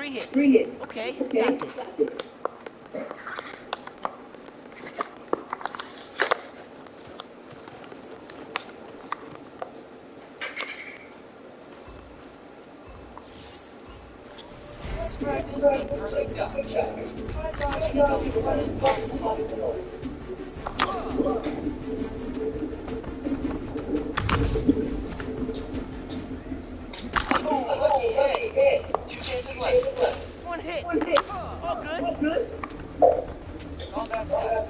3 hits. 3 hits. Okay, Okay, got this. got this. Practice the perfect dodge. Try dodging as far as possible. Oh, lucky hit. 2 chances left. 1 hit. All good. Combat status.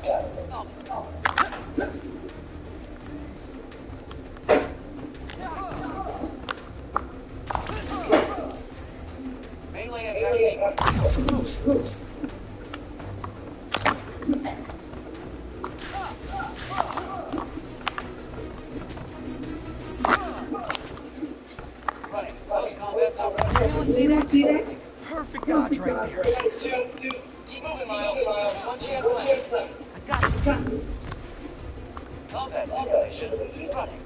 Melee attack sequence. Running. Close combat zone. Anyone see that? Perfect dodge right there. That's 2. Keep moving, Miles. 1 chance left. I got this. Combat simulation. Running.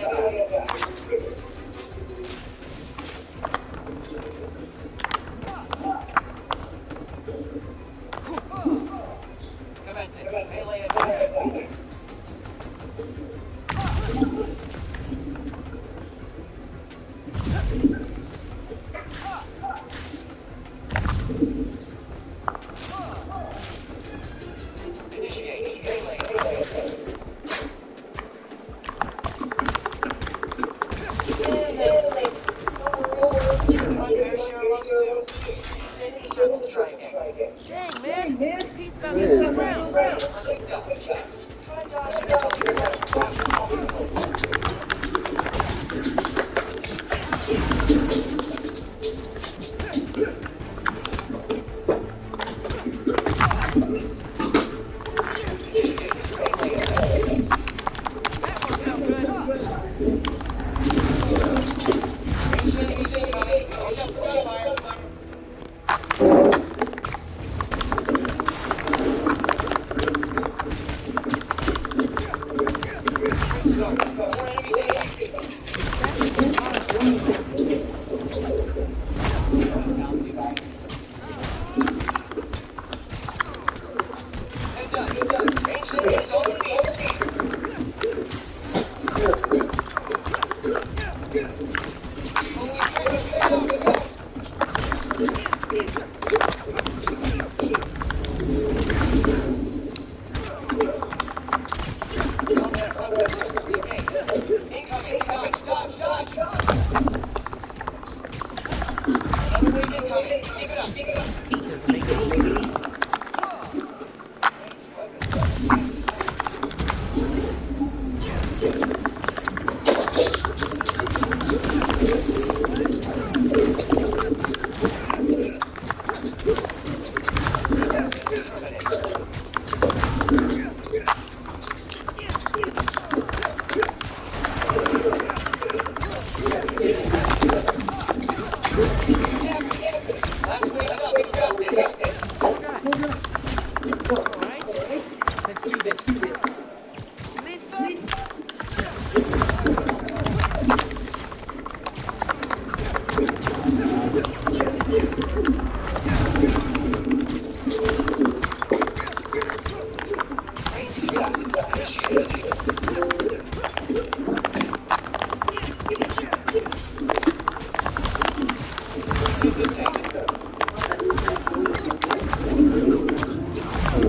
Melee attack. Commencing. Melee attack. Initiate melee attack. Dang, man. He's about to hit the ground. Perfect dodge. Try dodging as possible.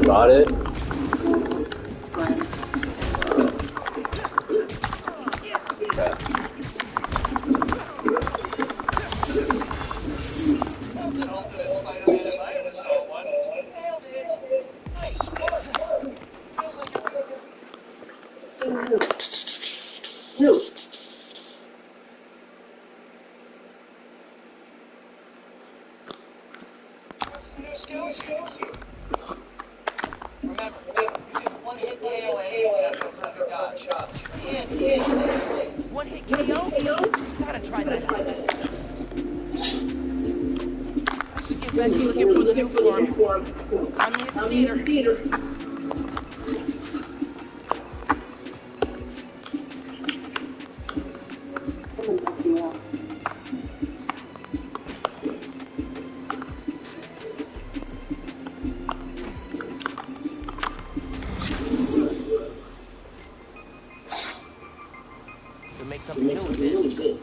Got it. One hit KO? Gotta try that. I should get back to looking for the new form. Time to hit the theater. make something new with this.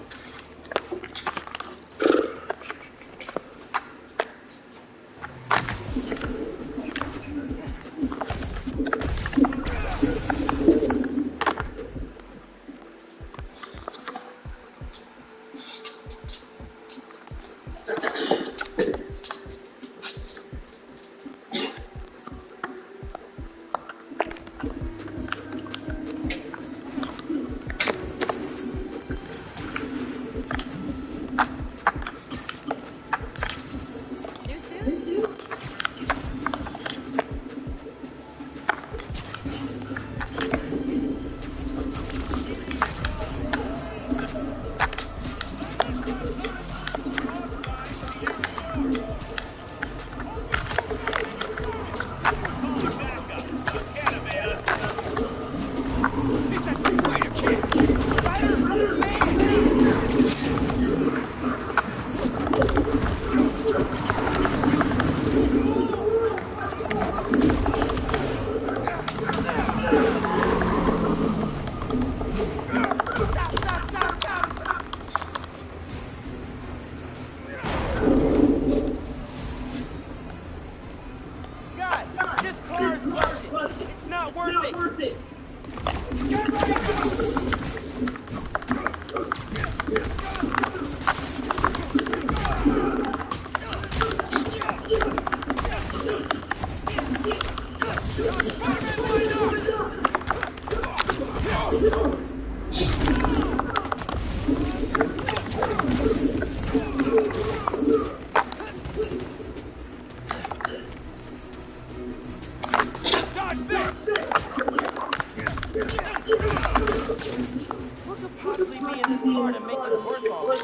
What could possibly be in this car to make it worth all this?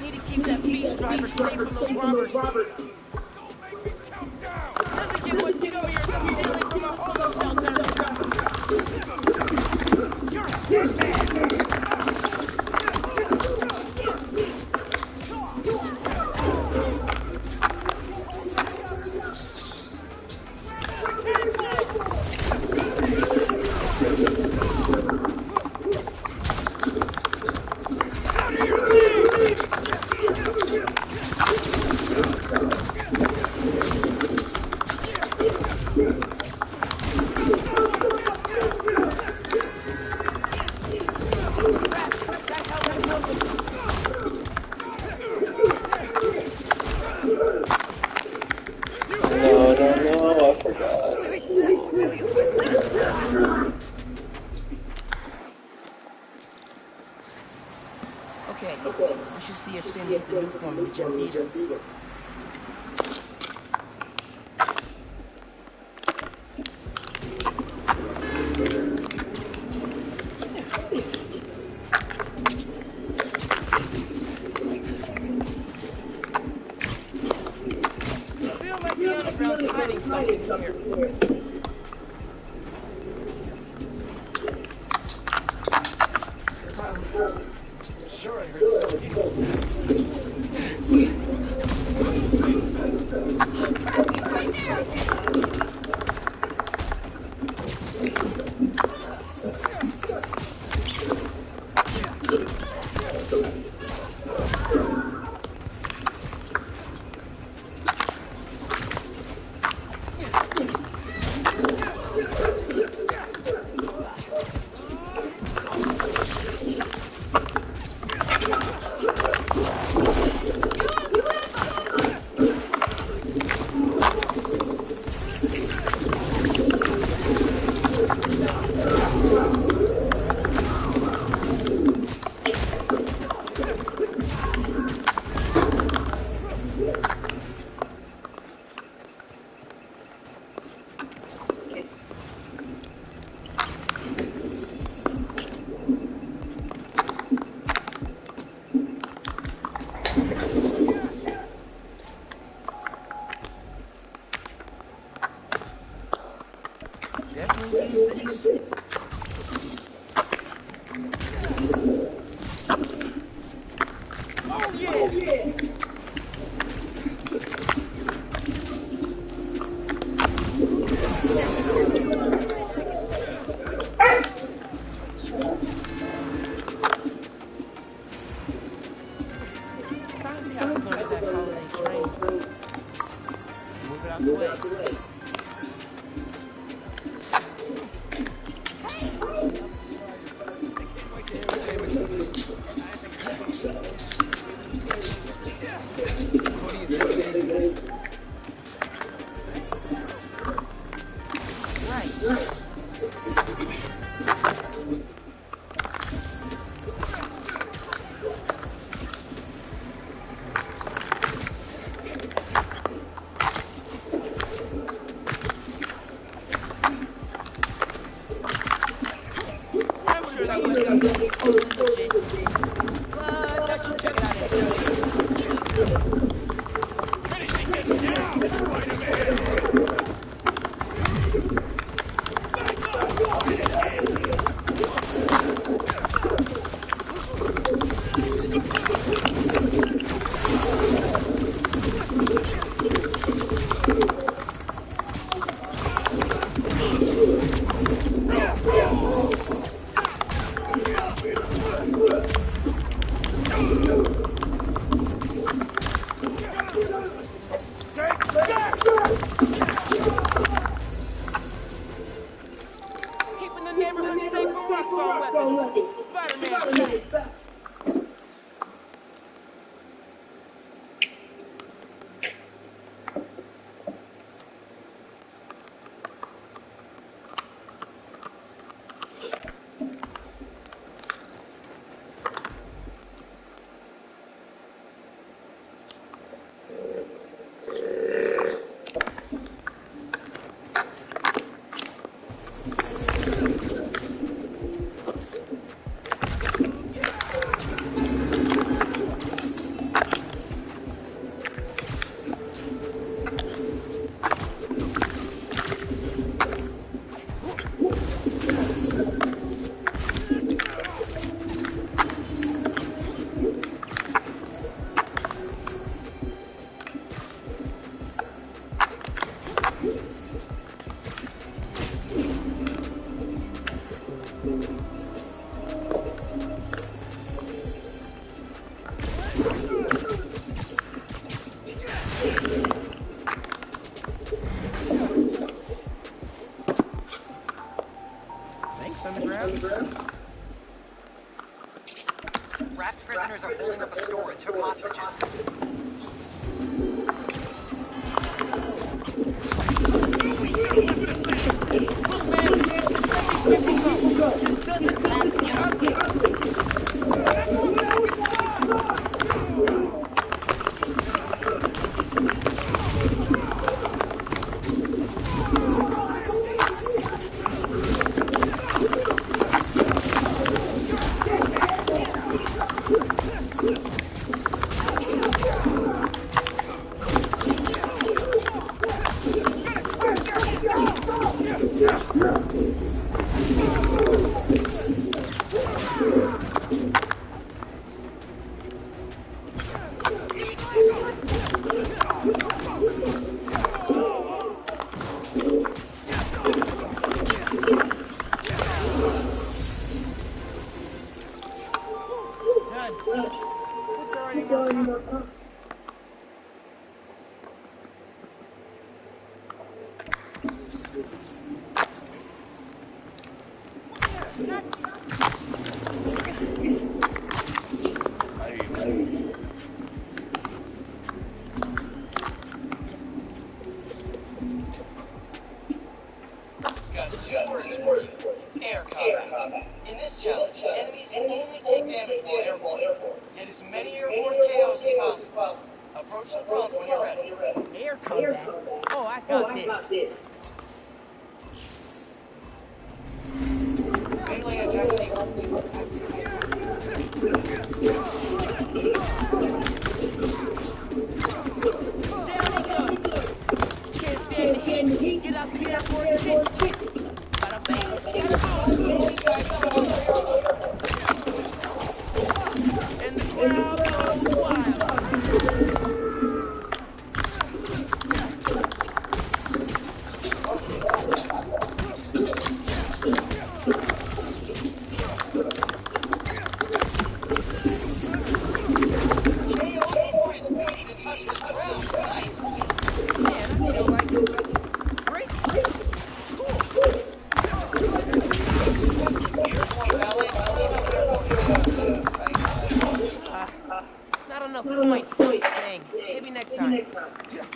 Need to keep that beast driver safe from those robbers. Don't make me count down. It doesn't get much easier than hailing from a homeless shelter. You're a dead man. Okay, we should see if Finn hit the new form of the Gem Eater. I feel like the underground's hiding something here. Sure, I heard something. Definitely needs this. Oh yeah! Time capsules under that holiday train. Move it out the way. What do you think it is? Right. I'm sure that was legit. But I should check it out anyway. Anything get down, Spiderman! Keeping the neighborhood safe from rock weapons. Spider-Man's back. Thanks, underground. Raft prisoners are holding up a store and took hostages. Look, man, let me go. This doesn't have to get ugly. Air combat. In this challenge, enemies will only take damage while airborne. Get as many airborne KOs as possible. Approach the prompt when you're ready. Air combat? Oh, I got this. Melee attacks Can't stand the heat. Get out the airport quick.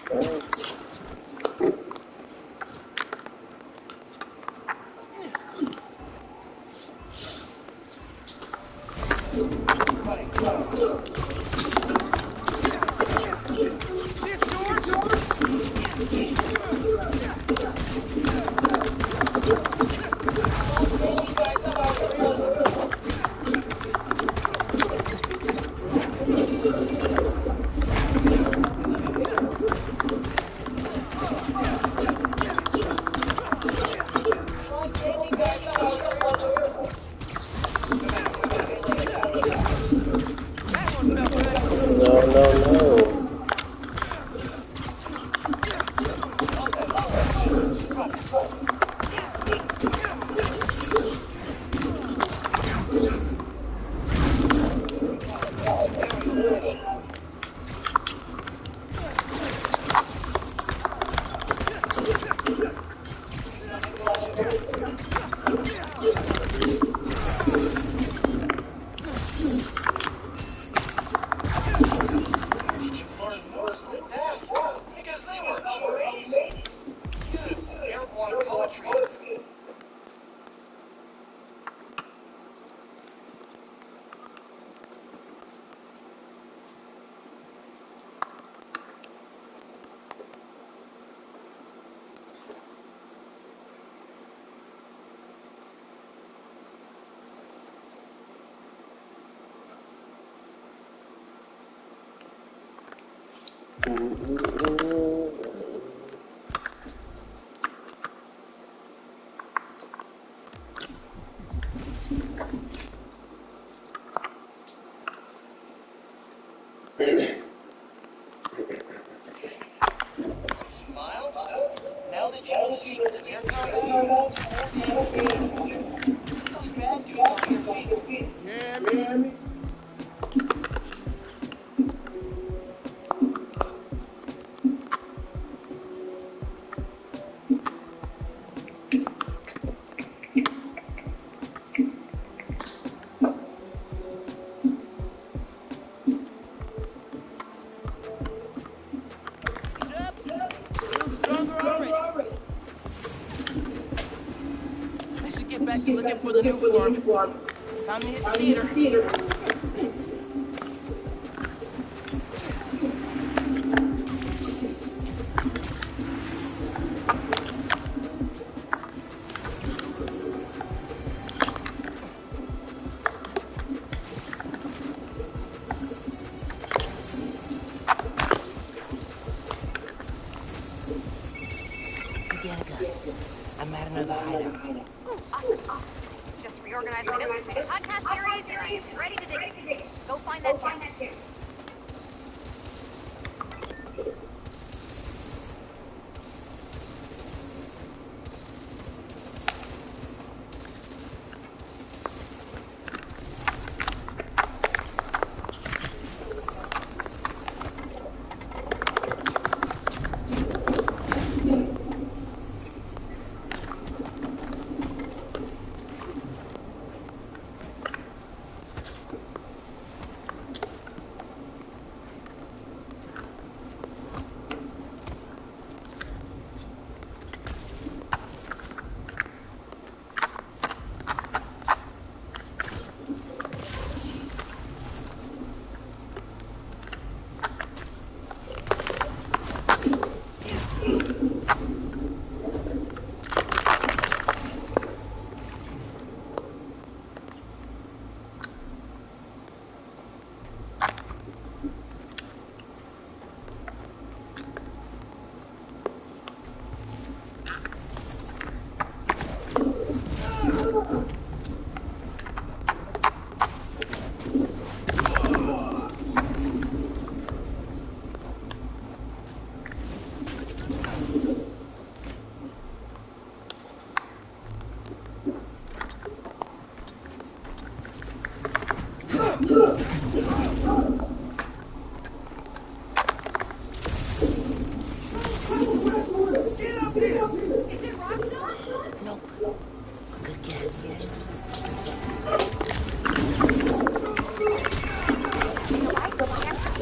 Thanks. This yours? That one felt good. No, no, no. Each wanted more like that because they were amazing. Beautiful airborne poetry. Miles, now that you know the secrets of air combat, it's more damn easy. Those bad dudes are on your feet. Yeah, me. Feel stronger already. I should get back to looking for the new form. Time to hit the theater. I'm at another hideout. Ooh, awesome. Just reorganized my notes for the podcast series, and I am ready to dig it. Go find that gem. Is it Roxanne? Nope. Good guess. So I can't just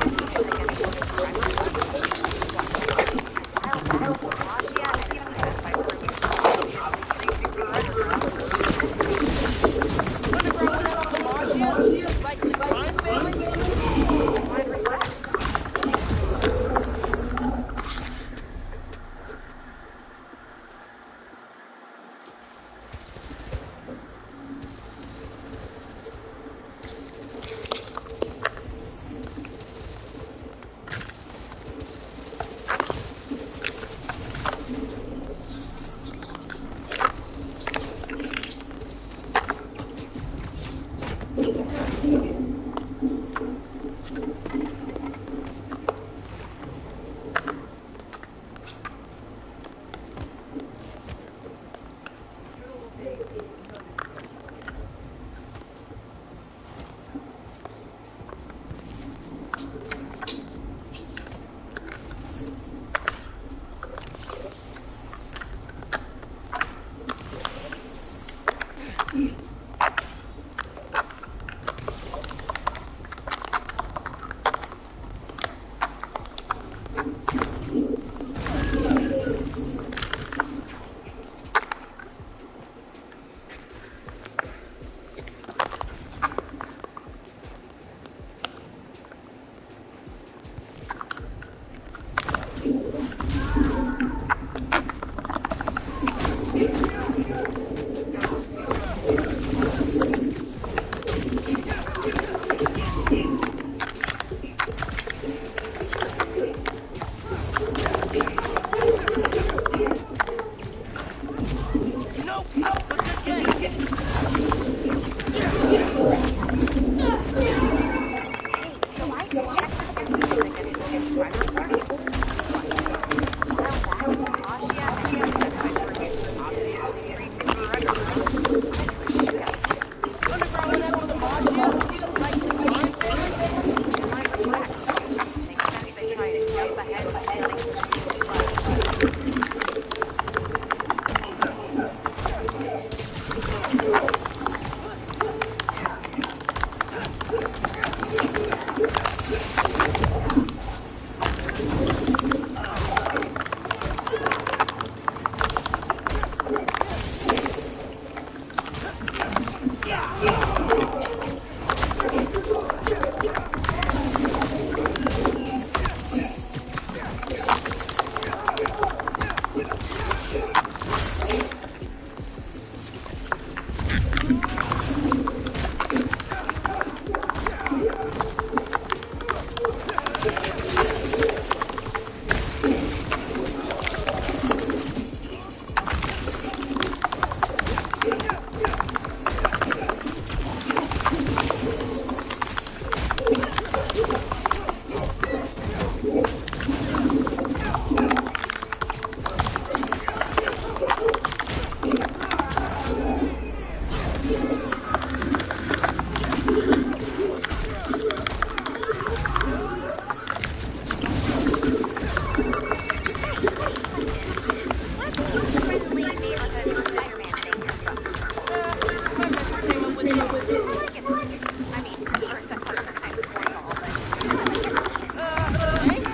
Nope, but good game. Hey, so I checked this information against the daily driver reports. A while back, Nausea had identified targets, obviously reaching for underground. That's where she got hit. Underground went after the Magia? Like the crime family? In my respect, makes sense they try to jump ahead by killing the friendly neighborhood Spiderman thing come from. My mentor came up with it. I like it. I mean, at first I thought it was kind of cornball, but Thanks.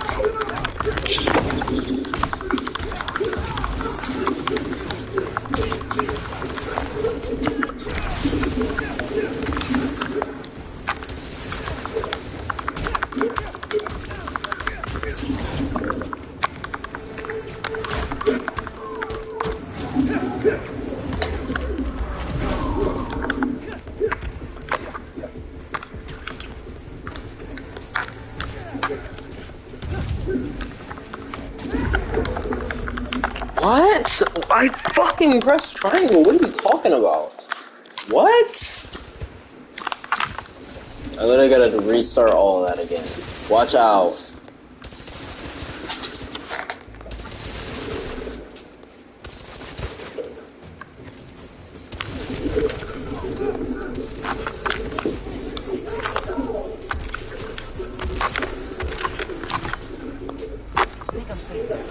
What? I fucking pressed triangle. What are you talking about? What? I literally gotta restart all of that again. Watch out. I think I'm safe now.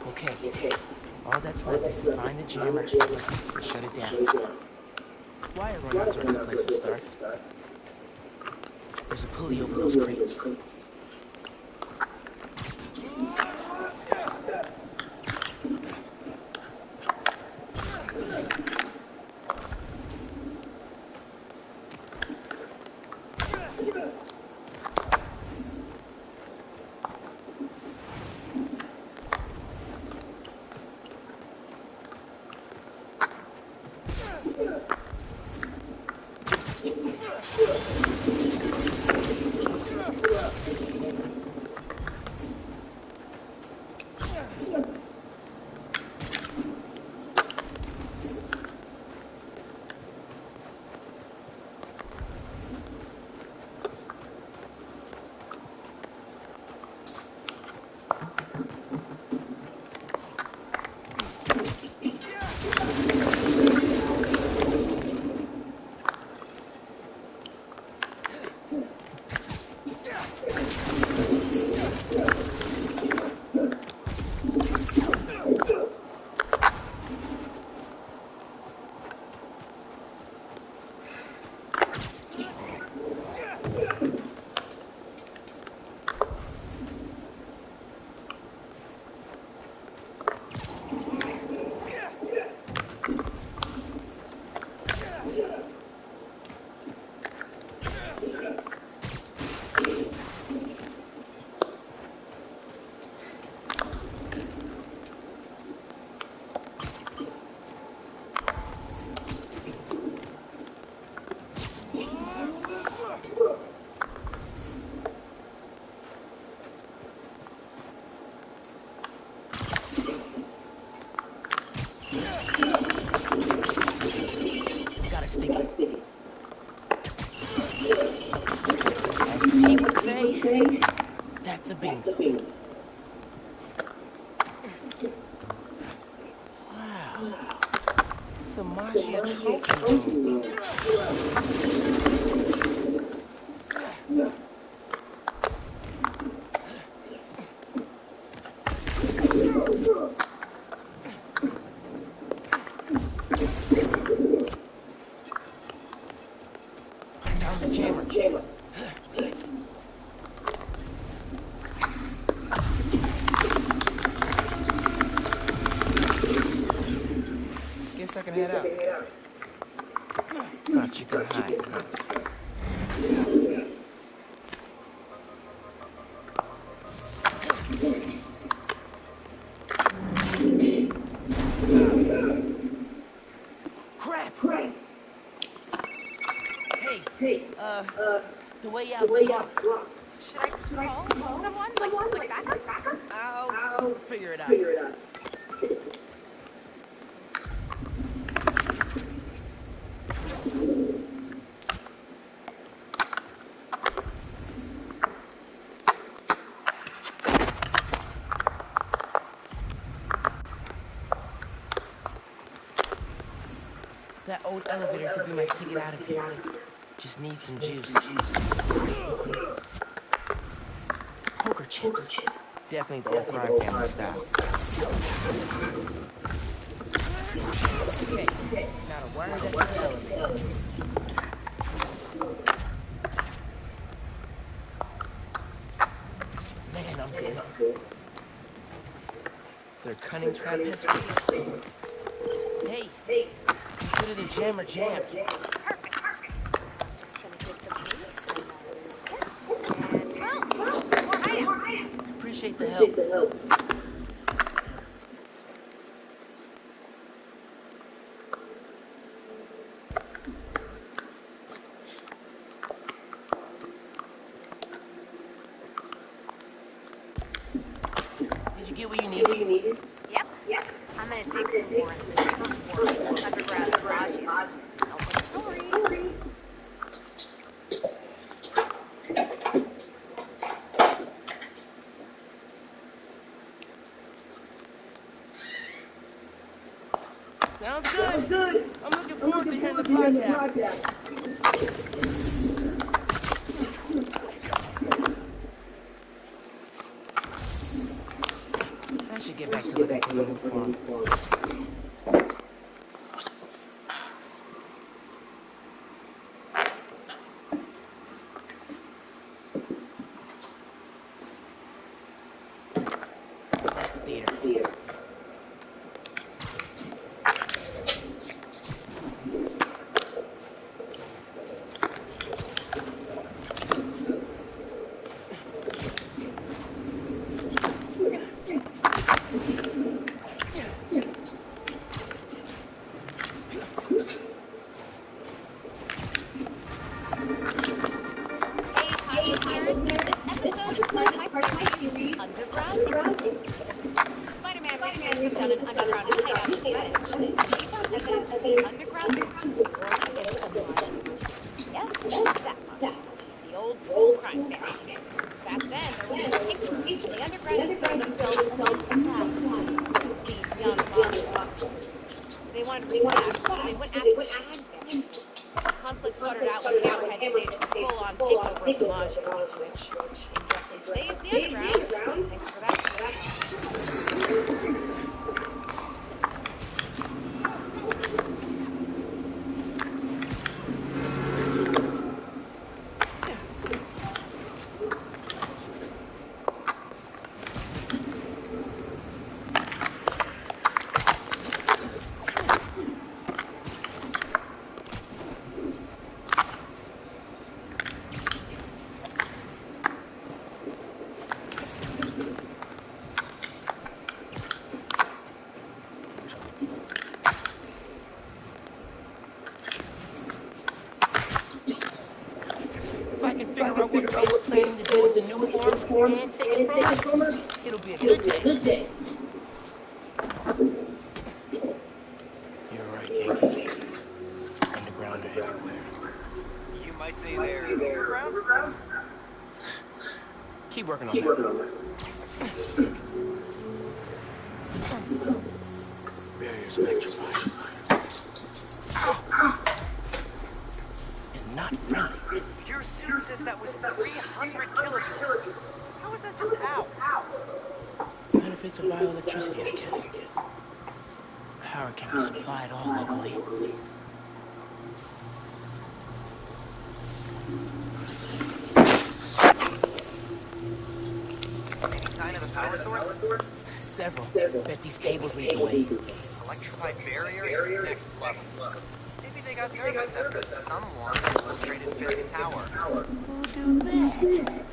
Okay. All that's left is to find the jammer and shut it down. Wire runs are a good place to start. There's a pulley over those crates. Gotta stick it. As Pete would say, that's a bingo. Wow. It's a Magia trophy room. Found the jammer. Guess I can head out. Thought you could hide, huh? Crap! Hey, The way out's blocked. Should I call someone? Like backup? I'll figure it out. That old elevator could be my ticket out of here. Just need some juice. Poker chips. Definitely the old crime family style. Okay, not a word at the elevator. Man, I'm good. Their cunning trap has failed. Hey, consider the jammer jammed. Perfect. Just gonna give the police a nice tip. And boom! More hideouts. Appreciate the help. Did you get what you needed? Yep. I'm gonna dig some more into this turf war underground garages. Tell the story. Sounds good. I'm looking forward to hearing the podcast. I should get back to looking for the new farm. Theater. Hey, podcasters, this episode is part of my series, Underground Exposed. Spider-Man researchers have done an underground hideout in Greenwich, and they found evidence that the underground movement worked against the monument. Yes, that monument. The old school crime family. Back then, there was no takeover. The underground considered themselves a middle-class family. These young monsters. They wanted respect, so they went after the crime families. The conflict started out when Hammerhead staged the full-on takeover of the monument, which indirectly saved the underground. Thanks for that. If I can figure out what Faye's planning to do with the new farm and take it from her, it'll be a good day. You're right, Yankee. Underground are everywhere. You might say they're overground? Keep working on that. Barrier's electrified. And not friendly. Your suit says that was 300 kilojoules. How is that just out? Benefits of bioelectricity, I guess. Power can be supplied all locally. Any sign of the power source? Several. Bet these cables lead the way. Electrified barrier is next level. Maybe they got nervous after someone infiltrated Fisk's tower. Who do that?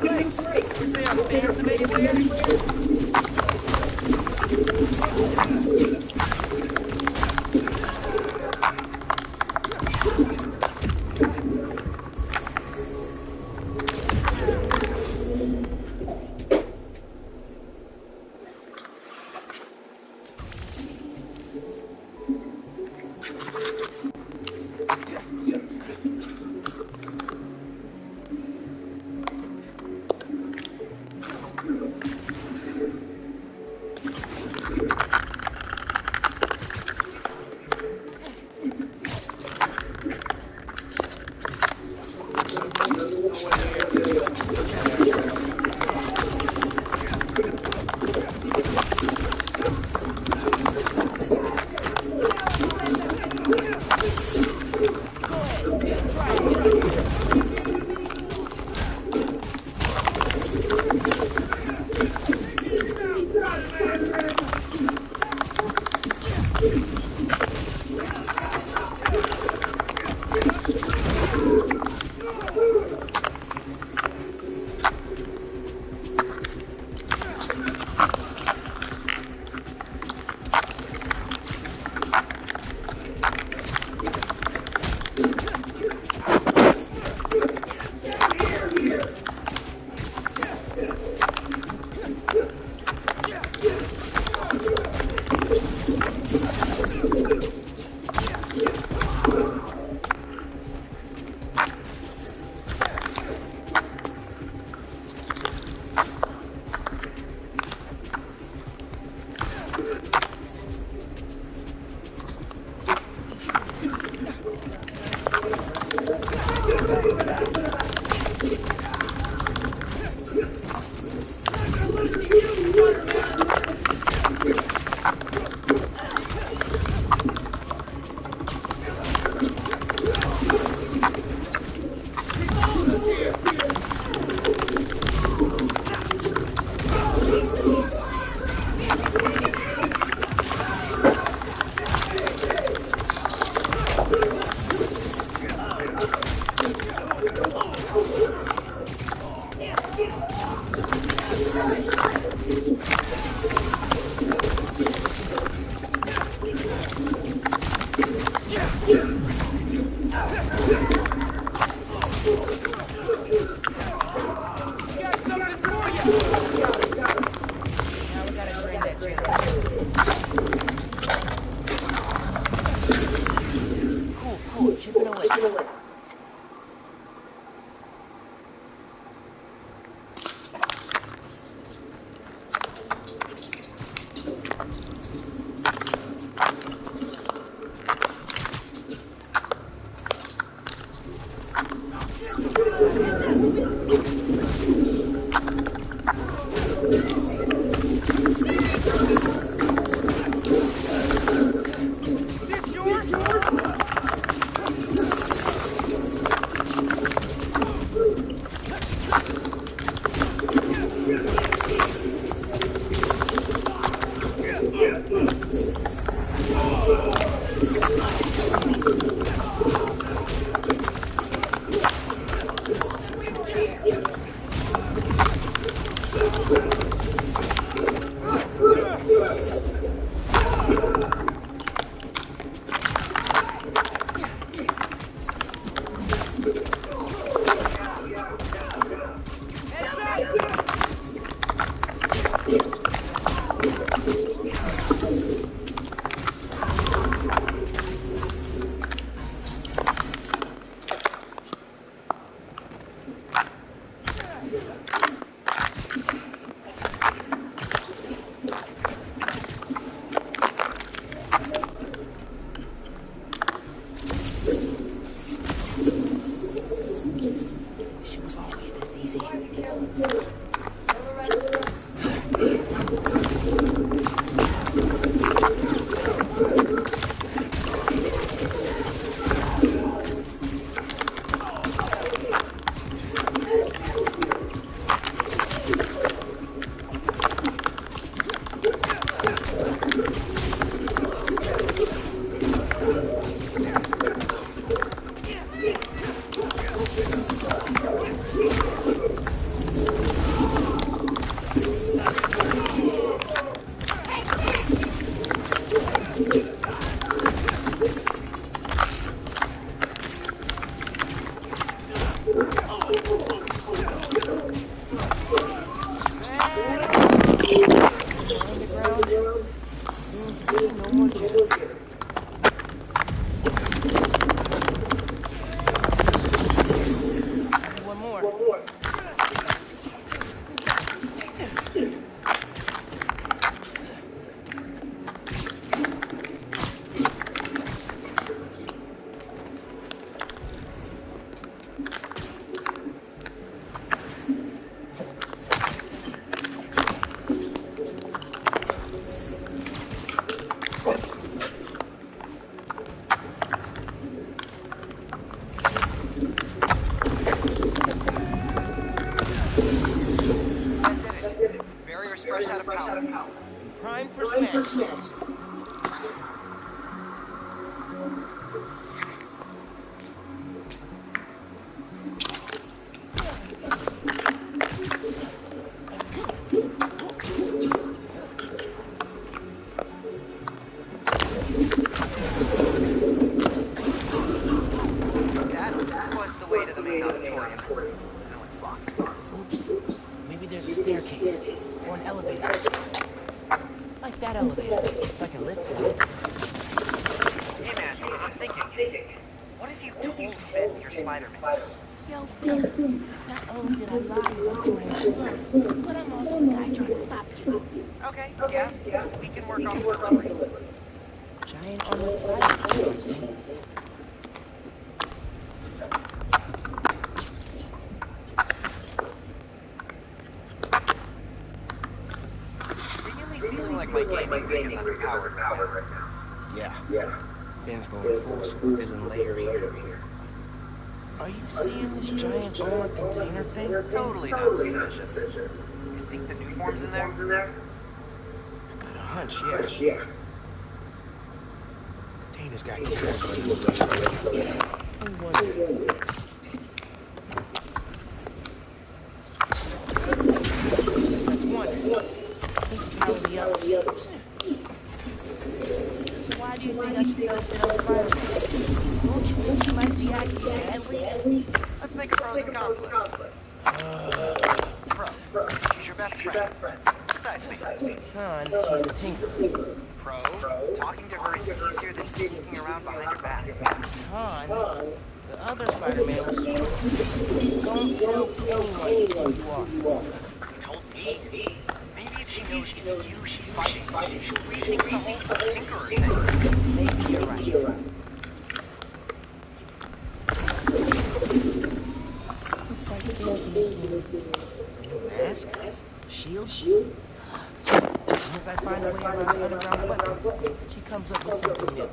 breaks. Is there a phantom anywhere? powder. Prime for smash. That was the way to the main auditorium. Now it's blocked. Oops. Maybe there's a staircase. Or an elevator. Like that elevator. If I can lift it. Hey man, I'm thinking. What if you told Finn you're Spider-Man? Yo, Finn, not only did I lie about joining the club, but I'm also the guy trying to stop you. Okay, yeah, we can work on the delivery. Giant armored cyber, I'm saying. Really feeling like my gaming rig is underpowered right now. Yeah. Finn's going full scoop and layering. Are you seeing this giant armored container thing? Totally not suspicious. You think the new form's in there? I got a hunch, yeah. Container's got cameras. I wonder. That's one. Let's power the others. So why do you think I should tell Finn I'm Spider-Man? Don't you think she might be acting badly? Let's make a pros and cons list. Pro, she's your best friend. Besides me. Con, she's a tinker. Pro, talking to her is easier than sneaking around behind her back. Con, the other Spider-Man was super. Don't tell anyone who you are. You told me. Maybe if she knows it's you she's fighting, she'll rethink the whole tinkerer thing. Maybe you're right. Looks like Finn's making a new mask? Shield? As soon as I find a way around the underground weapons, she comes up with something new.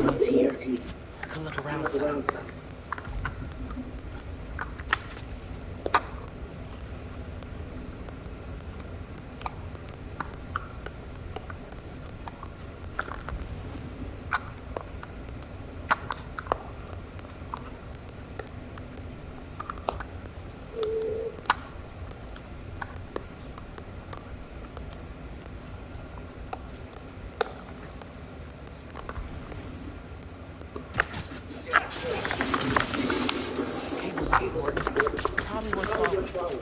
One's here. I can look around some. Cable's important. Probably what's wrong.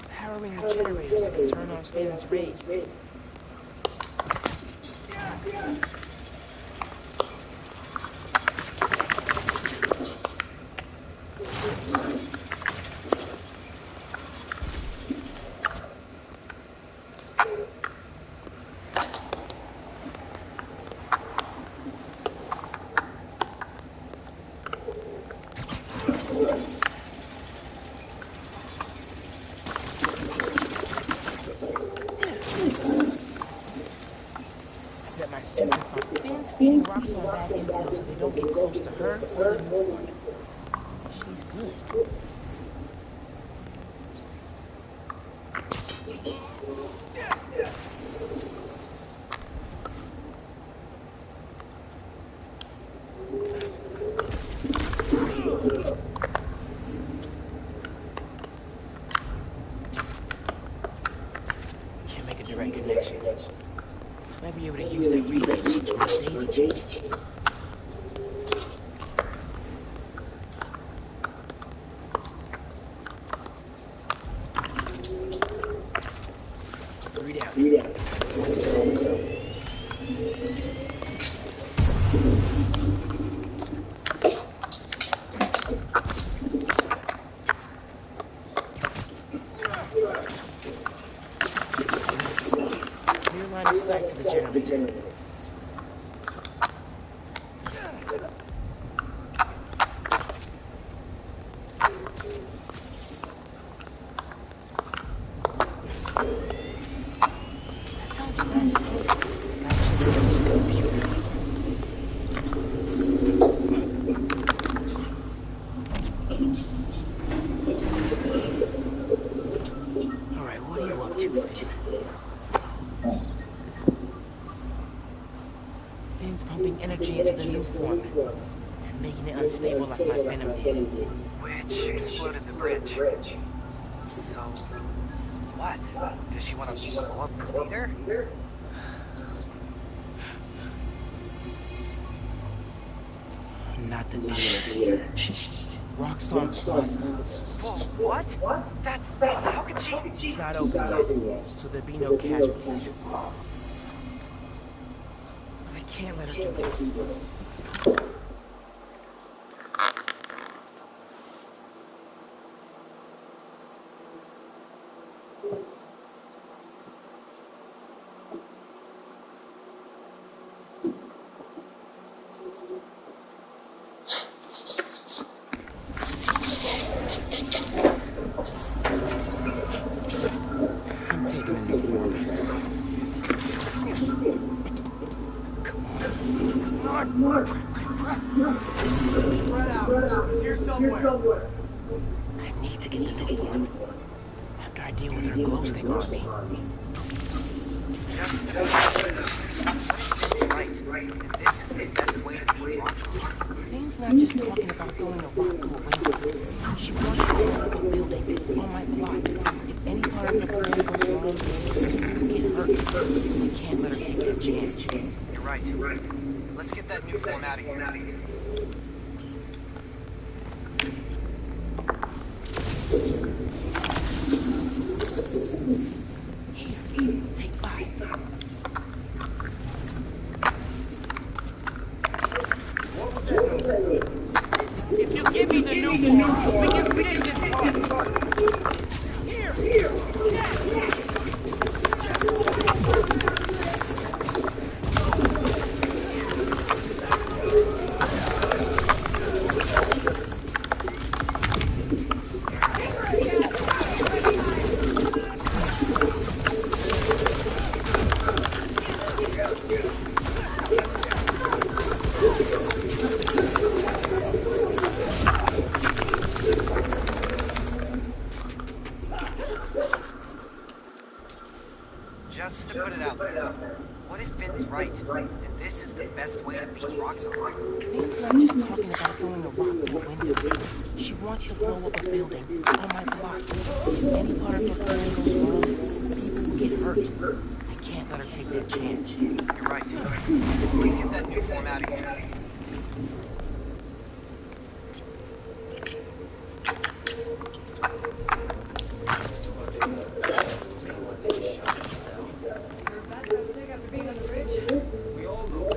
Powering the generators that can turn on Finn's ray. That my super pump Finn's feeding rocks on bad intel so they don't get close to her or the new one. She's good. Can't make a direct connection. Might be able to use that relay to switch on the daisy chain. Three down. Clear line of sight to the generator. That sounds interesting. Gotta check out this computer. Alright, what are you up to, Finn? Finn's pumping energy into the new foreman and making it unstable like my Venom did. Which exploded the bridge. So, what? Does she want to blow up the leader? Not the theater. Roxxon Plaza. Whoa, what? That's... How could she... It's not open yet, so there'll be no casualties. But I can't let her do this. I'm taking a new form. Come on. Spread out. He's here somewhere. I need to get the new form. After I deal with her glow stick army. Just a right. And this is the best way to beat Roxxon. Finn's not just talking about throwing a rock through a window. She wants to blow up a building on my block. If any part of her plan goes wrong, people get hurt. I can't let her take that chance. You're right. Let's get that new form out of here. Here, take 5. If you give me the new form, we can save this part. Here. Just to put it out there, what if Finn's right, and this is the best way to beat Roxxon? Finn's not just talking about throwing a rock through a window. She wants to blow up a building on my block. If any part of her plan goes wrong, people will get hurt. I can't let her take that chance. You're right. Let's get that new form out of here. You're back got sick after being on the bridge. We all know.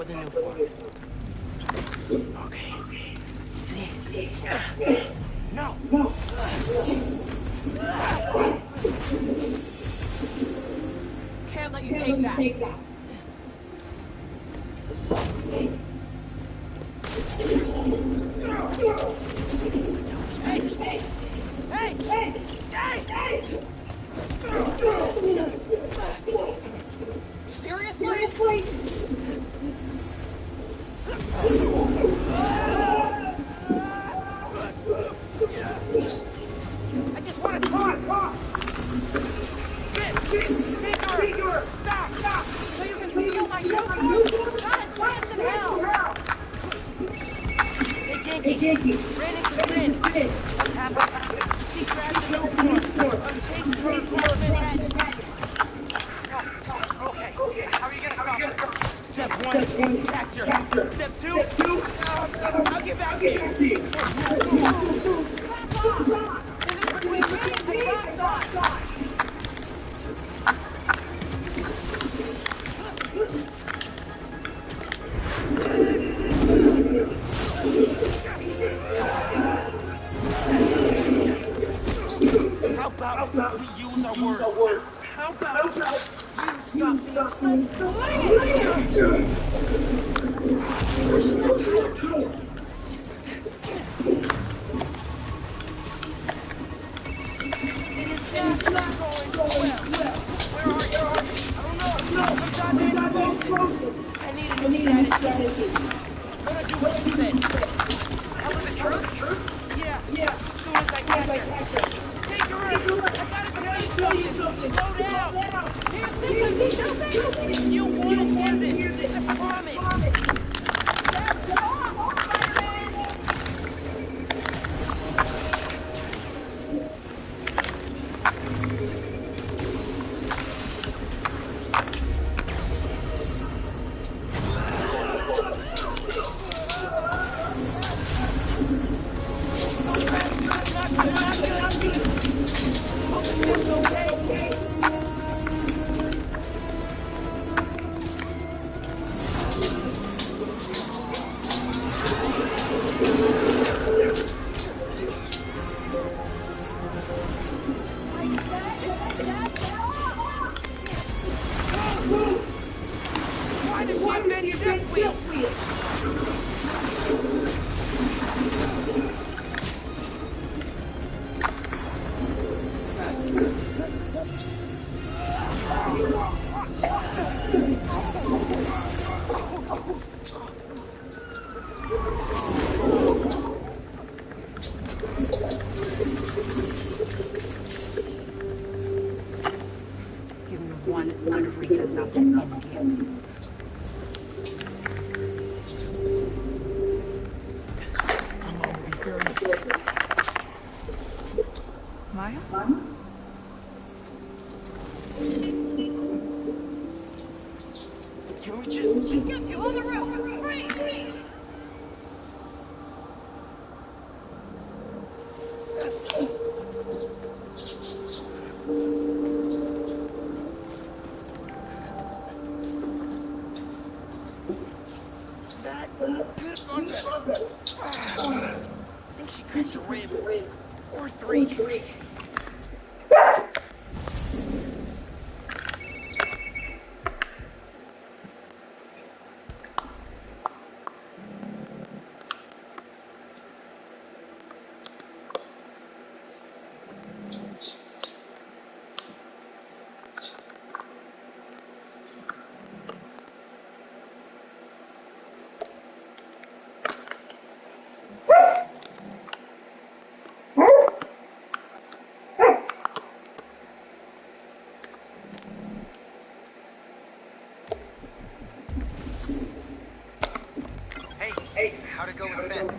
the new form. Okay. See? No! Can't let you take that. Hey! Seriously? I just want to talk! Tinkerer! Stop! So you can steal my uniform? Not a chance in hell! Hey, Genki! Ran into Finn! What's happened? He grabbed the uniform! I'm chasing her across Manhattan! Okay, how are you gonna stop her? Step 1, capture. Step 2, I'll get back to you. Back off! This is between me and Rockstar. How about we use our words? How about you stop being so flirty? She's not tired. It is not going well. Where are you? I don't know. I'm goddamn frozen. I need a new strategy. Gonna do what you said. Tell her the truth? Yeah. As soon as I catch her. Tinkerer! I gotta tell you something. Slow down. Can't say something. You want to hear this. It's a promise. Step off, Spiderman! Why does she invent death wheels? Give me one good reason not to end you. I'm gonna be very upset. Miles? Can we just... Get you on the roof! Free! That could have gone better. I think she cracked a rib. Or three. Hey, how'd it go with Ben?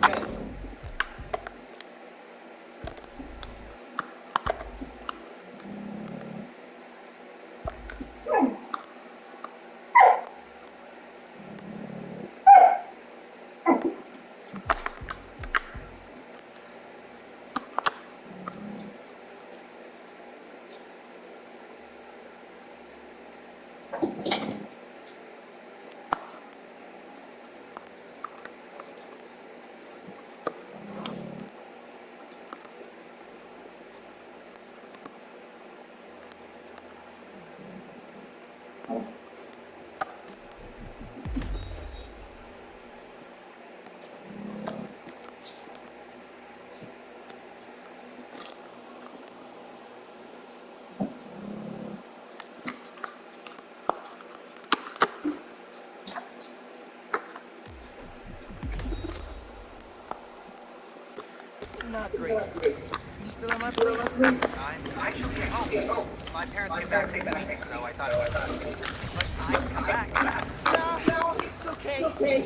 Not great. You still at my place? I'm actually at home. My parents get back next week, so I thought it was best. But I can come back. Nah, it's okay.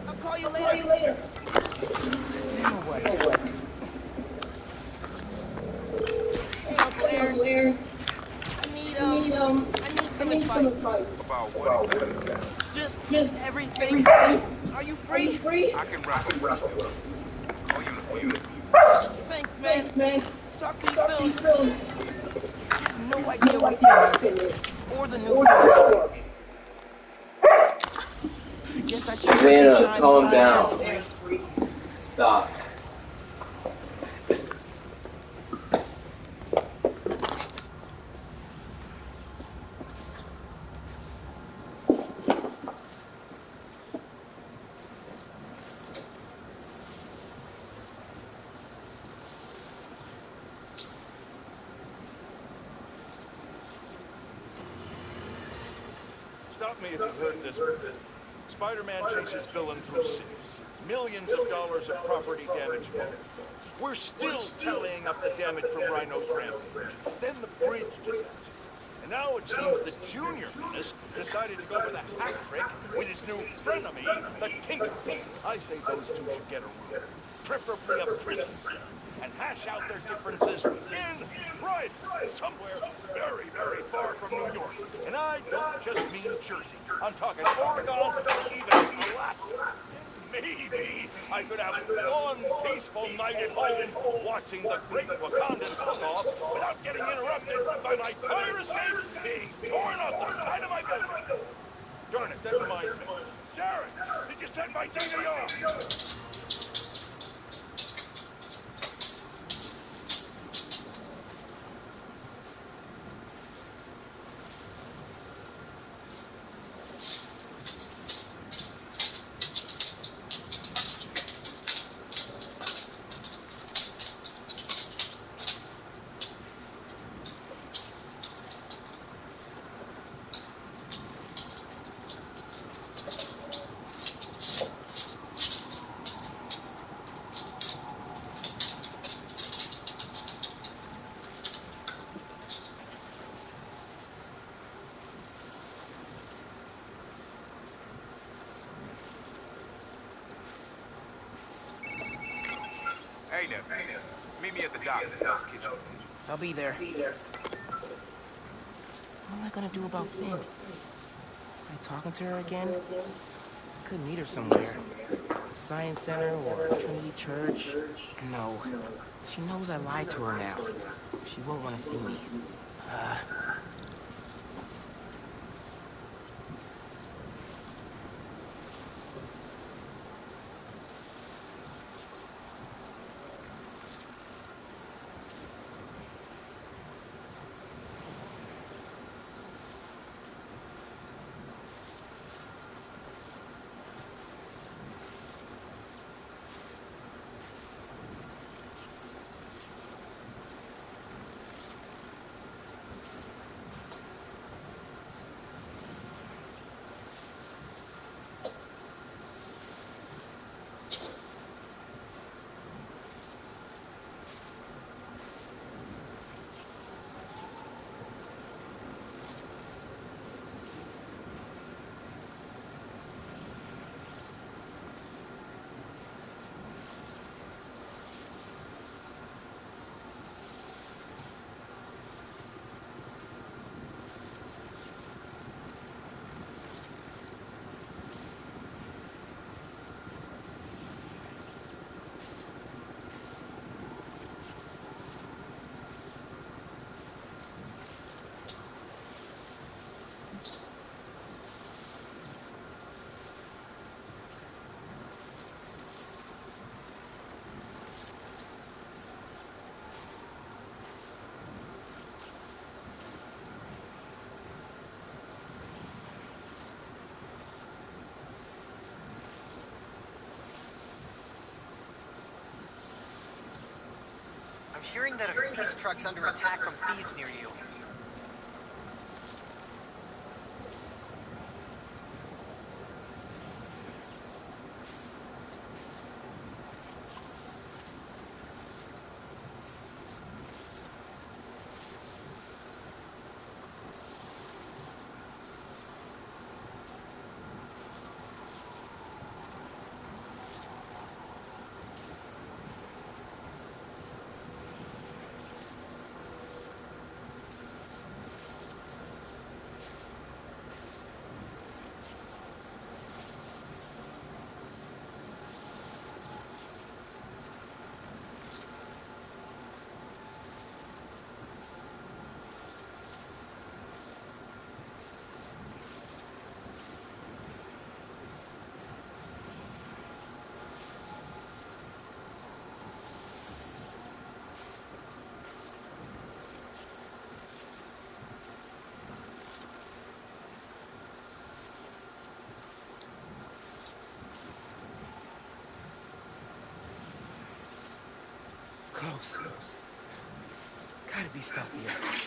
I'll call you later. Now what? Hey, Uncle Aaron. I need some advice. About what exactly? Just everything. Are you free? I can wrestle with you. Call you in a few. Thanks, man. Talk to you soon. I have no idea what film is. Or the new film. I guess I should spend some Savannah, time calm till my down. hands free. Stop. Stop me if you've heard this before. Spider-Man chases villain through cities. Millions of dollars of property damage falls. We're still tallying up the damage from Rhino's rampage. Then the bridge disaster. And now it seems the Junior Menace decided to go for the hat trick with his new frenemy, the Tinker. I say those two should get a room, preferably a prison cell, and hash out their differences in private, somewhere very, very far from New York. And I don't just mean Jersey. I'm talking Oregon or even Alaska. Maybe I could have one peaceful night at home watching the great Wakandan cook-off without getting interrupted by my fire escape being torn off the side of my building. Darn it, that reminds me. Jared, did you send my thing to you? Hey there. Meet me at the docks in Hell's Kitchen. I'll be there. What am I gonna do about Finn? Am I talking to her again? I could meet her somewhere. Science Center or Trinity Church. No. She knows I lied to her now. She won't want to see me. hearing that a feast truck's under attack from thieves near you. Close. Gotta be stealthier.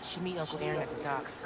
Should meet Uncle Aaron at the docks.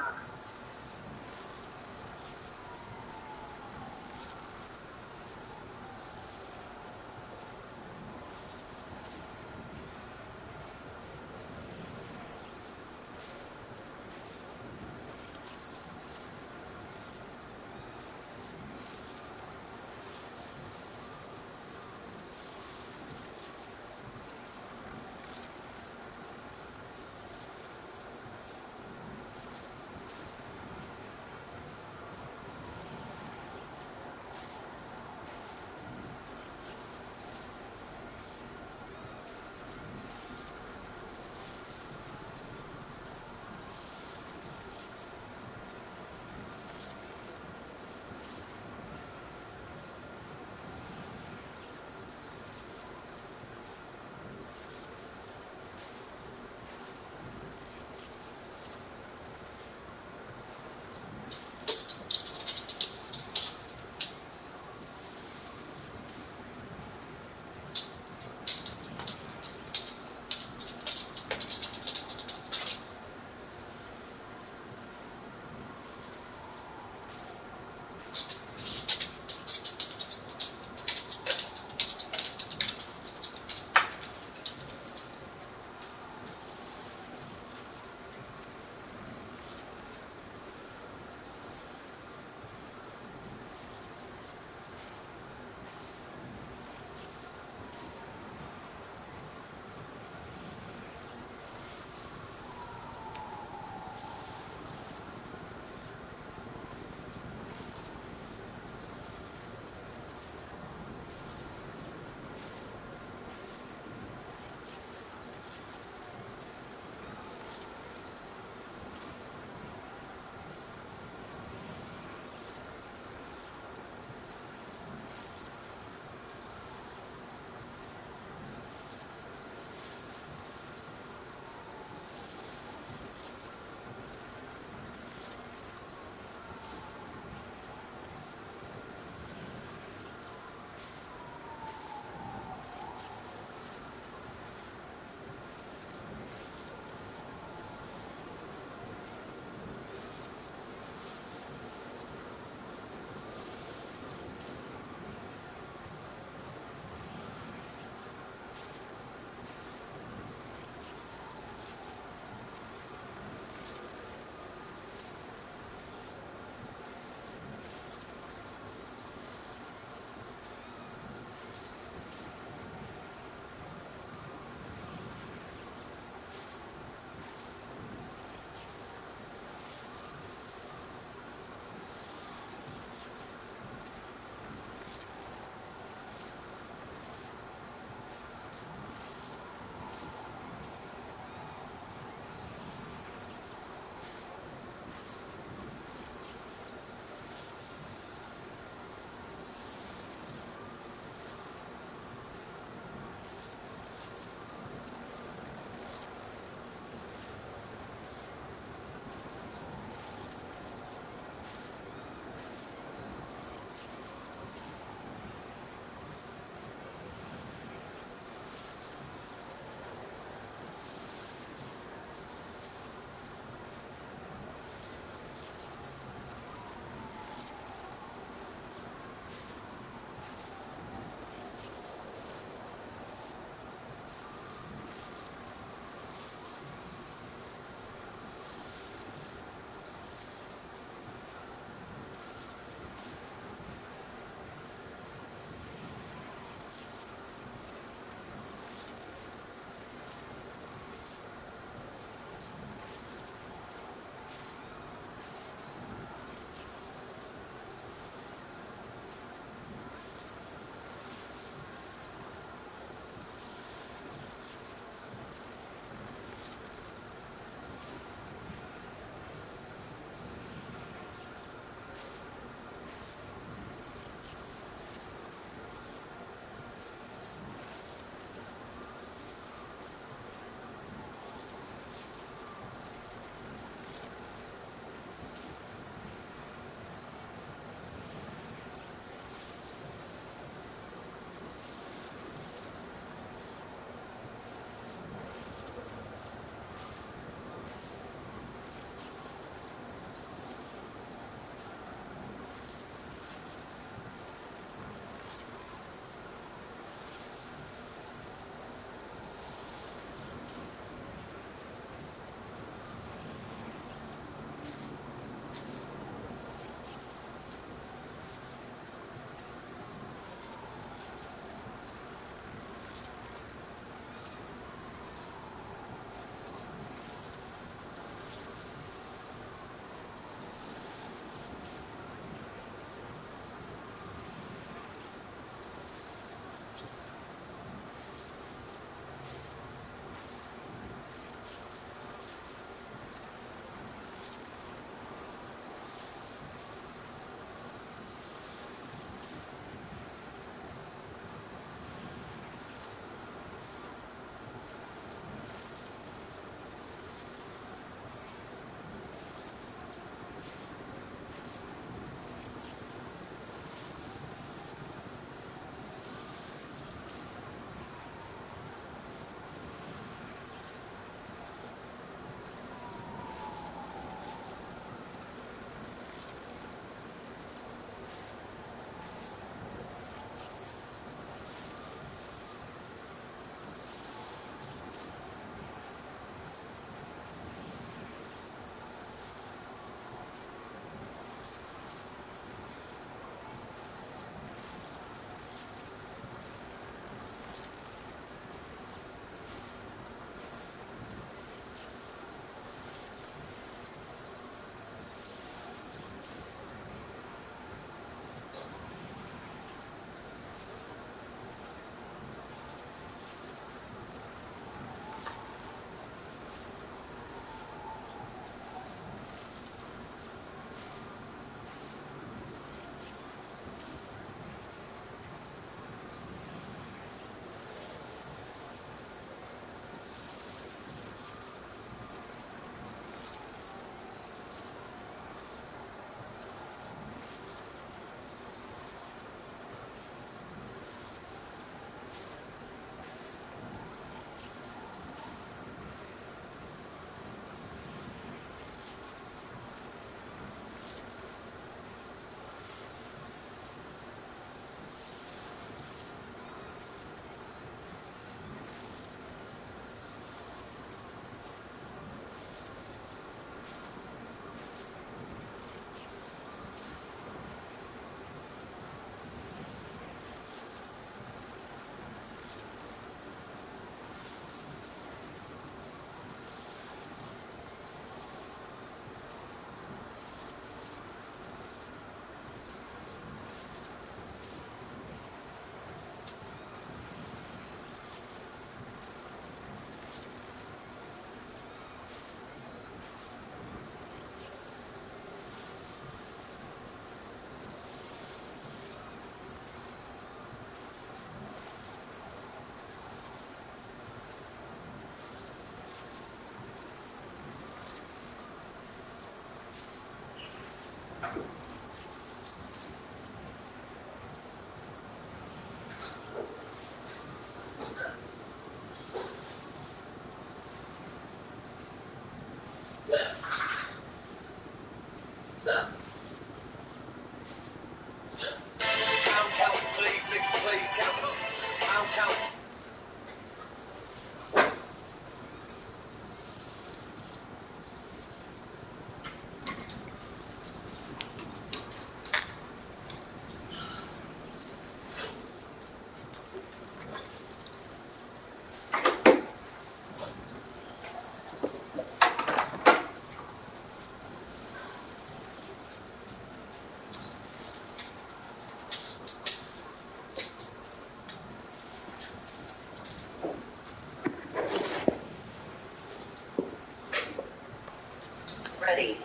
Ready.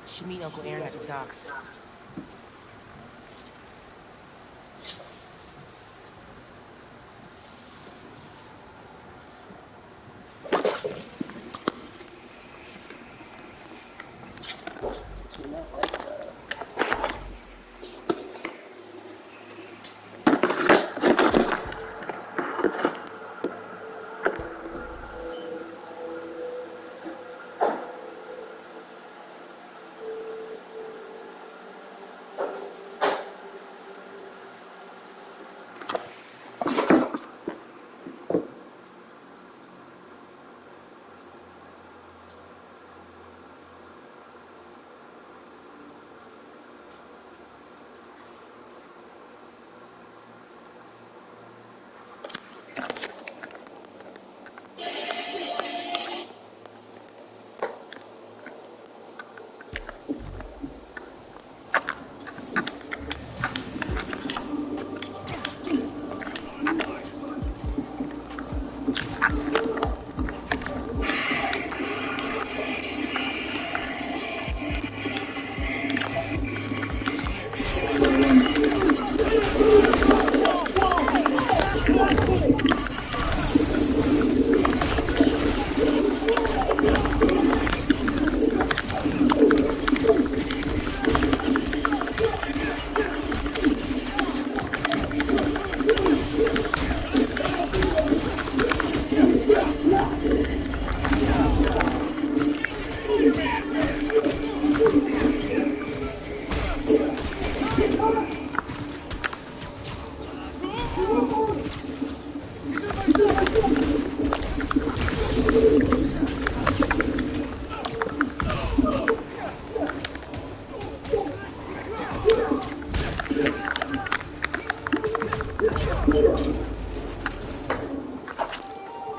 Should meet Uncle Aaron at the docks.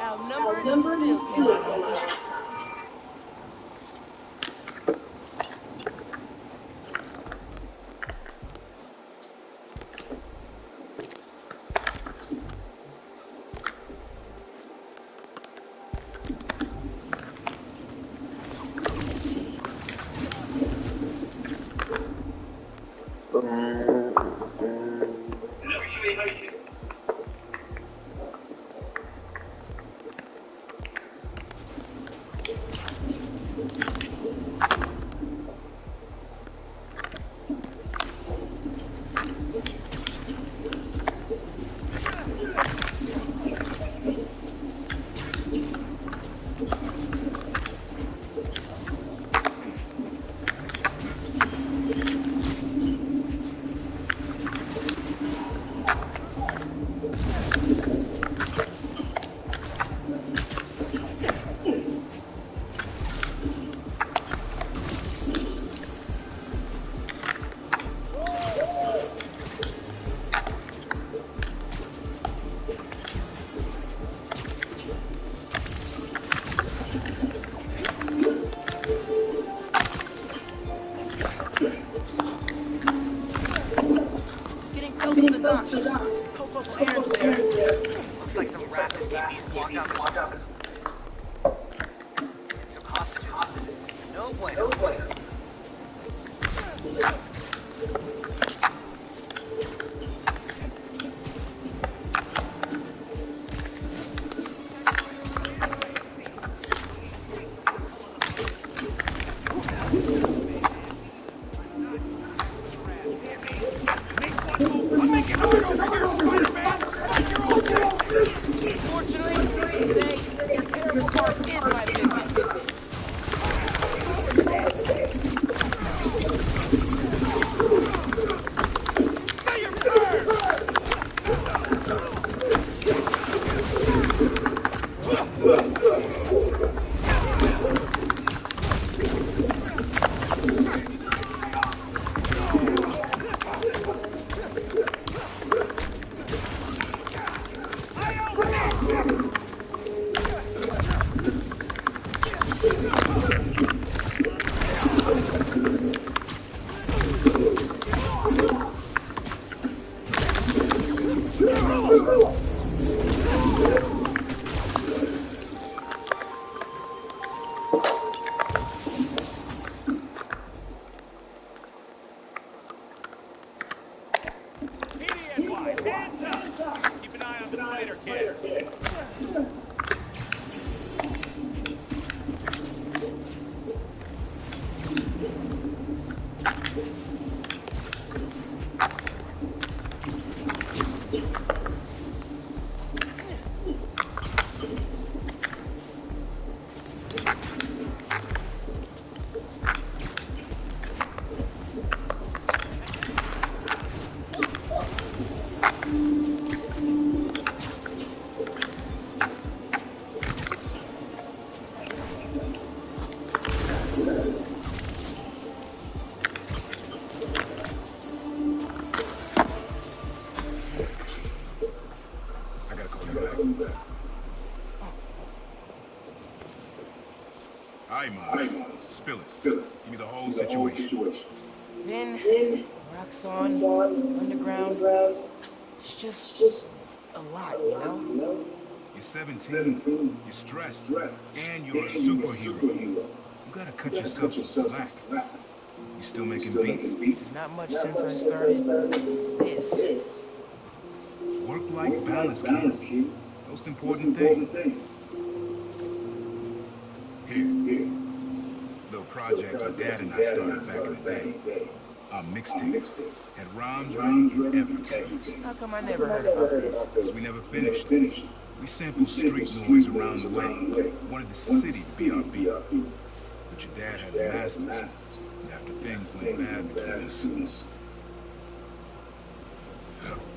Outnumbered and still came out on top. Getting close to the docks. Hope Uncle Aaron's there. Looks like some raft escapees blocked off the shore. Some hostages. No bueno. I'm making hard over here, Spider-Man! Mind your own business! Fortunately, today, your terrible part is my business. Say your prayers! PDNY, hands up! Keep an eye on the spider kid. I gotta call you back. Aye, Miles. Spill it. Give me the whole situation. Then, Roxxon, underground. It's just a lot, you know? You're 17, you're stressed, and you're a superhero. You gotta cut yourself some slack. You still making beats? Not much since I started this. Work-life balance, kid. Most important thing. Here. Little project our dad and I started back in the day. Our mixtape. Had rhymes ready, everything. How come I never heard about this? Because we never finished. We sampled street noise around the way. Wanted the city to be our beat. But your dad had the masters. And after things went bad between us.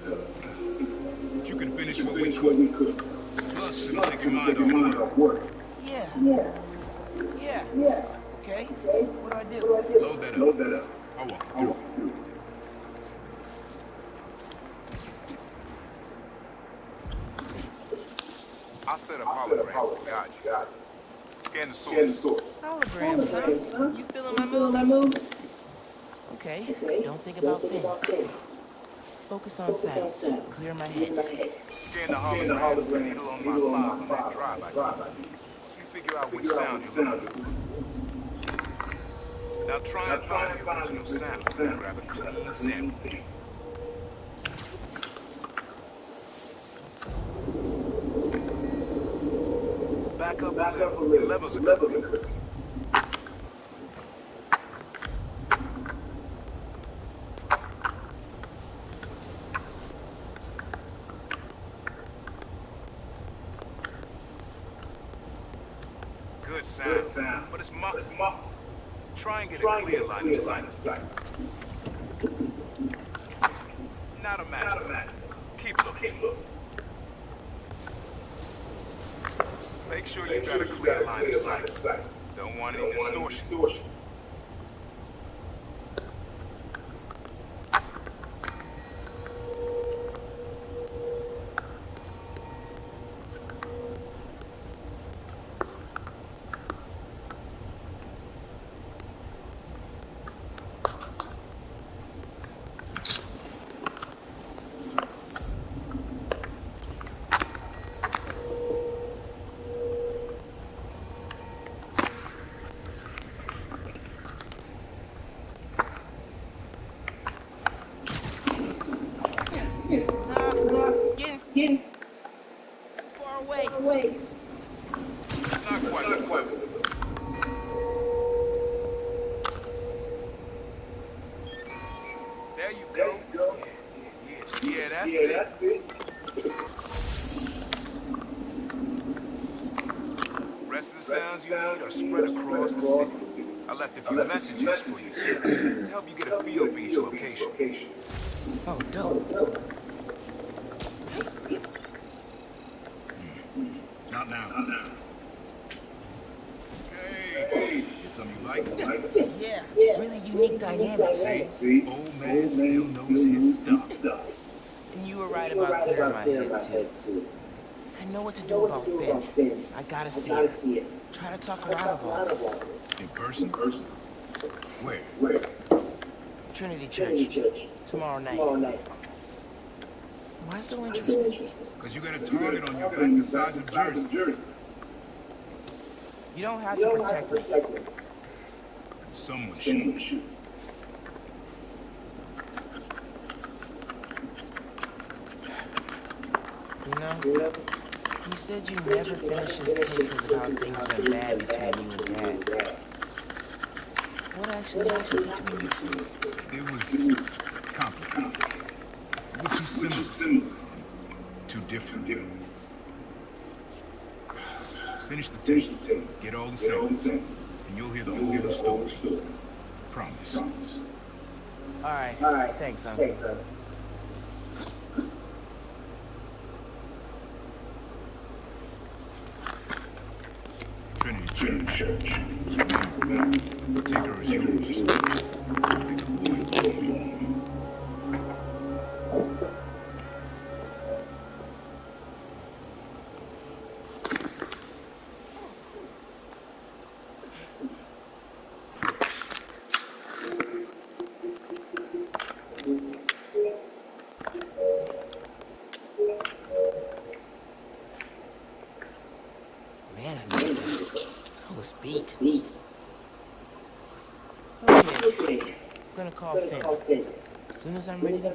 But you can finish what we could. Plus, it'll take your mind off work. Yeah. Okay. What do I do? Load that up. I'll walk you through. I'll set up holograms to guide you. Scan the source. Holograms, huh? You still in my moves? Okay. Don't think about things. Focus on sounds. Clear my head. Scan the holograms, the needle on my files on that drive I gave you. You figure out which sound you're looking for. Now try and find the original sound and grab a clean sample. Back up a little. Your levels are cooking. Good sound, but it's muffled. Try and get a clear line of sight. Not a match. Keep looking. Make sure you got a clear line of sight. Don't want any distortion. Nah, getting too far away. Not quite. There you go. Yeah, that's it. Rest of the sounds you need are spread across the city. I left a few messages for you too, to help you get a feel for each location. Oh, dope. Not now. Hey, get something you like? Yeah, really unique dynamics. See? Old man still knows his stuff. And you were right about clearing my head, too. I know what to do about Finn. I gotta see her. Try to talk her out of all this. In person? Where? Trinity Church. Tomorrow night. Why so interested? Because you got a target on your back the size of Jersey. You don't have to protect me. Someone shoot. You know, you said you never finished this tape because of how things went bad between you and Dad. What actually happened between you two? It was complicated. We're too similar. Too different. Finish the tape. Get all the samples. And you'll hear the whole story. Promise. Alright, thanks, Uncle. Trinity Church. Take her as yours. Like a boy. Man, I was beat. Okay, I'm gonna call Finn. As soon as I'm ready to...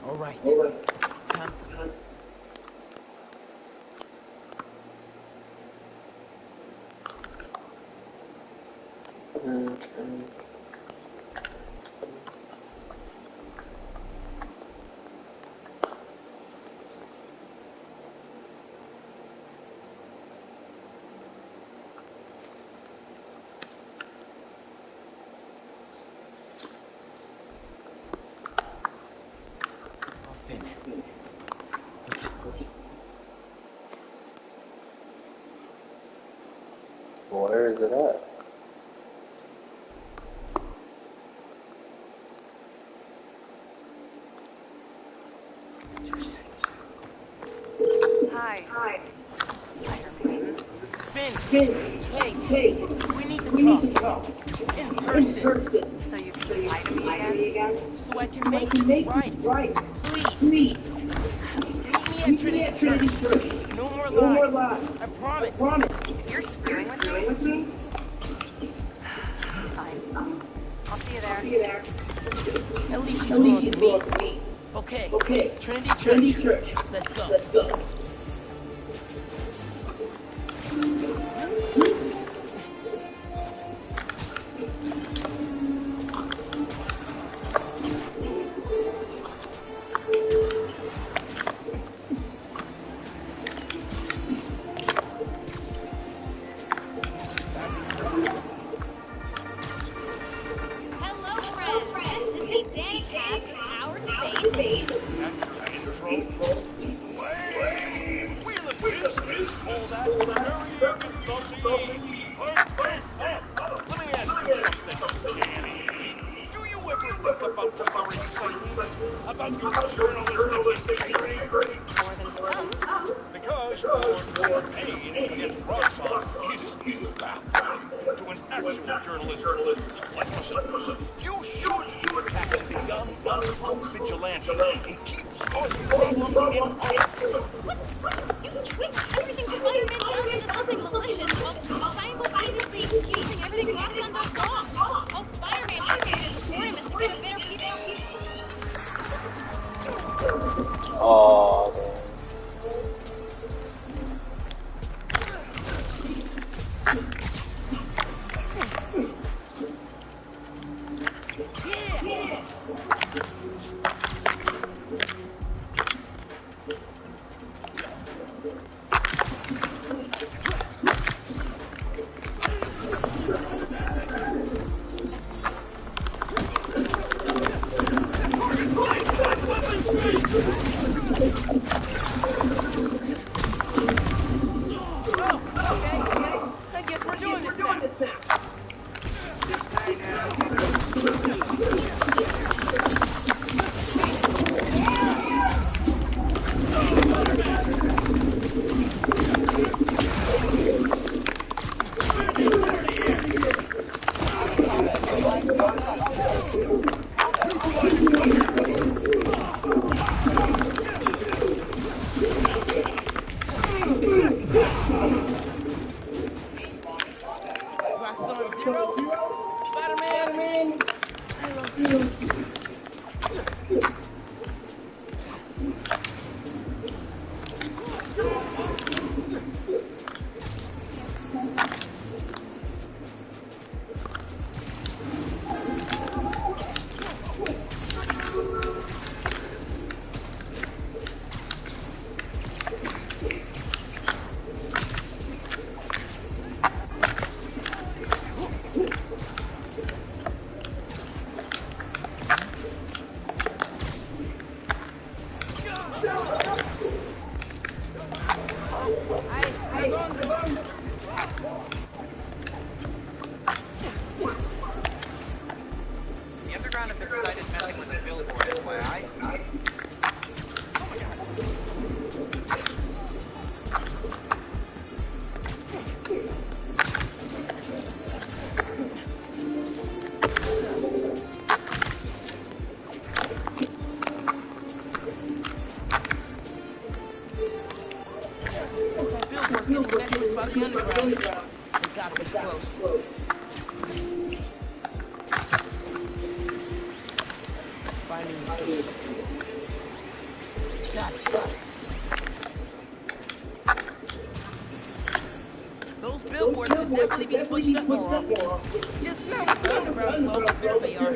All right. Time. Finn. Where is it at? Hi. Spiderman. Finn! Hey! We need to talk. In person. So you can lie to me again? So I can make this right. Please. Meet me at Trinity Church. No more lies. I promise. If you're screwing with me... Fine. I'll see you there. At least she's willing to meet. Okay. Trinity Church. Let's go. Intro? Way about your journalistic integrity? More than some. Because what you're paid to get drugs on is baffling to an actual journalist like myself. You should be attacking the young, unprovoked vigilante who keeps causing problems in our... You twist everything Spider-Man does into something malicious while simultaneously excusing everything Roxxon does wrong. All Spider-Man needs to do to support him is to get a better piece Oh, I guess we're doing this now. Roxxon Zero, Spider-Man, The Underground have been sighted messing with a billboard, FYI. that billboard's getting messed with by the Underground. They gotta be close. Finding the city. Got it. Those billboards could definitely be switched up more often. Just not with the Underground's local bitter they are.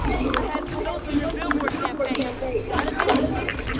Hey, I had some notes on your billboard campaign. Got a minute?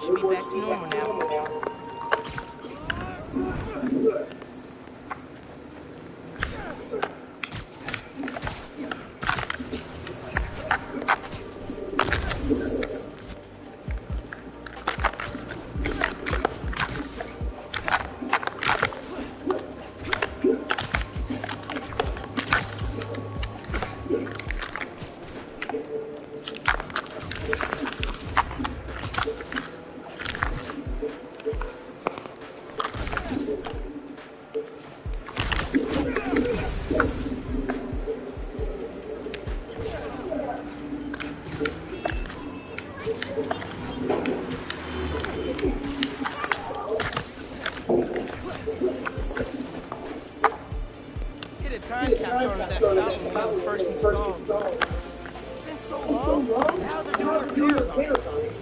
Should be back to normal now. installed. It's been so long. Now they're doing repairs on it.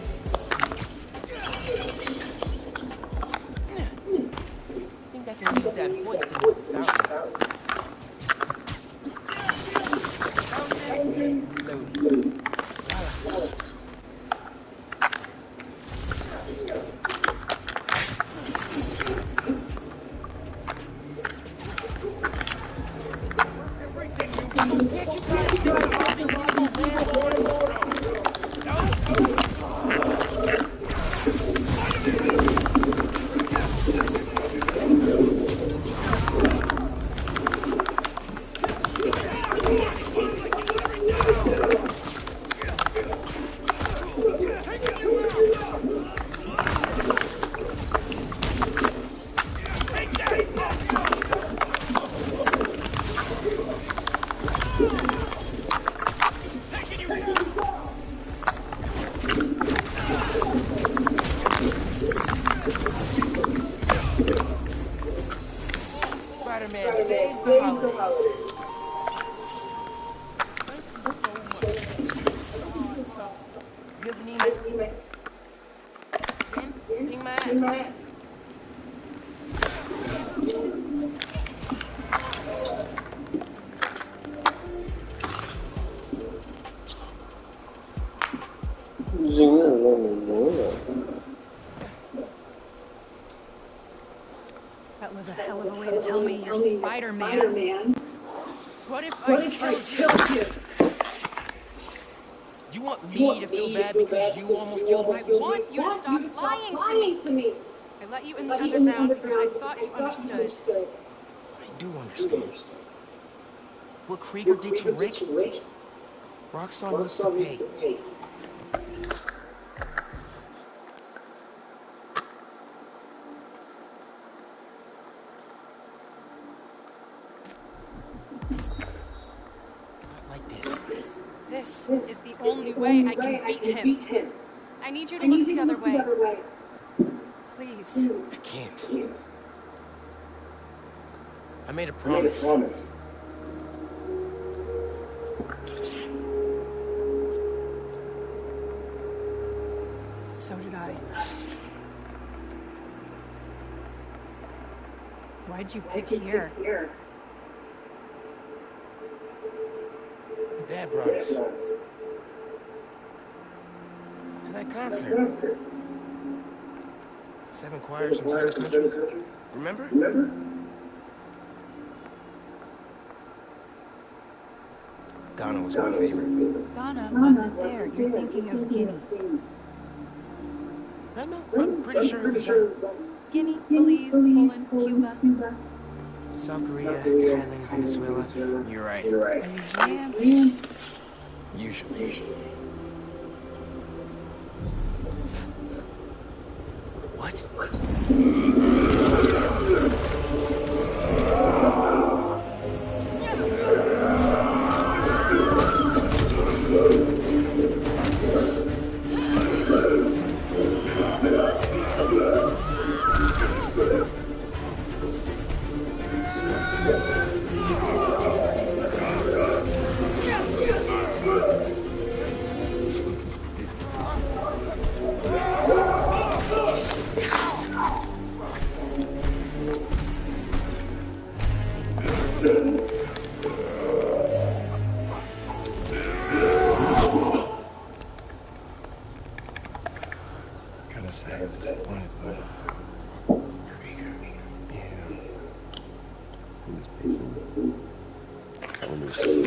I think I can use that hoist to move the fountain. Fountain loaded. Everything you Can't you guys think of something useful, man? Spider-Man saves the holidays. You ever need Ping my ass. That was a hell of a way to tell me you're Spider-Man. What if I killed you? You want me to feel bad because you almost killed me? I want you to stop lying to me. I let you in the underground because I thought you understood. I do understand. What Krieger did to Rick, Roxxon needs to pay. Not like this. This is the only way I can beat him. I need you to look the other way. Please. I can't. I made a promise. So did I. Why'd you pick here? Your dad brought us to that concert. 7 choirs from 7 countries. Remember? Ghana was my favorite. Ghana wasn't there. You're thinking of Guinea. No, I'm pretty sure it was Ghana. Guinea, Belize, Poland, Cuba. South Korea, Thailand, Venezuela. You're right. Are you sure? Usually. What? Kinda sad and disappointed, but Krieger, yeah. He was pacing. Telling me something.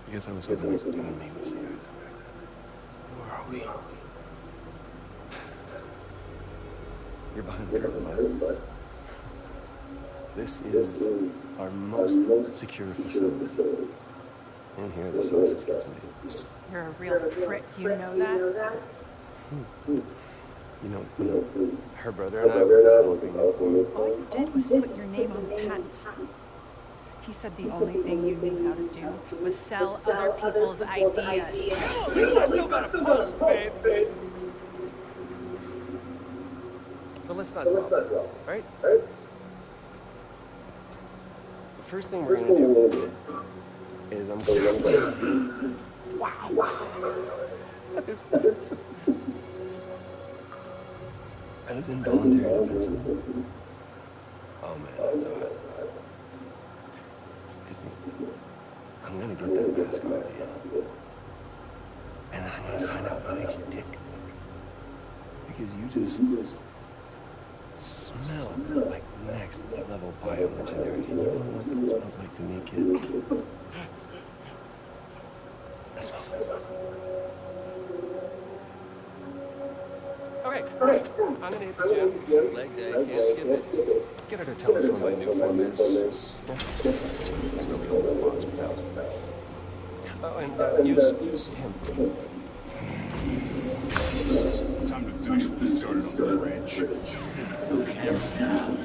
I guess I was hoping that you and me would see us. Where are we? You're behind the curtain, bud. This is our most secure facility. And here the sausage gets made. You're a real prick. You know that? You know, her brother and I were hoping. All you did was put your name on the patent. He said the only thing you knew how to do was sell other people's ideas. At least I still got a post, babe. But let's not dwell, right? first thing we're gonna do is I'm gonna... Wow! That is involuntary defense. Oh man, that's hot. See, I'm gonna get that mask off you. And I'm gonna find out what makes you tick. Because you just smell like next level biolegendary. And you know what that smells like to me, kid? That smells like... Okay, I'm gonna hit the gym. Leg day, can't skip it. Get her to tell us when my new form is. Really old robots without. Oh, and use him. Time to finish what we started on the bridge. No cameras now.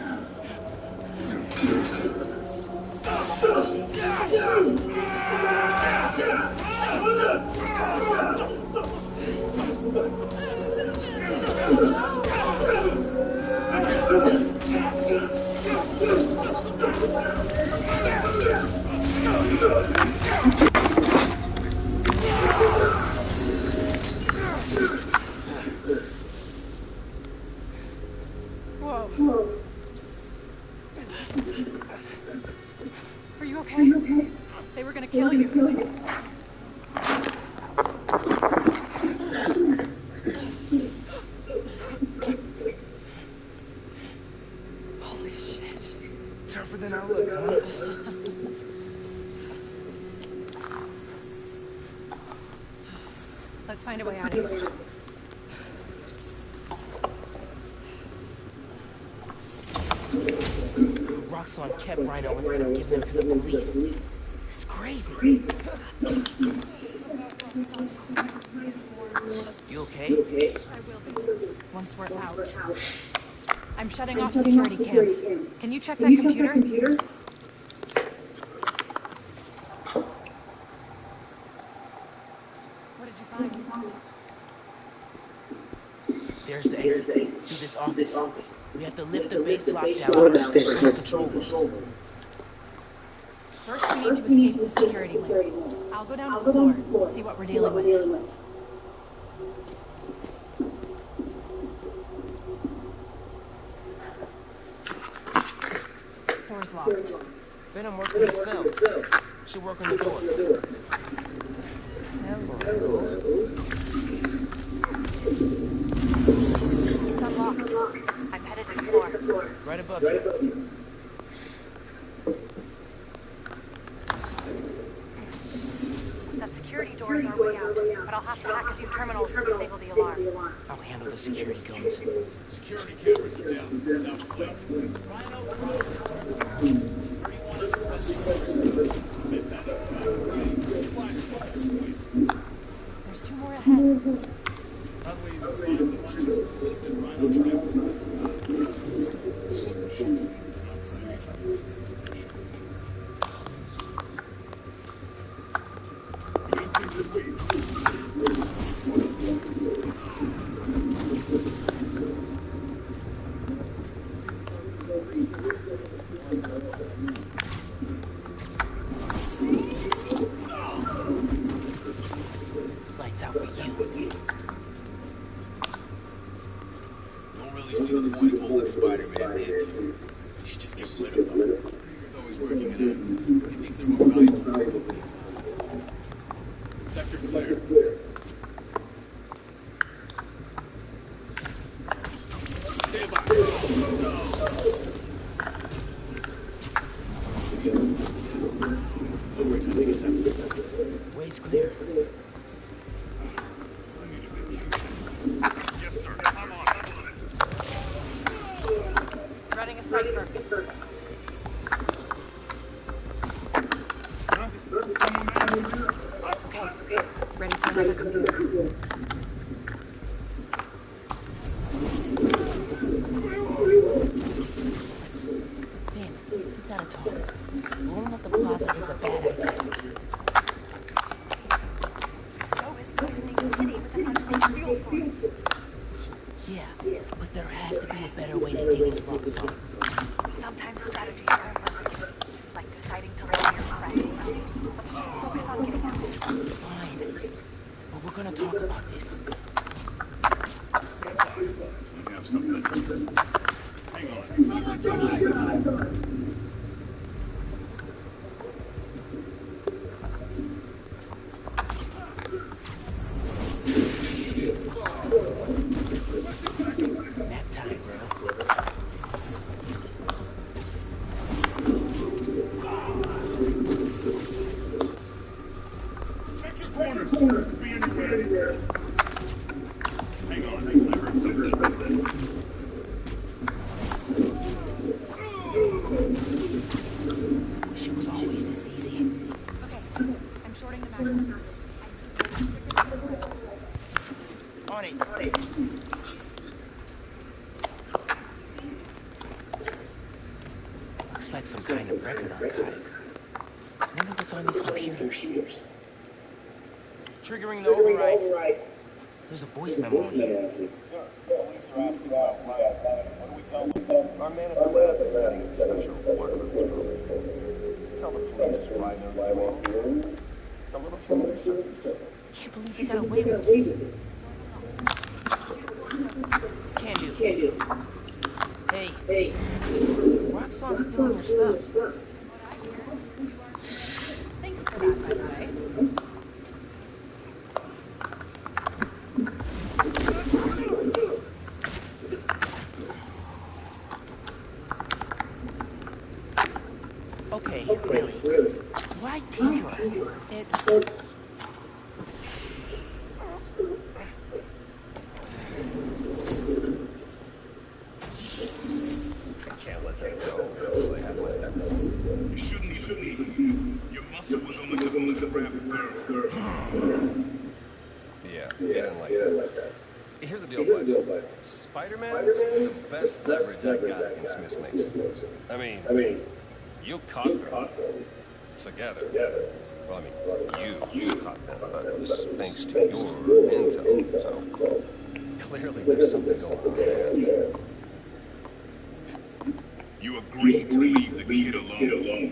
Whoa. Are you okay? They were gonna kill you. Holy shit. Tougher than I look, huh? Let's find a way out of here. Roxxon kept Rhino instead of giving him to the police. It's crazy. You okay? I will be. Once we're out. I'm shutting off security cams. Can you check that computer? What did you find? There's the exit. Through this office. We have to lift the base lockdown What to is the there? control room. First, we need to escape the security link. I'll go down to the floor, see what we're dealing with. Door's locked. Venom worked in the cell. Should work on the door. Hello. It's unlocked. I'm headed to the floor. Right above you. That security door is our way out, but I'll have to hack a few terminals to disable the alarm. I'll handle the security guns. Security cameras are down. South Lake. There's two more ahead. Lights out for you. Don't really see the point of holding Spider-Man hands here. You should just get rid of him. He's always working it out. He thinks they're more valuable to him. Sector clear. Stay by. Way's clear. Yes, sir. I'm on. Running a cipher. Okay. Ready for another computer. Man, we gotta talk. Blowing up the plaza is a bad idea. So is poisoning the city with an unsafe fuel source. Yeah, but there has to be a better way to deal with Roxxon. Sometimes strategies are imperfect, like deciding gonna talk about this. We have something. Hang on. I heard something. Nap time, bro. Check your corners. Could be anywhere. Hang on. I heard something. Wish it was always this easy. Okay, I'm shorting the magnet. On it. Looks like some kind of record archive. Wonder what's on these computers. Triggering the override. There's a voice memo in here. Sir, police are asking about Ryan. What do we tell them? Our man at the lab is setting a special waterproof program. Tell the police Rhino doing a little community service. Can't believe he got away with this. Can do. Hey. Roxxon's stealing your stuff. Thanks for that, by the way. Okay, really. Why tinker? It's... Can't let that go until they have my back. You shouldn't even leave. Your muster was only supposed to grab the girl. Yeah, he didn't like that. Here's the deal, bud. Spider-Man's the best leverage I got against Miss Mason. I mean, you caught them together. Well, I mean, you caught them, but it was thanks to your intel, so clearly there's something going on there. You agreed to leave the kid alone.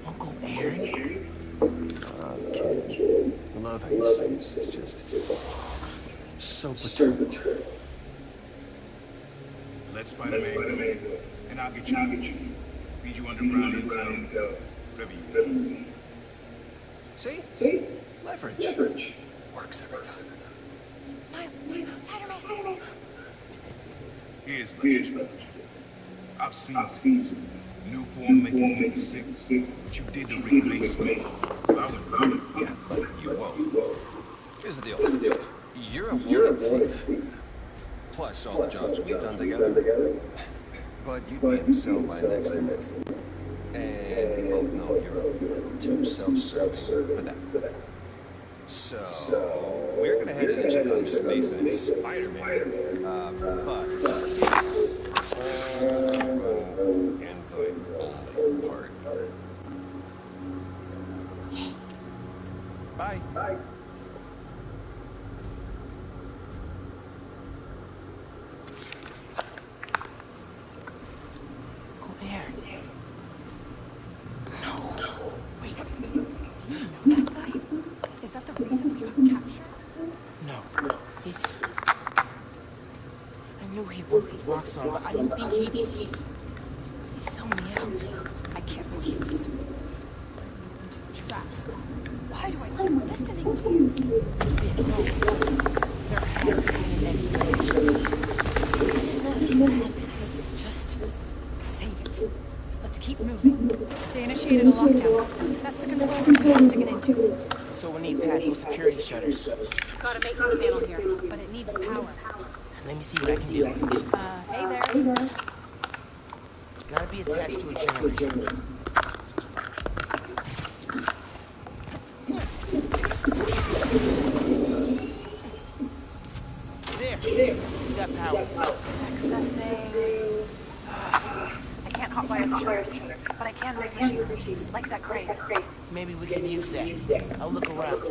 Uncle Aaron? Kid. I love how you say this. It's just So paternal. Let Spider-Man go, and I'll get you. Feed you underground intel. Whatever you want. See? Leverage. Works every time. Spider-Man! Here's leverage. I've seen things. New form making me sick. What you did to Rick Mason. I would good. Yeah, but you won't. Here's the deal. You're a wanted thief. Plus all the jobs we've done together. But you'd be in the cell by next week. And we both know you're too self-serving for that. So, we're gonna head in and check on Miss Mason and Spider-Man. But invite only part. Bye. Uncle Aaron. No. Wait. Do you know that guy? Is that the reason we got captured? No. It's... I knew he worked with Roxxon, but I didn't think he'd sell me out. I can't believe this. Trap. Why do I keep listening to you? There has to be an explanation. Just save it. Let's keep moving. They initiated a lockdown. That's the control room we have to get into. So we need past those security shutters. Got a maintenance panel here, but it needs power. Let me see what I can do. Hey there. Gotta be attached to a generator. There. Got power. Accessing. I can't hotwire the shutters, but I can move machinery, like that crane. Maybe we can use that. I'll look around.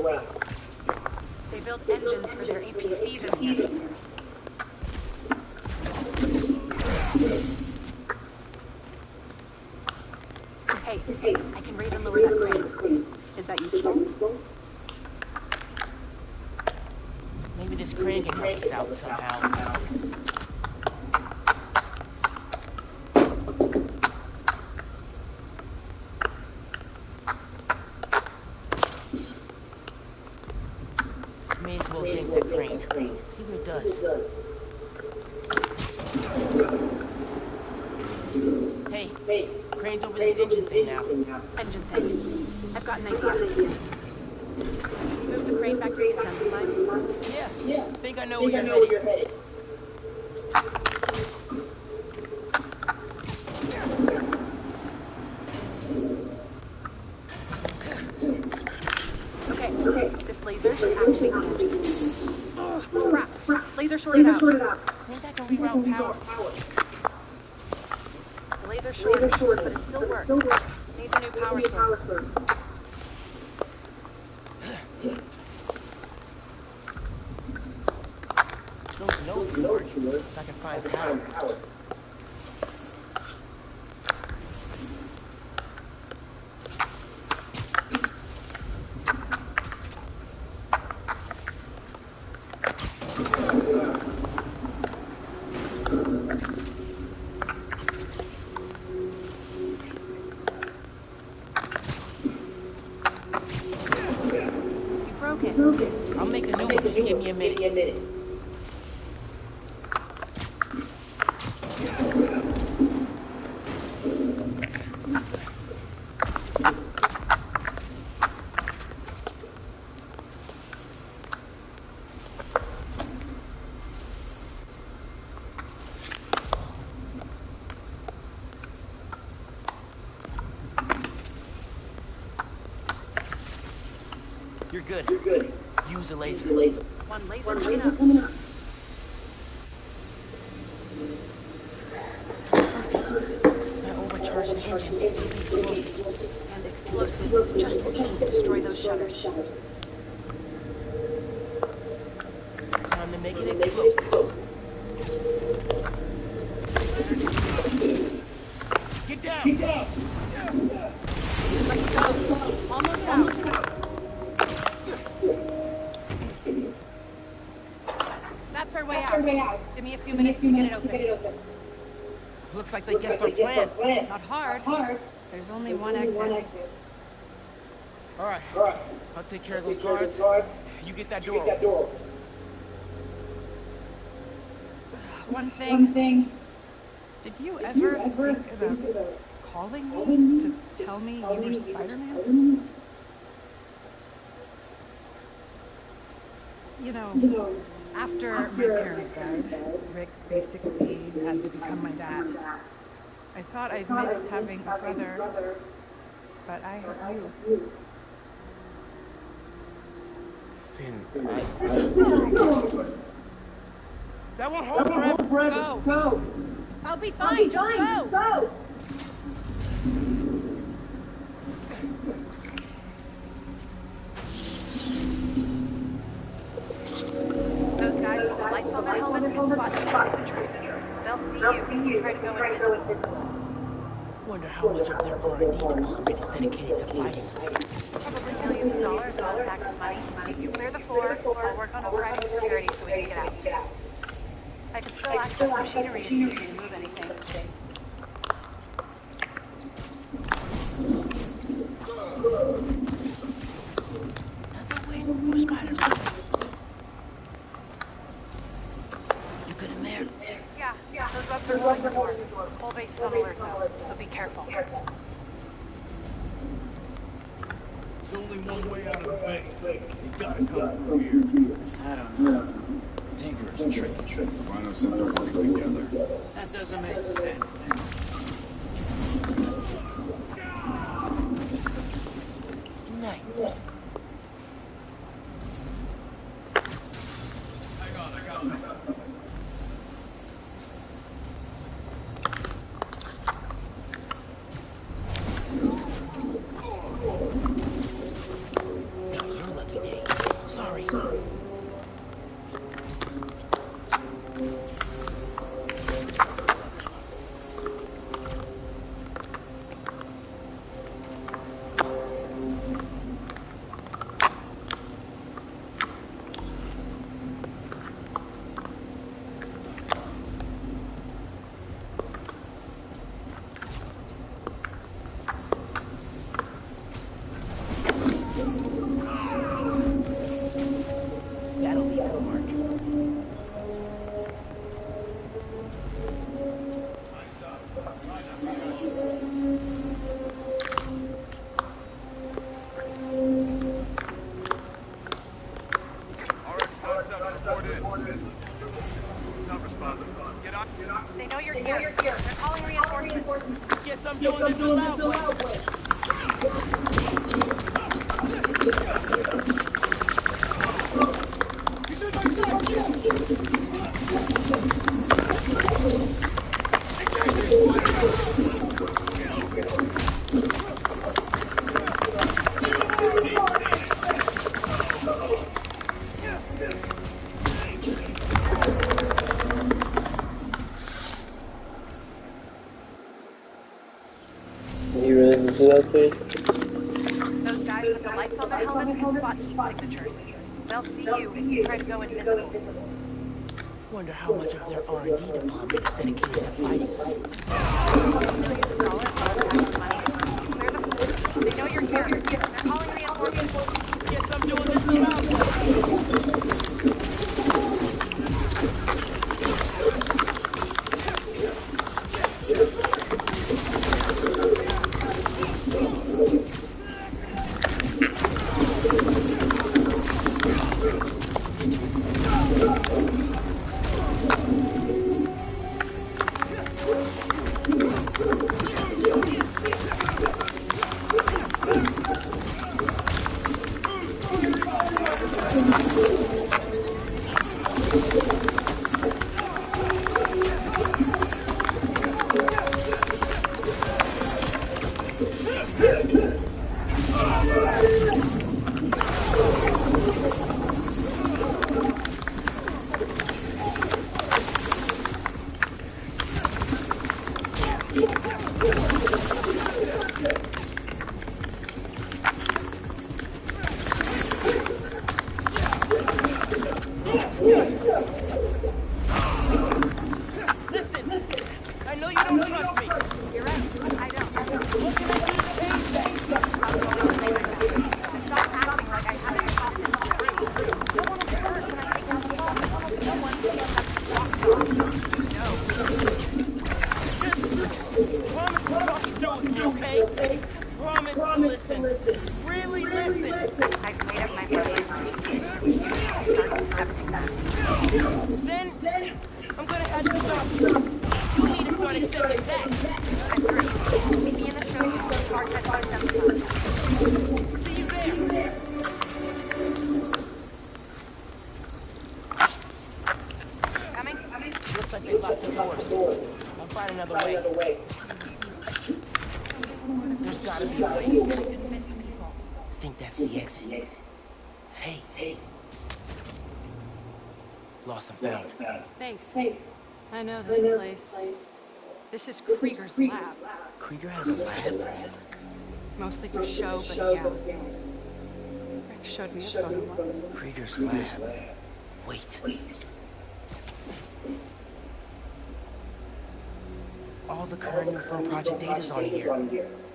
They built engines for their APCs in here. Hey, I can raise and lower that crane. Is that useful? help us out somehow. May as well yank the crane. See what it does. Hey, crane's over this engine thing now. Engine thing. I've got an idea. Move the crane back to the assembly line. Yeah, think I know where you're headed. Okay, this laser should activate the engine. Oh, crap. Laser shorted out. Think I can reroute power. The laser shorted, but it still works. Needs a new power source. Those nodes can work if I can find power. You broke it. I'll make a new one, just give me a minute. You're good. Use the laser. One laser coming up. Perfect. I overcharged the engine. It'll be explosive. And explosive is just what we need to destroy those shutters. Time to make it explosive. Get down! Let's go. Almost out. That's our way out. Give me a few minutes to get it open. Looks like they guessed our plan. Not hard. There's only one exit. Alright, I'll take care of those guards. You get that door open. One thing. Did you ever think about calling me to tell me you were Spider-Man? You know, after my parents died, Rick basically had to become my dad. I thought I'd miss having a brother, but I have you. Finn, That won't hold forever. Go. I'll be fine. Just go. Those guys with the lights on their helmets can spot your signatures. They'll see you if you try to go invisible. Wonder how much of their R&D department is dedicated to fighting us. Probably millions of dollars in other packs of money. You clear the floor. I'll work on overriding security so we can get out. I can still access machinery if you need me to move anything. Another win for Spider-Man. You good in there? Yeah. Those webs are blowing the door. Whole base is on alert now, so be careful. There's only one way out of the base. You gotta come through here. I don't know. Tinker's tricky. Rhino said they're working together. That doesn't make sense. Night. I got it. Now your lucky day. Sorry. see. Those guys with the lights on their helmets can spot heat signatures. They'll see you if you try to go invisible. Wonder how much of their R&D department is dedicated to fighting us. Millions of dollars in tax money. Clear the floor. They know you're here. They're calling reinforcements. Guess I'm doing this the loud way. Listen, I know you don't trust me. You're right. I don't. What can I do to change that? I'm going to make it happen. Stop acting like I haven't thought this through. No one will get hurt when I take down the bomb. No one will have rocks on. Promise to talk it through with me, okay? Promise to listen. Really listen. I've made up my mind. You need to start accepting that. Then, I'm gonna have to stop you. You need to start accepting that. I'm through. Meet me in the showroom. Cars at 575. See you there. Coming? Looks like they locked the doors. I'll find another way. There's gotta be a way. Convince people. I think that's the exit. Hey. Lost and found. Thanks. I know this place. This is Krieger's lab. Krieger has a lab? Mostly for show, but yeah. Rick showed me a photo once. Krieger's lab. Wait. All the current Newfound project data's on here.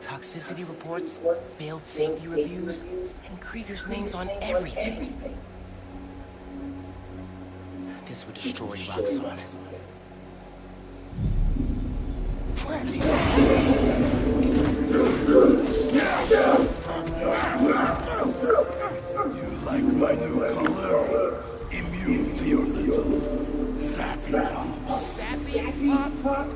Toxicity reports, failed safety reviews, and Krieger's name's on everything. This would destroy Roxxon. You like my new color? Immune to your little sappy tops. Sappy pops?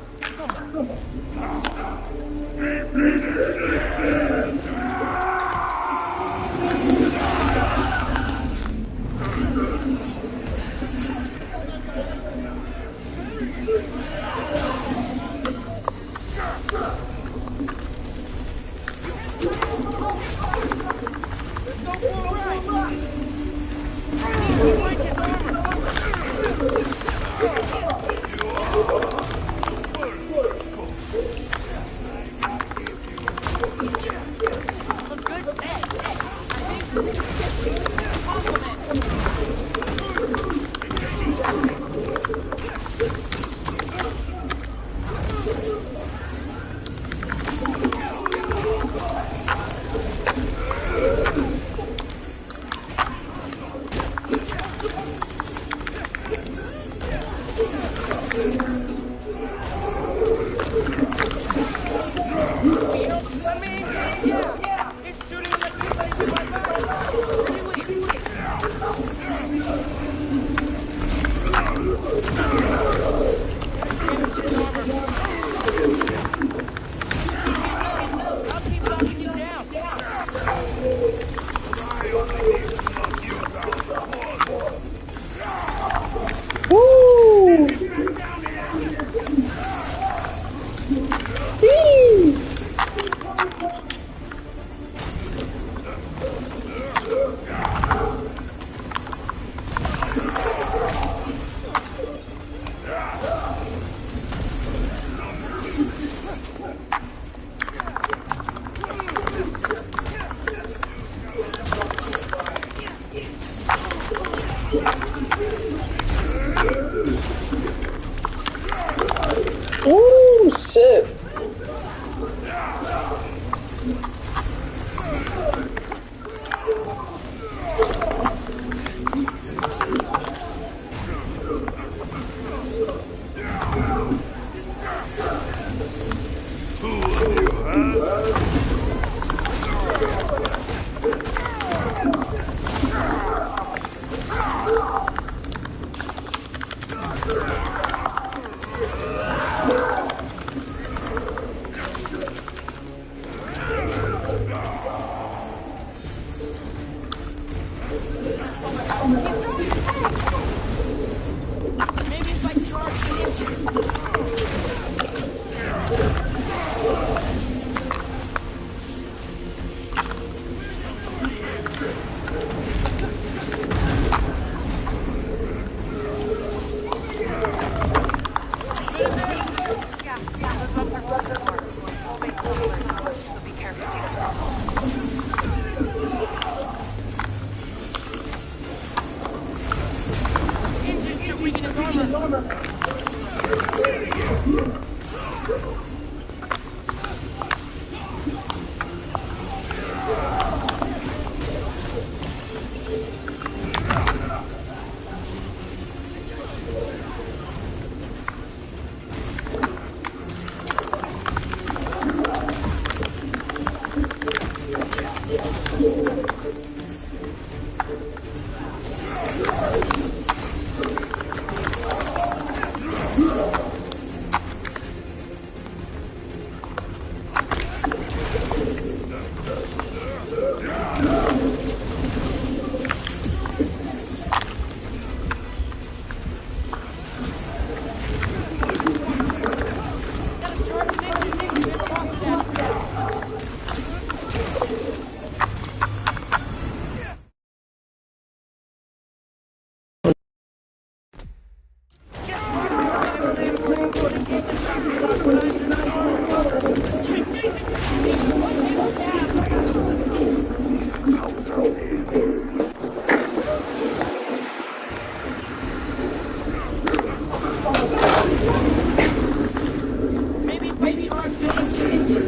He's throwing a tank! Maybe if I charge the engine. Yeah, those bugs are close to the door. Whole base is alert, so be careful. Engines are weakening his armor. Maybe if I charge the engine.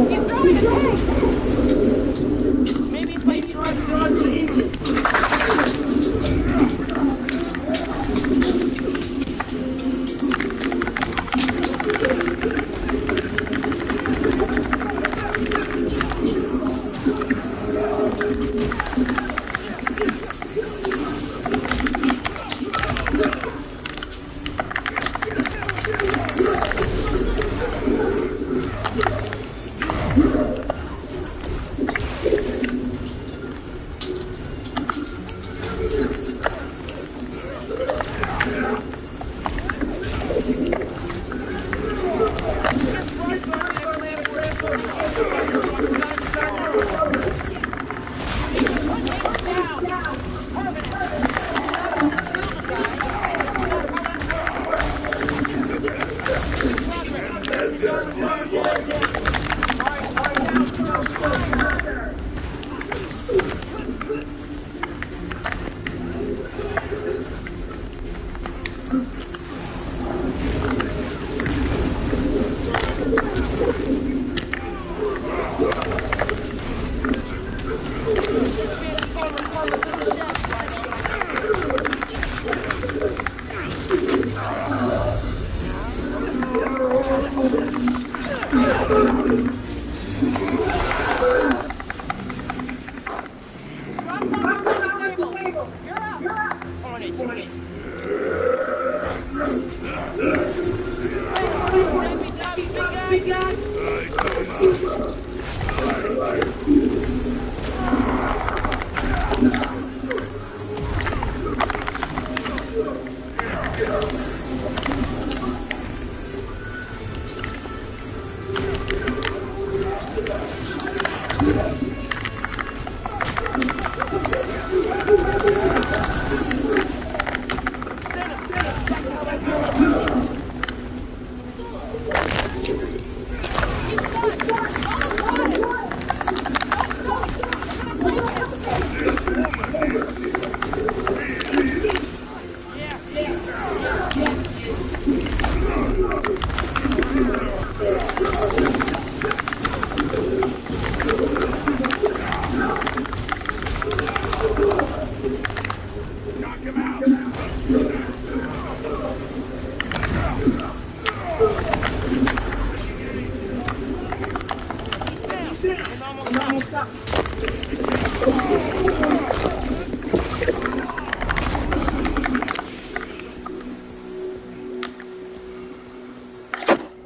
He's throwing a tank! Maybe if I charge the engine.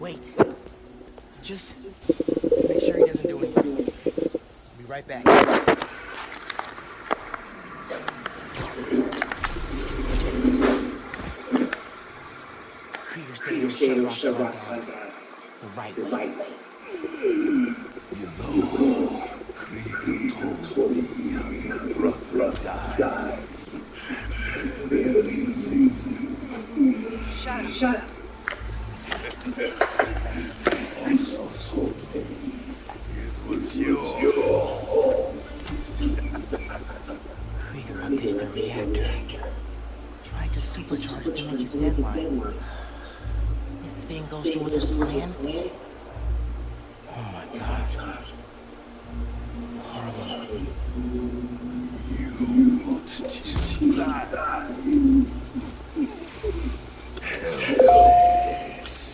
Wait. Just make sure he doesn't do anything. I'll be right back. Krieger said he'll shut off sundown the right way. You know, Krieger told me how your brother died. Very amusing. Shut up. Also told me it was your fault. Krieger updated the reactor. Tried to supercharge it to make his deadline. If thing goes towards his plan, oh my god. Horrible. You want to die. Hell's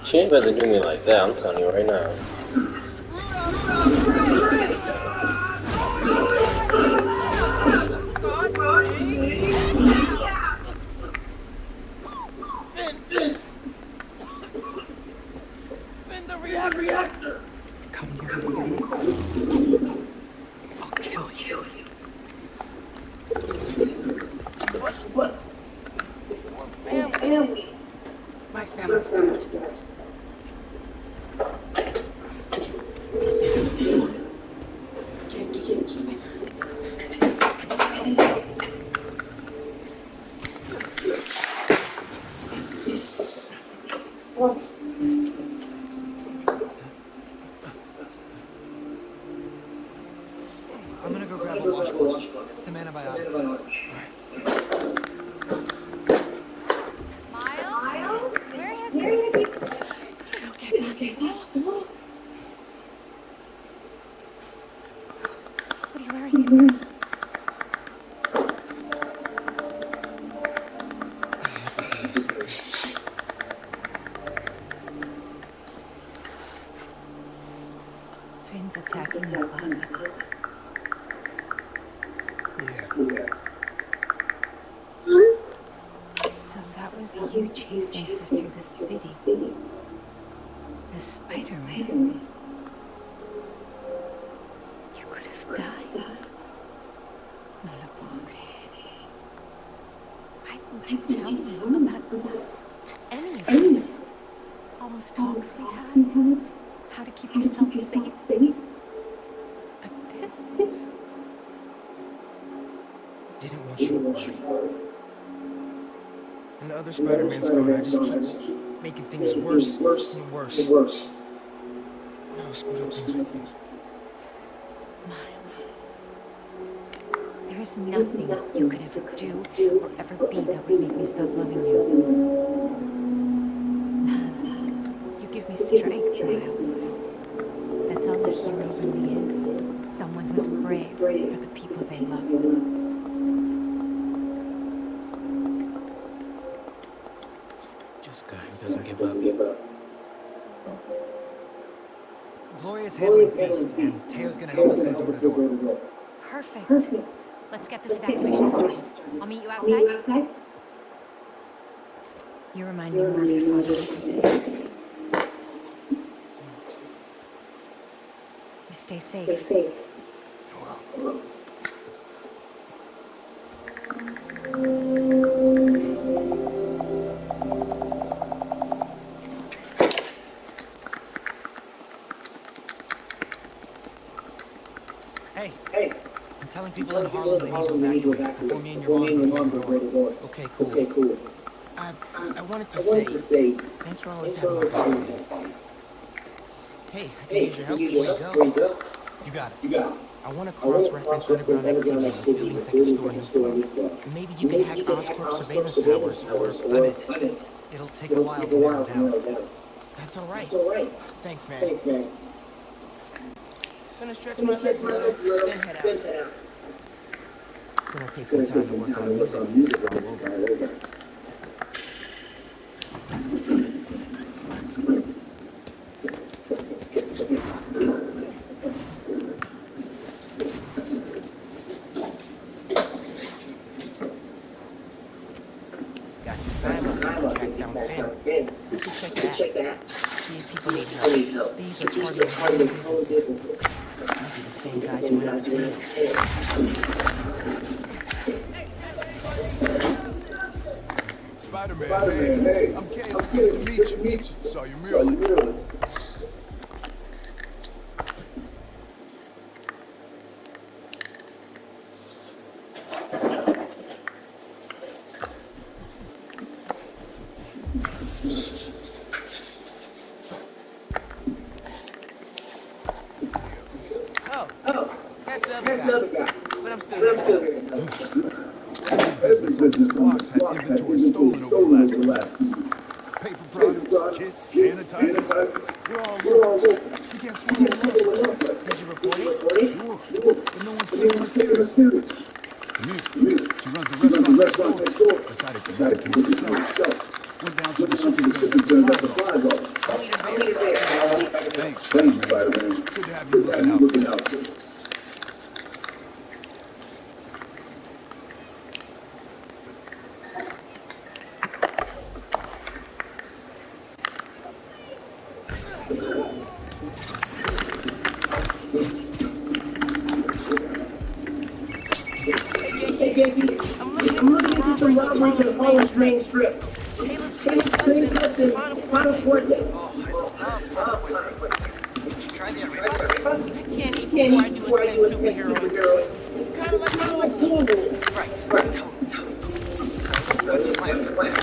She ain't about to do me like that, I'm telling you right now. Finn, the reactor! Come near me. I'll kill you. What? We're family. My family's dead. Can't keep. I'm gonna go grab a washcloth, some antibiotics. Miles? Where have you been? ¿Qué pasó? What are you wearing? I have to tell you something. Finn's attacking the closet. Yeah. So that was you chasing her through the city. As Spiderman. You could have died. No lo puedo creer. Why didn't you tell me about any of this? All those talks we had? How to keep yourself safe? But this? Didn't want you to worry. And the other Spider-Man's gone. I just keep making things worse and worse. Now I screwed up things with you. Miles, there is nothing you could ever do or ever be that would make me stop loving you. None. You give me strength, Miles. That's all a hero really is. Someone who's brave for the people they love. Just a guy who doesn't give up. Gloria's handling Feast, and Teo's gonna help us go door to door. Perfect. Let's get this evacuation started. I'll meet you outside. You remind me more of your father every day. You stay safe. Well. Hey. I'm telling people in Harlem they need to evacuate before me and your mom go door to door. Okay, cool. I wanted to say thanks for always having my back. Hey, I can use your help before you go. You got it. I want to cross-reference underground activity with buildings that can store new flow. Maybe you can hack Oscorp surveillance towers or... It'll take a while to narrow down. That's all right. Thanks, man. Gonna stretch my legs a little, then head out. Gonna take some time to work on music when this is all over. Got some time on the tracks down Finn. You should check that. See if people need help. Thieves are targeting home businesses. Might be the same guys who went up the tails. Spider-Man, hey, I'm Caleb. Good to meet you. Saw your mural. Oh, that's the other guy. But I'm still here. Business on these blocks had inventory stolen over the last few months. Paper products, kits, sanitizers, they're all local. You can't swallow a loss like that. Did you report it? Sure, but no one's taking us serious. Camille, she runs the restaurant next door. Decided to move into it herself. Went down to the shipping center and supplies office. Thanks, Spider-Man. Good to have you looking out for us. I'm looking at some robberies on Harlem's main strip. Caleb's cousin, Final Forte. Oh, I love Forte. Did you try the arena? I can't eat before I do a 10 superhero. It's kind of like cannibalism. Right, totally. So, what's your plan?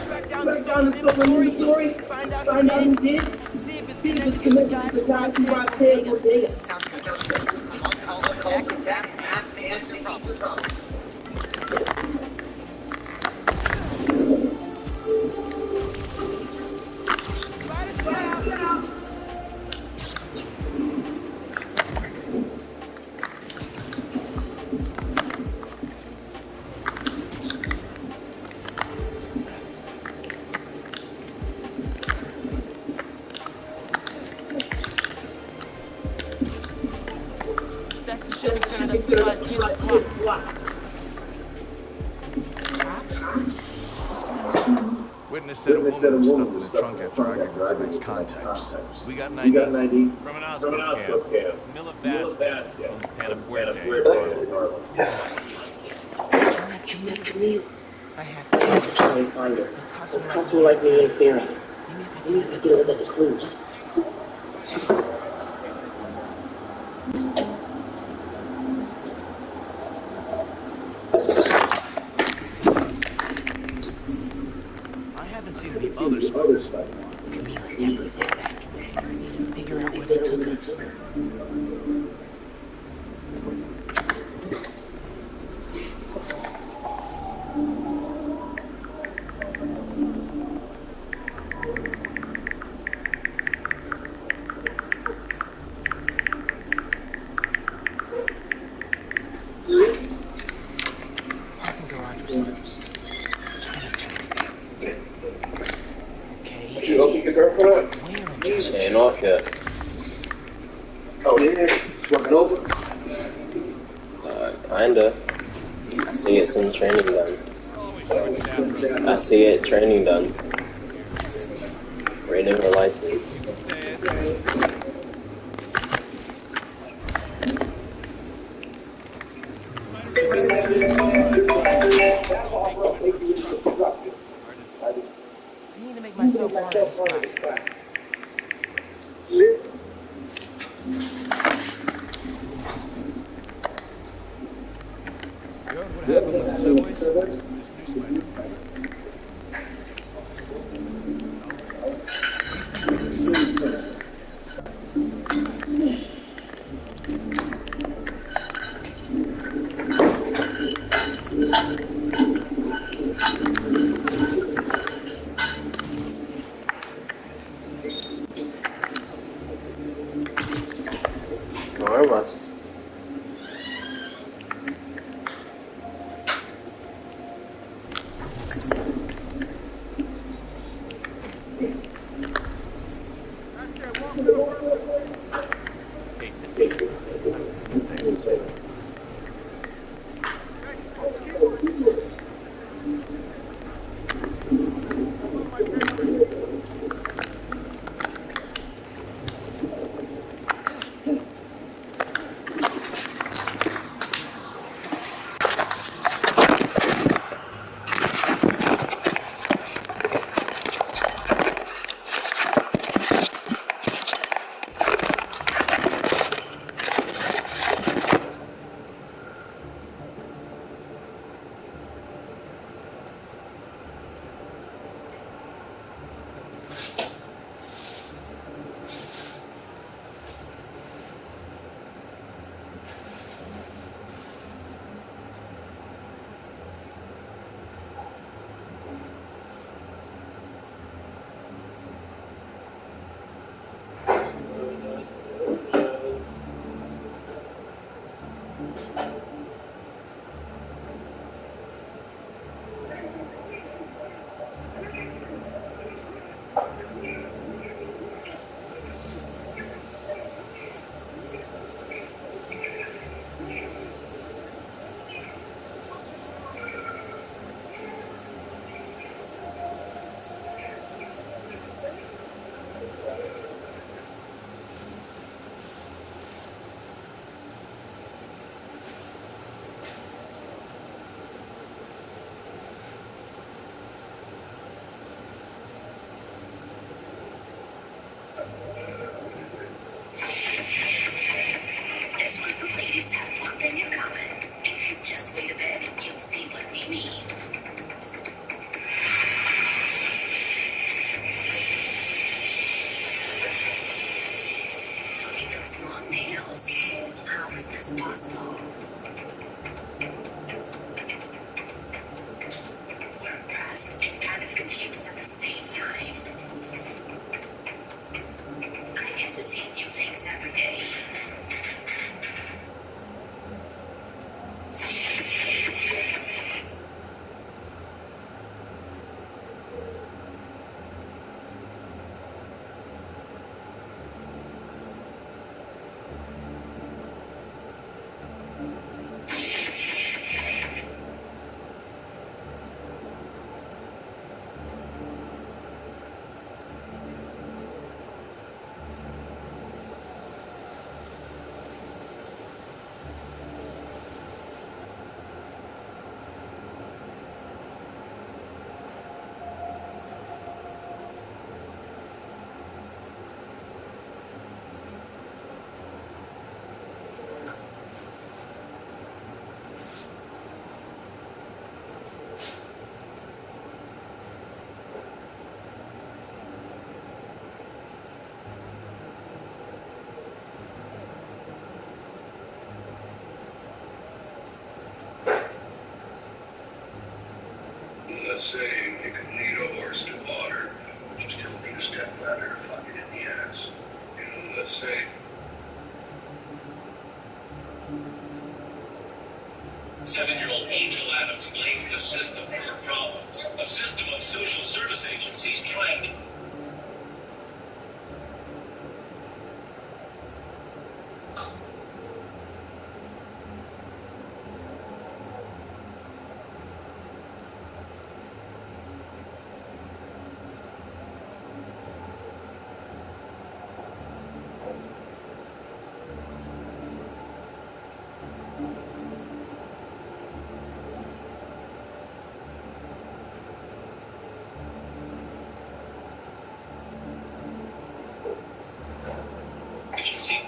Track down the stolen inventory, find out who did it, see if it's connected to the guys who robbed Bodega. Sounds good. I'll attack and back and ask the answer problems. That's the shipping center that supplies Caleb's block. Witness said a woman was stuffed in the trunk after arguing with some ex-contacts. We got an ID from an hospital camp. Miller Vasquez from Panafuerte. I have to find her. The cops will likely interfering. Even if I get let us loose. I haven't seen the other Spider-Man. Camila definitely went back. I need to figure out where they took her. Parking garage receipts. Chinatown. Okay. Did you open your girlfriend? Where in She ain't off yet. Oh yeah? She's working over? Kinda. I see it's some training done. I see it training done. Renewing her license. I need to make myself hard on the spot. What happened with the subways? This new Spider-Man. robots. Hey, this is thanks. This one of the ladies has one thing in common. Just wait a bit, you'll see what we mean. Those long nails. How is this possible? We're impressed and kind of confused at the same time. I get to see new things every day. Let's say you could lead a horse to water, but you still need a stepladder to fuck it in the ass. Let's say... Seven-year-old Angel Adams blames the system for her problems. A system of social service agencies trying to... agency.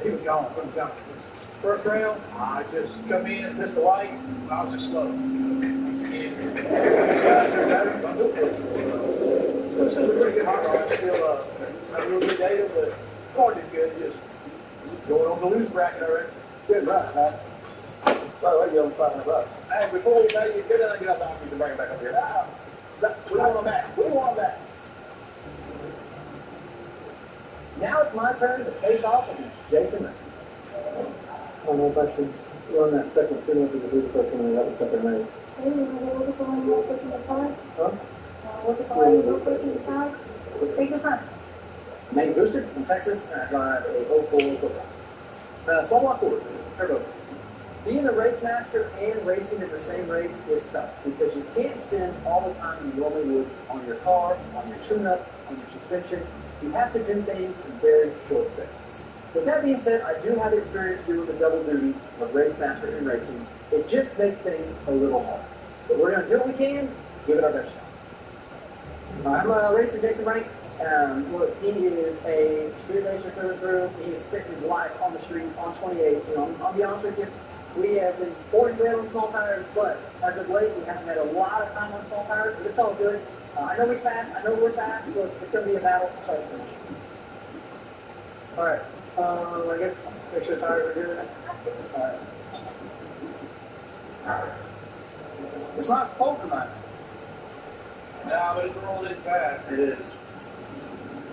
He was gone. He was gone. First round, I just come in, missed the light. I was just slow. Still a pretty good hot rod. Still not real good data, but car did good. Just going on the loose bracket already. Good run, man. By the way, you owe $500. Hey, before we pay you, get down and get out the office and bring it back up here. We don't want them back. We want them back. Now it's my turn to face off against Jason Ray. I don't know if I should run that second penalty to do the first one. That was second Ray. Hey, you want to go look at the line real quick inside? Huh? Look at the line real quick inside. Take your time. Name boosted from Texas, and I drive a 04 football. Small block forward, turbo. Being a race master and racing in the same race is tough because you can't spend all the time you normally would on your car, on your tune-up, on your suspension. You have to do things in very short seconds. With that being said, I do have experience doing the double duty of race master and racing. It just makes things a little hard. But we're going to do what we can, give it our best shot. I'm racing Jason Rank. Look, he is a street racer through and through. He's spent his life on the streets on 28s. I'll be honest with you, we have been born and bred on small tires, but as of late, we haven't had a lot of time on small tires, but it's all good. I know he's fast, I know we're fast, but it's going to be a battle. Sorry to finish. All right. I guess make sure the tires are good. All right. It's not spoke tonight. No, but it's rolling in fast. It is.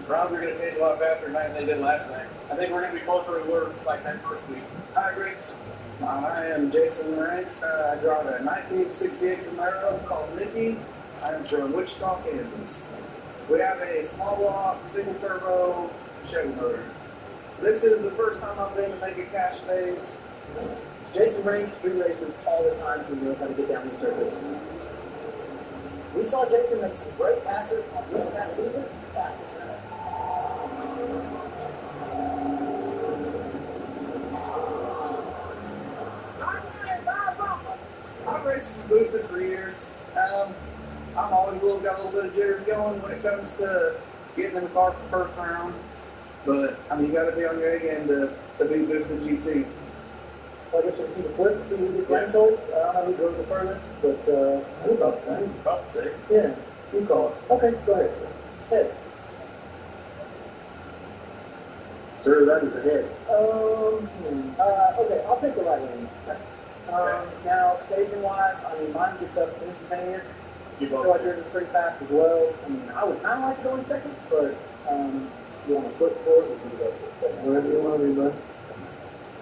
Rounds are going to change a lot faster tonight than they did last night. I think we're going to be closer to where like that first week. I agree. I am Jason Rank. I drive a 1968 Camaro called Mickey. I am from Wichita, Kansas. We have a small block, single turbo Chevy motor. This is the first time I've been to make a cash phase. Jason Rank street races all the time. He knows how to get down the surface. We saw Jason make some great passes on this past season. Fastest ever. I've raced and boosted for years. I'm always got a little bit of jitters going when it comes to getting in the car for the first round. But I mean, you got to be on your A game to beat boosted GT. So I guess we'll keep a flip, see who gets lane choice. I don't know who goes the furthest, but who's about to say? About to say. Yeah, you call it. Okay, go ahead. Heads. Sir, that is a heads. Okay, I'll take the right lane. Now, staging-wise, I mean, mine gets up instantaneous. I feel like yours is pretty fast as well. I mean, I would kind of like to go in second, but you want to flip forward, we can go for it. Whatever you want to do, bud.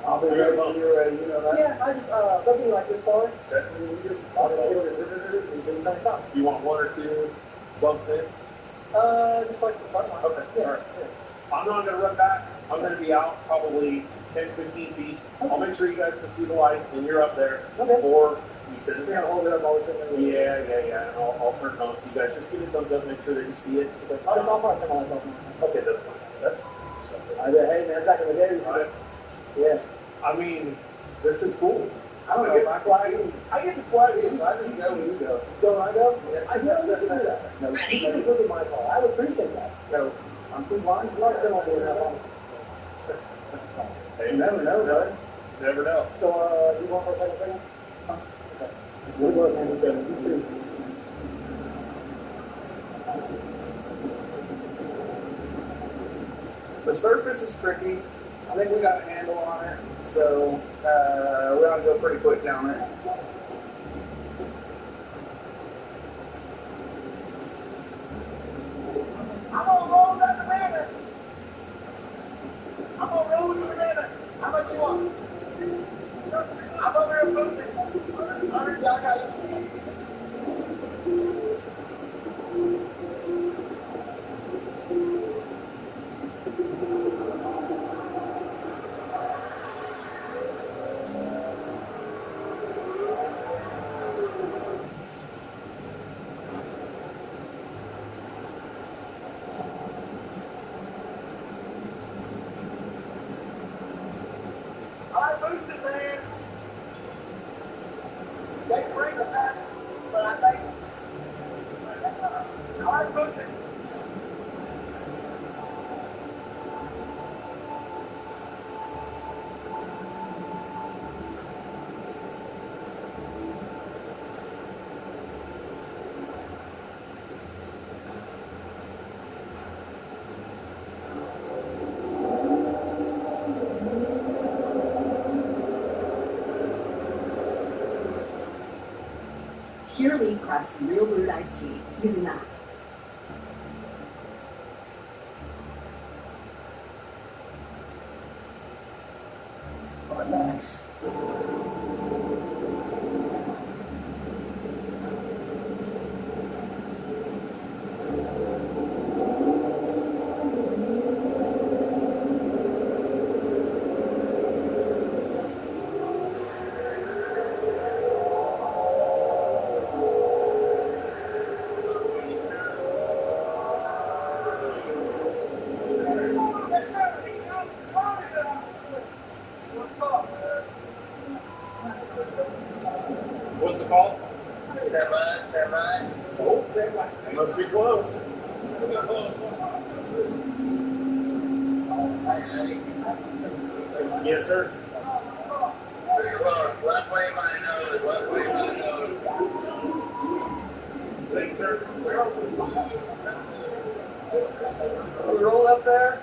I'll be ready when you're ready, you know that? Yeah, I just, looking like this far. Okay. I'll just get it, and then stop. You want one or two bumps in? Just like the start line. Okay, yeah. All right. Yeah. I'm not going to run back. I'm going to be out probably 10, 15 feet. Okay. I'll make sure you guys can see the light when you're up there. Okay. Or you sit it down. Hold it up all the time. Yeah. And I'll turn it on. So you guys just give me a thumbs up, make sure that you see it. I'll probably turn my lights off. Okay, that's fine. That's fine. Hey, man, back in the day. All right. Yes. I mean, this is cool. I don't know if I flag you. I get to flag you. I just go when you go. Go when I go? Yeah. I know you can do that. No, you just look at my car. I would appreciate that. No, I'm too blind. I'm not still on doing that, honestly. Hey, you never know, bud. Never know. So, you want for a second thing? Okay. We'll go ahead and say, you too. The surface is tricky. I think we got a handle on it, so we ought to go pretty quick down it. I'm gonna roll that banana. I'm gonna roll with the banana. How much you want? I'm over here posting. 100, y'all got it. They bring it back, but I think our butcher. Purely pressed real brewed iced tea using that. Oh, nice. What's the call? Stand by. Oh, must be close. Yes, sir. Left way by nose, left way by nose. Thank you, sir. We rolled up there,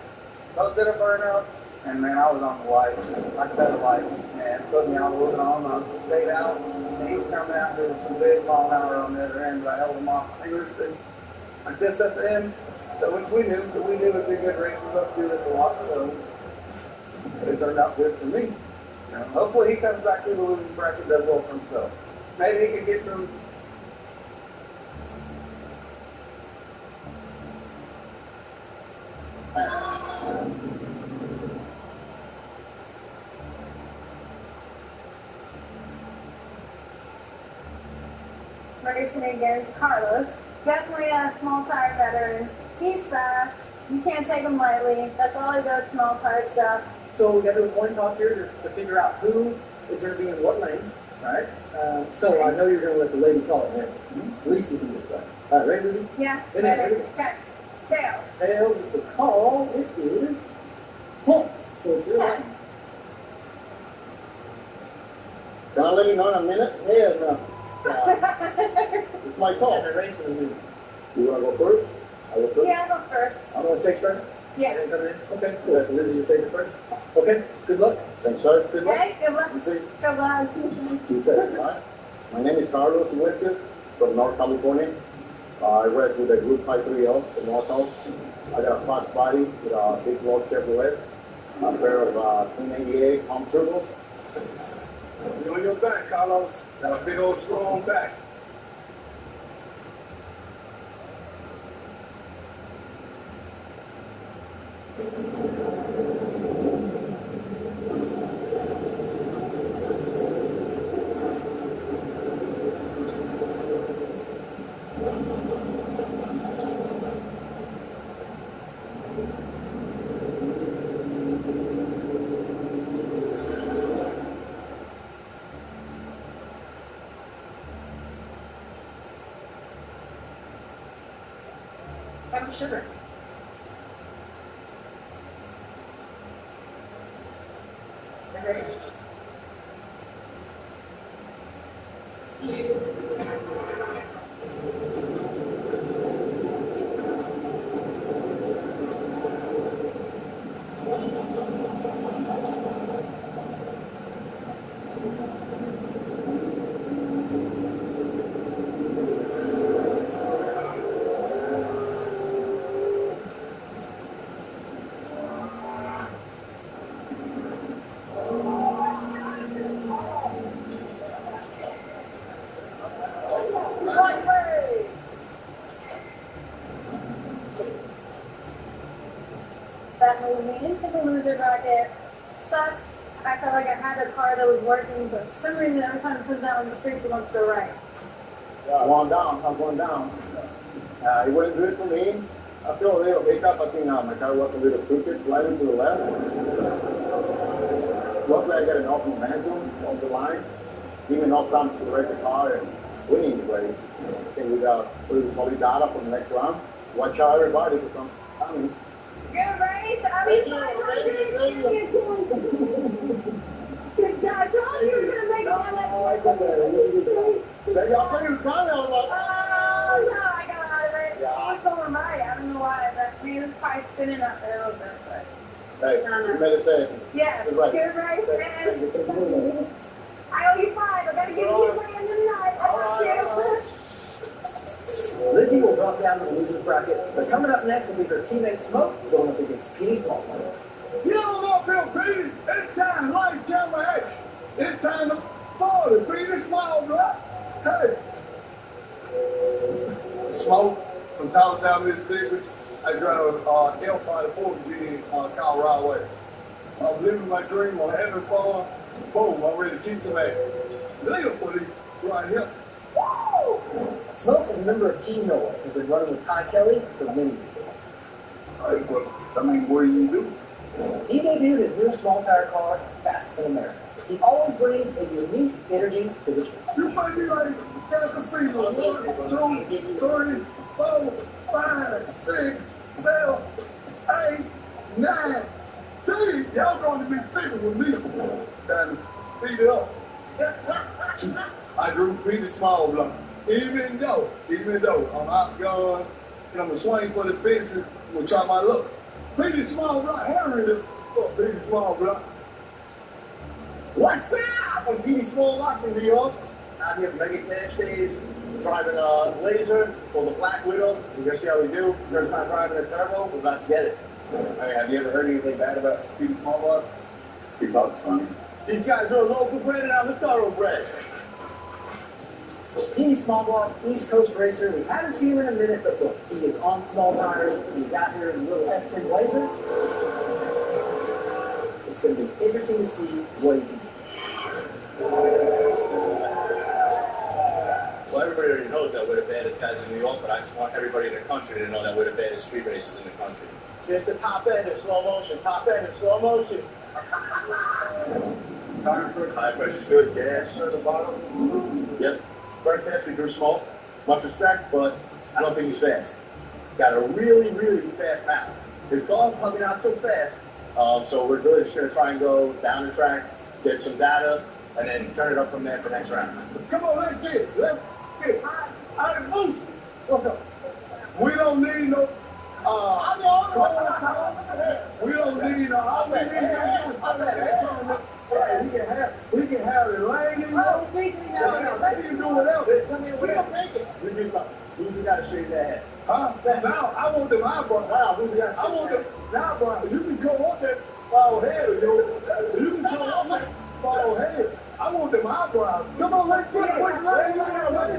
both did a burnout, and man, I was on the light. I cut the light, and put me on, wasn't on. I stayed out, and he's coming out. There was some big long hour on the other end, but I held him off. I think like this at the end, so which we knew, but we knew it would be a good race. We both do this a lot, so it turned out good for me. You know, hopefully he comes back to the losing bracket, does well for himself. Maybe he could get some. Racing against Carlos. Definitely a small tire veteran. He's fast. You can't take him lightly. That's all he does, small car stuff. So we got to do a coin toss here to figure out who is going to be in what lane, right? So I know you're going to let the lady call it now. Lisa can do that. All right, ready, Lizzie? Yeah. Ready? Okay. Tails. Tails is the call. It is heads. So it's your line. Can I let you know in a minute? Head. It's my call. The race is me. You want to go first? I go first. Yeah, I'll go first. I'm going to stakes first. Yeah. Okay, cool. Lizzie, you stakes first. Okay, good luck. Thanks, sir. Good luck. Okay, good luck. You see? Good luck. Okay, all right. My name is Carlos Iglesias from North California. I race with a Group 530 from North. I got a Fox body with a big block Chevrolet, a pair of 1088 home turbos. You on your back, Carlos. Got a big old strong back. I'm sugar. Okay. That moved me into the loser bracket. Sucks. I felt like I had a car that was working, but for some reason, every time it comes out on the streets, it wants to go right. I'm going down. It wasn't good for me. I feel a little hiccup. I think my car was a little crooked, slightly to the left. Luckily, I got enough momentum on the line. Even though come to race the car and winning the race. I think we got pretty solid data for the next round. Watch out everybody for some coming. Good race. I mean, 500. Good job. I told you were gonna make it on that. Baby, I'll tell you the time. I was like, oh no, I got out of it. He was going right. I don't know why, but he was probably spinning up there a little bit. But hey, you made it safe. yeah, good race, man. I owe you 5. I gotta give you by the end of the night. I want you. Lizzie will drop down to the losers bracket, but coming up next will be her teammate Smoke going up against Petey Small. You don't know, Bill Petey. It's time, life, camera, action. It's time to fall. The Petey Small, bro. Hey. Smoke from Town, Mississippi. I drive a Hellfire 40G in Colorado Way. I'm living my dream on having fun. Boom, I'm ready to kick some ass. Little footy right here. Smoke is a member of Team Noah who's been running with Ty Kelly for many years. Hey, but, I mean, what do you do? He debuted his new small tire car, fastest in America. He always brings a unique energy to the track. You might be like, that's the single. 1, 2, 3, 4, 5, 6, 7, 8, 9, 10. Y'all going to be singing with me. Time to beat it up. I drew Petey Small block. Even though I'm outgunned and I'm a swing for the fences, which I might look. Petey Small block, Harry, Petey Small block. What's up? I'm Petey Small block from New York. Out here for Mega Cash Days, driving a Laser for the Black Widow. We're gonna see how we do. First time driving a turbo, we're about to get it. Hey, have you ever heard anything bad about Petey Small block? He thought it's funny. These guys are a local brand and I'm a thoroughbred. Petey Small Block, East Coast racer. We haven't seen him in a minute, but look, he is on small tires. He's out here in a little S10 Blazer. It's going to be interesting to see what he can do. Well, everybody already knows that we're the baddest guys in New York, but I just want everybody in the country to know that we're the baddest street racers in the country. Here's the top end in slow motion. Top end in slow motion. Tire good. High pressure's good. Gas at the bottom. Yep. First pass, we drew Smoke. Much respect, but I don't think he's fast. Got a really, really fast path. His car pumping out so fast, so we're really just going to try and go down the track, get some data, and then turn it up from there for next round. Come on, let's get it. Let's get it. All right, Moose. What's up? We don't need no. We don't need no. We can have it laying. We can do whatever. We don't take it. Who's got to shave their head? Huh? Now, I want them eyebrows. Now, I want them eyebrows. You can go on that bald head, yo. You can go on that bald head. I want them eyebrows. Come on, let's get it. Which line you don't want?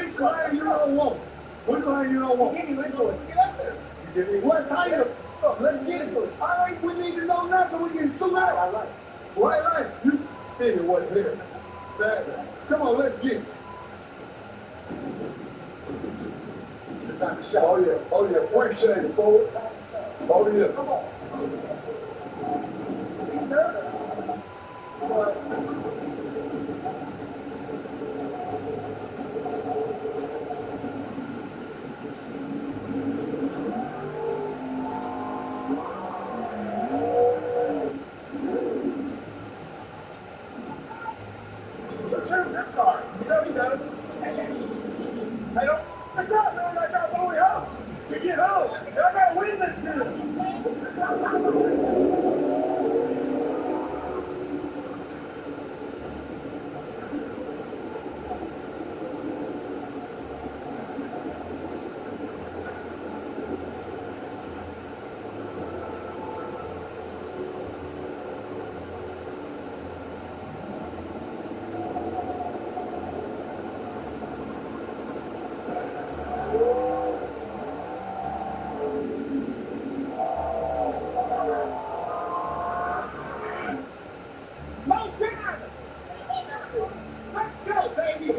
Which line you don't want? Which line you don't want? Give me one choice. Get up there. You give me what kind of? Let's get it. All right, we need to know now so we can zoom out. I like it. Right line. You did it. What here? Come on, let's get it. Oh yeah, point shade forward. Oh yeah. Come on. Be nervous. Choose this car. You know he does. I don't. It's not doing my job all the way home. To get home. And I gotta win this deal.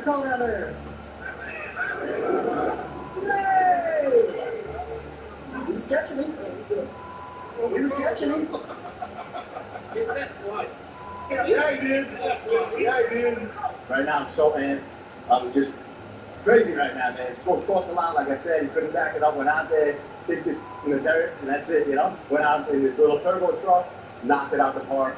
Come down there. Yay! He was catching me. He was catching me. Yeah, he did. Yeah, he did. Right now, I'm so amped. I'm just crazy right now, man. Spoke talked a lot, like I said. He couldn't back it up. Went out there, kicked it in the dirt, and that's it, you know? Went out in this little turbo truck, knocked it out the park.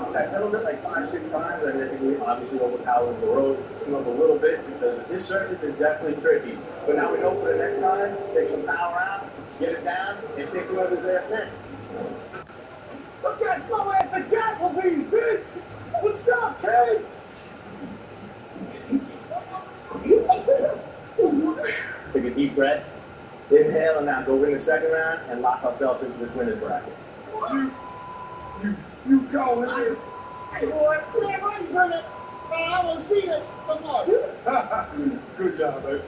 I pedaled it like 5-6 times. I think we obviously overpowered the road up a little bit because this surface is definitely tricky. But now we know for the next time, take some power out, get it down, and pick whoever's ass next. Look at slow ass the cat will be, bitch. What's up, kid? Take a deep breath, inhale, and now go win the second round and lock ourselves into this winner's bracket. You go in. Hey, boy, man, why you turn it? Man, I want to see it. Come on. Good job, baby.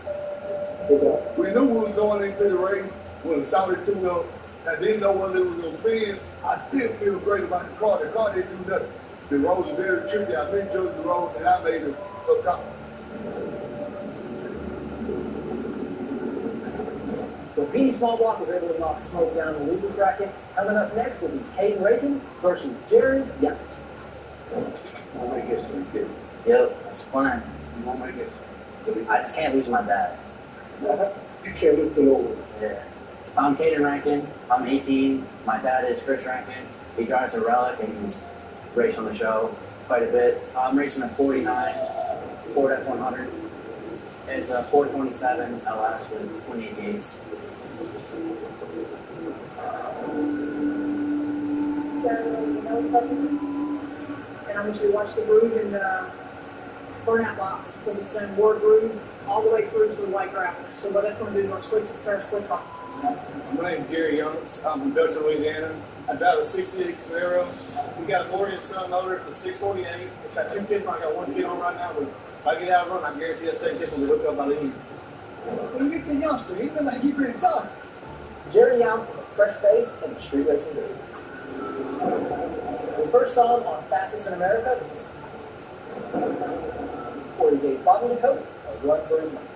We knew we was going into the race when we saw the 2-0. I didn't know whether it was going to spin. I still feel great about the car. The car didn't do nothing. The road was very tricky. I misjudged the road, and I made a car. So Petey Smallblock was able to knock Smoke down in the losers bracket. Coming up next will be Caden Reagan versus Jerry Youngs. I'm going to get some kid. Yep, that's the plan. You want me to get some? I just can't lose my dad. You can't lose the Lord. Yeah. I'm Caden Rankin. I'm 18. My dad is Chris Rankin. He drives a Relic and he's raced on the show quite a bit. I'm racing a 49 Ford F100. It's a 427 LS with 28 gates. So, you know something? And I want you to watch the groove in the burnout box because it's an war groove all the way through to the white graphics. So what that's going to do is slicks and turn slicks off. My name's Jerry Youngs. I'm from Dutcher, Louisiana. I drive a 68 Camaro. We got a Morgan Sun motor. It's a 648. It's got 2 kids on. I got 1 kid on right now. But if I get out of run, I guarantee that second kid will be hooked up by the end. Well, you get the youngster. He feel like he pretty tough. Jerry Youngs is a fresh face and a street racing dude. We first saw him on Fastest in America, where he gave Bobby the Cody a run for his money.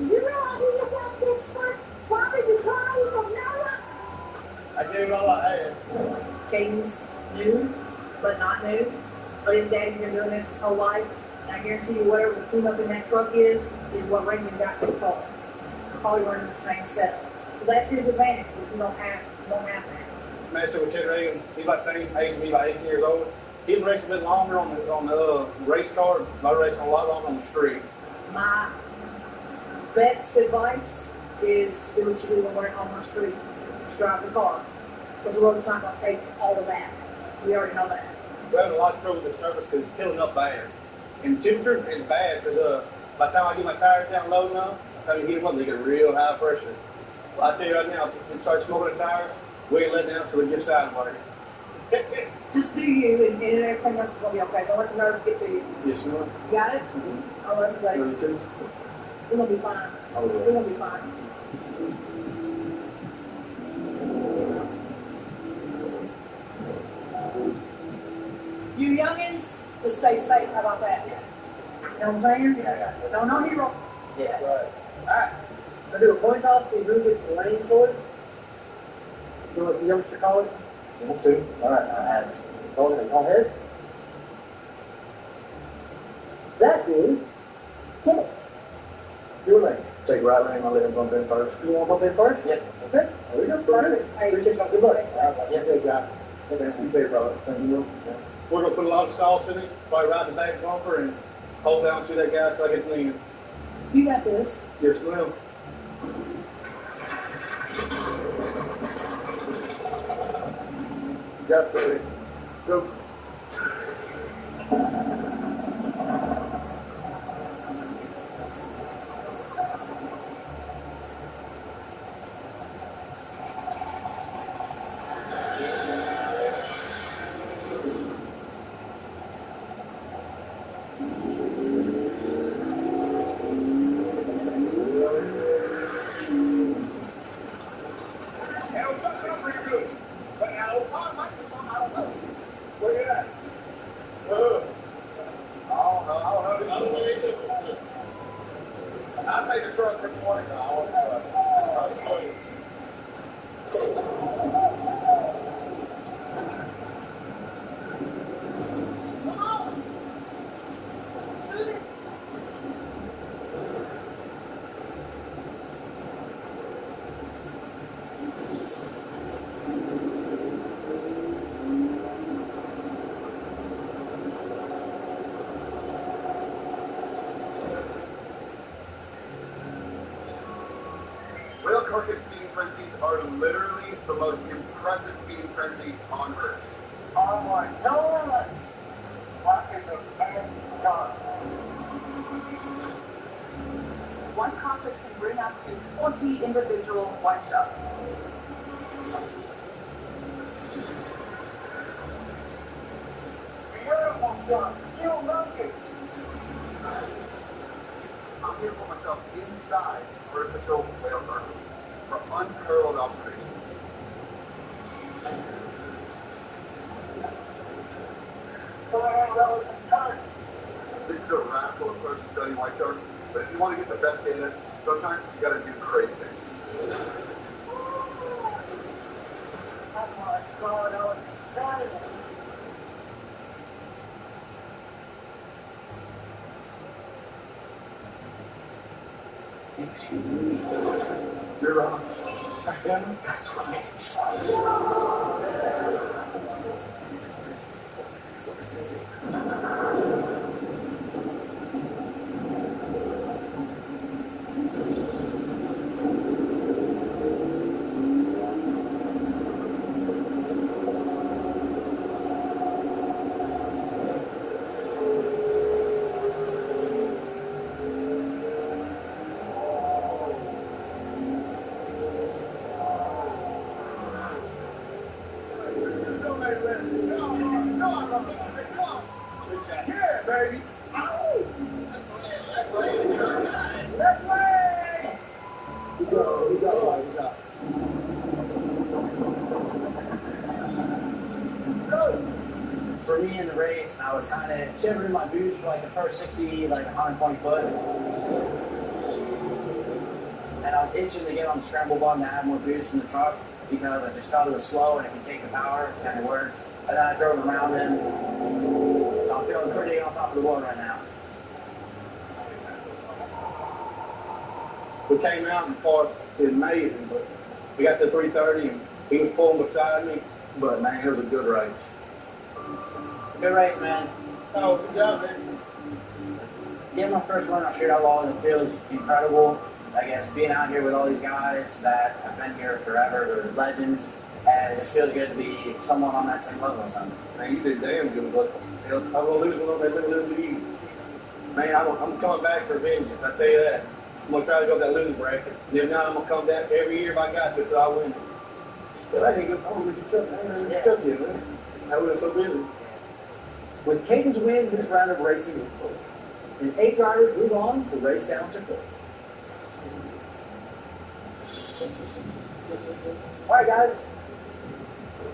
You realize you just got 6 foot? Why would you cry from Noah? I gave it all I had. Caden's new, but not new. But his daddy's been doing this his whole life. And I guarantee you, whatever the tune-up in that truck is what Raymond got this car. They're probably running the same set. So that's his advantage, but you don't have that. Matched up with Kid Reagan. He's about the same age as me, about 18 years old. He's been racing a bit longer on the race car. I racing a lot longer on the street. My best advice is do what you do when we're on the street. Just drive the car. Because the road's not going to take all of that. We already know that. We're having a lot of trouble with the surface because it's filling up bad. And the temperature is bad because by the time I get my tires down low enough, by the time you heat them up, they get real high pressure. Well, I tell you right now, if we start smoking the tires, we ain't letting down until it gets sideways. Just do you, and everything else is going to be okay. Don't let the nerves get to you. Yes, ma'am. You got it? I love you, buddy. Love you too. We're going to be fine. Oh, yeah. We're going to be fine. You youngins, just stay safe. How about that? You know what I'm saying? Yeah. No hero. Yeah. Right. All right. We'll do a coin toss, see who gets the lane choice. You know what the youngster call it? Almost 2. All right, heads. All heads. That is Timmons. Your lane. Take right lane, I'll let him bump in first. You want to bump in first? Yep. Okay. There we go. Perfect. Hey, appreciate you. Good luck. Yeah, good job. Okay, you take brother. Thank you. We're going to put a lot of sauce in it, probably ride the back bumper and hold down to that guy until I get clean. You got this. Yes, ma'am. Got it. Go. Orca's feeding frenzies are literally the most impressive feeding frenzy on Earth. Oh my God! What is a bad God? One carcass can bring up to 40 individual white sharks. Beautiful shot. You love it. I'm here to put myself inside artificial whale carcass for unparalleled observations. This is a radical approach to studying white sharks, but if you want to get the best data, sometimes you got to do crazy things. Oh my God, I was dying. If you need you're wrong. That's what makes me fun. Yeah, baby. Let's play! We go. For me in the race, I was kind of shivering my boots for like the first 60, like 120 foot. And I was itching to get on the scramble button to add more boost in the truck because I just thought it was slow and it could take the power, and it worked. And then I drove it around him. So I'm feeling pretty on top of the world right now. We came out and fought. It was amazing, but we got to 3:30 and he was pulling beside me. But man, it was a good race. Good race, man. Oh, good job, man. Getting my first run on shootout law in the field is incredible. I guess being out here with all these guys that have been here forever, they're legends, and it just feels good to be someone on that same level or something. Man, you did damn good, but I'm gonna lose one. They're gonna lose to you. Man, I'm coming back for vengeance. I tell you that. I'm gonna try to go to that losing bracket. And if not, I'm gonna come back every year if I got to till I win. But I can go. Oh, we can chuck, man. Chuck you, man. I would have so busy. With Caden's win, this round of racing is over. And 8 drivers move on to race down to 4. All right, guys.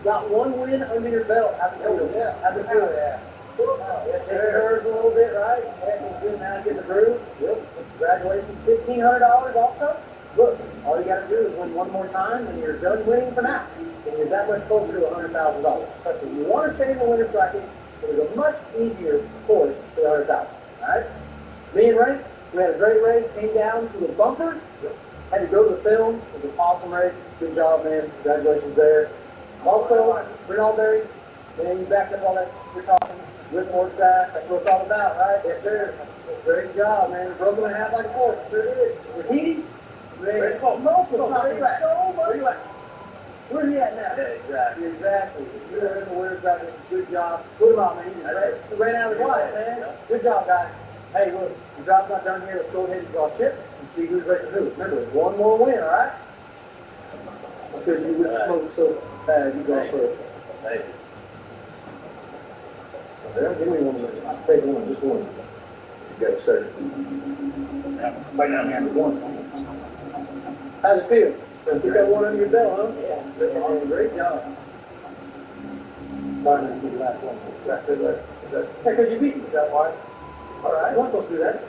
Got one win under your belt. How's it feel? Yeah. How's it feel? Yeah. Yes, it hurts a little bit, right? Yeah, it's good now to get the groove. Yep. Congratulations, $1,500 also. Look, all you got to do is win one more time, and you're done winning for now. And you're that much closer to $100,000. Plus, if you want to stay in the winner's bracket, it is a much easier course to the $100,000. All right? Me and Ray, we had a great race. Came down to the bumper. Had to go to the film. It was an awesome race. Good job, man. Congratulations there. Also, Renald Berry, man, you backed up all that we're talking with more staff. That's what it's all about, right? Yes, sir. Great job, man. Broke them in half like a fork. Sure did. Rahidi, man, smoke him so much. Where's he at now? Yeah, exactly. You're in the winner's bracket. Good job. Put him out, man. He ran out of his life, man. Good job, guys. Hey, look, the job's not done here. Let's go ahead and draw chips and see who's racing who. Remember, there's one more win, all right? That's because you wouldn't smoke so bad. You go first. Hey. Give me 1 minute. I'll take one, just one. You got a second. Right down here. One. How's it feel? You got one under your belt, huh? Yeah. That's awesome. Great job. Sorry, I didn't get the last one. Is that because you beat me? Is that why? All right. You weren't supposed to do that.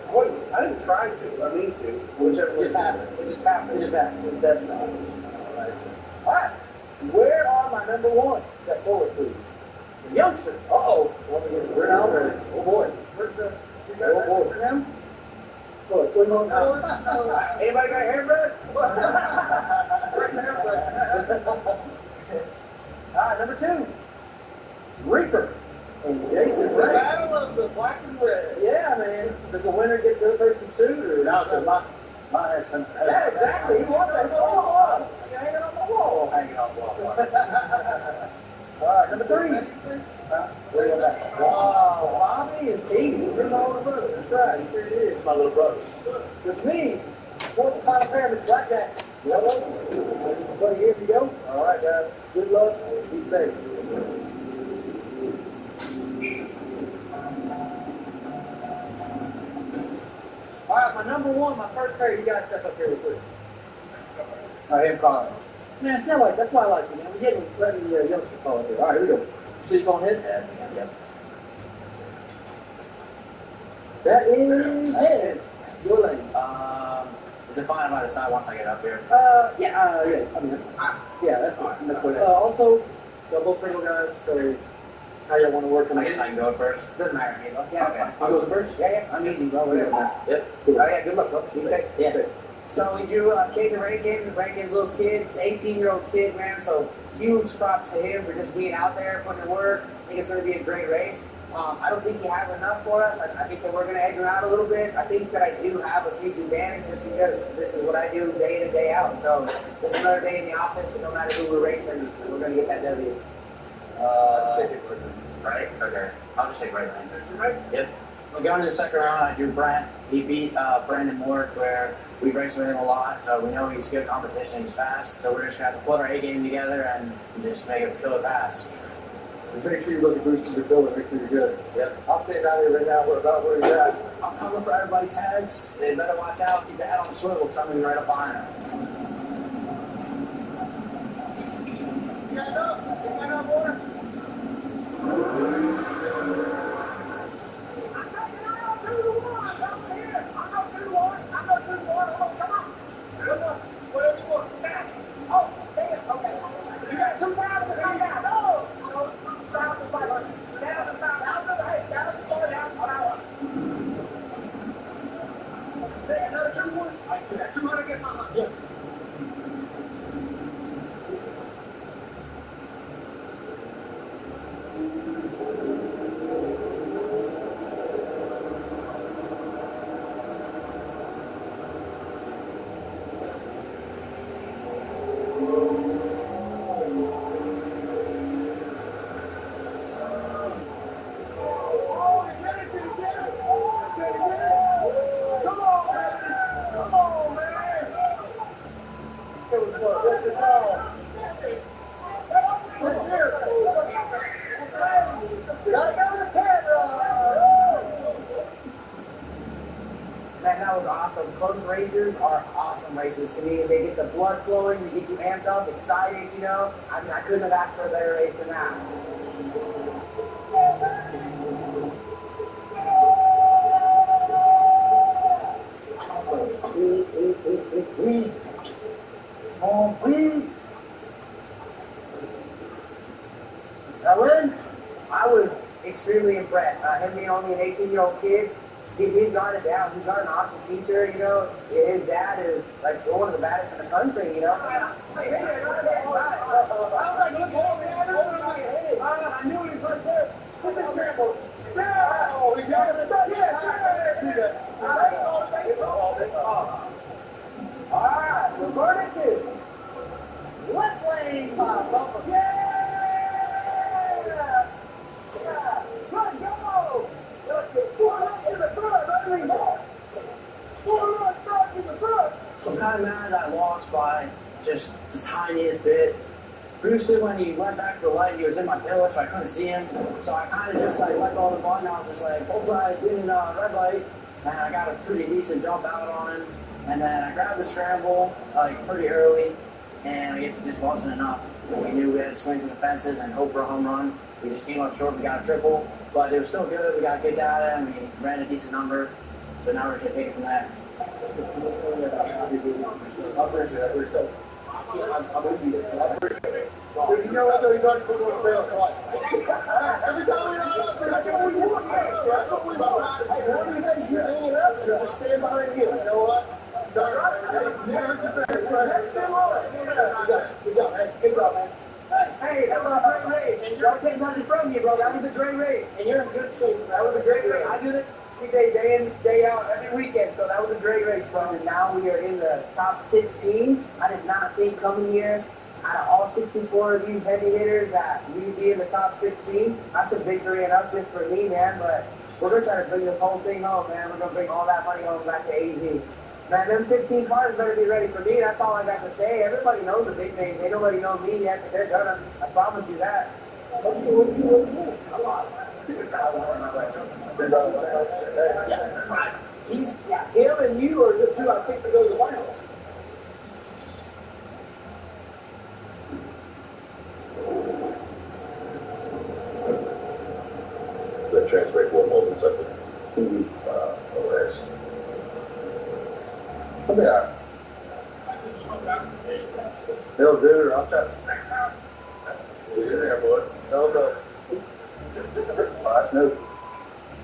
I didn't try to. I mean to. Whichever. It just happened. It just happened. It just happened. That's not. All right. All right. Where are my number ones? Step forward, please. The youngster. Uh-oh. We're now ready. Oh, boy. Where's the... You got that for him? Look, put him on top. Anybody got a hairbrush? Where's the hairbrush? All right, number 2. Reaper. And Jason Ray. The battle of the black and red. Yeah, man. Does the winner get the other person's suit? Or... No, because mine had some... Yeah, exactly. He wants that. All right, number 3. Oh, Bobby and Petey. You're my older brother. That's right. He sure is. My little brother. Which means, fourth and final pair of blackjack. Yellow. Buddy, here we go. All right, guys. Good luck. Be safe. All right, my number 1, my first pair. You guys step up here real quick. I am calling. Man, it's not like that's why I like you, man. We didn't let the youngster call it here. All right, here we go. So you going heads? Yep. That is heads. Your lane. Is it fine if I decide once I get up here? Yeah. I mean, that's fine. Yeah, that's fine. That's what. Also, y'all both single guys, so how y'all want to work on I it? guess I can go first. Doesn't matter to me, though. Yeah, okay. I'll go first. Yeah. I'm easy, bro. Whatever, man. Yep. Oh yeah. Good luck, bro. Be safe. Yeah. So we drew Kate the Rankin. The Rankin's little kid. It's 18-year-old kid, man. So huge props to him for just being out there, putting in work. I think it's going to be a great race. I don't think he has enough for us. I think that we're going to edge him out a little bit. I think that I do have a huge advantage just because this is what I do day in and day out. So just another day in the office, and no matter who we're racing, we're going to get that W. Right? Okay. I'll just take right lane. Right? Yep. Well, going to the second round, I drew Brent. He beat Brandon Moore, where we raced with him a lot, so we know he's good competition, he's fast. So we're just going to have to put our A game together and just make a killer pass. Just make sure you look at Bruce's building, make sure you're good. Yep. I'll stand down here right now. We're about where you're at. I'm coming for everybody's heads. They better watch out. Keep the head on the swivel, because I'm going to be right up behind them. Stand up, boy. Yes. Man, that was awesome. Close races are awesome races to me. They get the blood flowing, they get you amped up, excited, you know. I mean, I couldn't have asked for a better race than that. Please. Oh, please. Ellen, I was extremely impressed. Him being only an 18-year-old kid, he's got it down. He's got an awesome teacher, you know. His dad is like one of the baddest in the country, you know. I knew he was right there. Put this grandpa. Yeah! Oh, we got it. All right, we're burning two. Left lane, bumper. Yeah! Good go! Pull up to the front, pull up front to the front. I'm kind of mad I lost by just the tiniest bit. Bruce, when he went back to the light, he was in my pillar, so I couldn't see him. So I kind of just like let go of the button. I was just like, hopefully I didn't red light. And I got a pretty decent jump out on him. And then I grabbed the scramble like pretty early. And I guess it just wasn't enough. We knew we had to swing for the fences and hope for a home run. We just came up short. We got a triple. But it was still good. We got good data and we ran a decent number. So now we're going to take it from there. I appreciate it. I'm with you. I appreciate it. Dude, you know what, though? He's already put on the bail twice. Every time we ride up there, that's what we want. That's what we want. Hey, what do you think? You're hanging up there. Just stand behind you. You know what? Next time on it. Good job, man. Good job, man. Hey, that was a great race. And don't take nothing from you, bro. That was a great race. And you're in good shape. That was a great race. I do this every day in, day out, every weekend. So that was a great race, bro. And now we are in the top 16. I did not think coming here out of all 64 of these heavy hitters, that we be in the top 16, that's a victory enough just for me, man. But we're going to try to bring this whole thing home, man. We're going to bring all that money home back to AZ. Man, them 15 cars better be ready for me. That's all I got to say. Everybody knows the big names. Ain't nobody know me yet, but they're gonna. I promise you that. He's him and you are the two I think to go to the finals. The transfer will hold us up with OS. Yeah. They'll do it. I'll try to. Get in there, boy. No.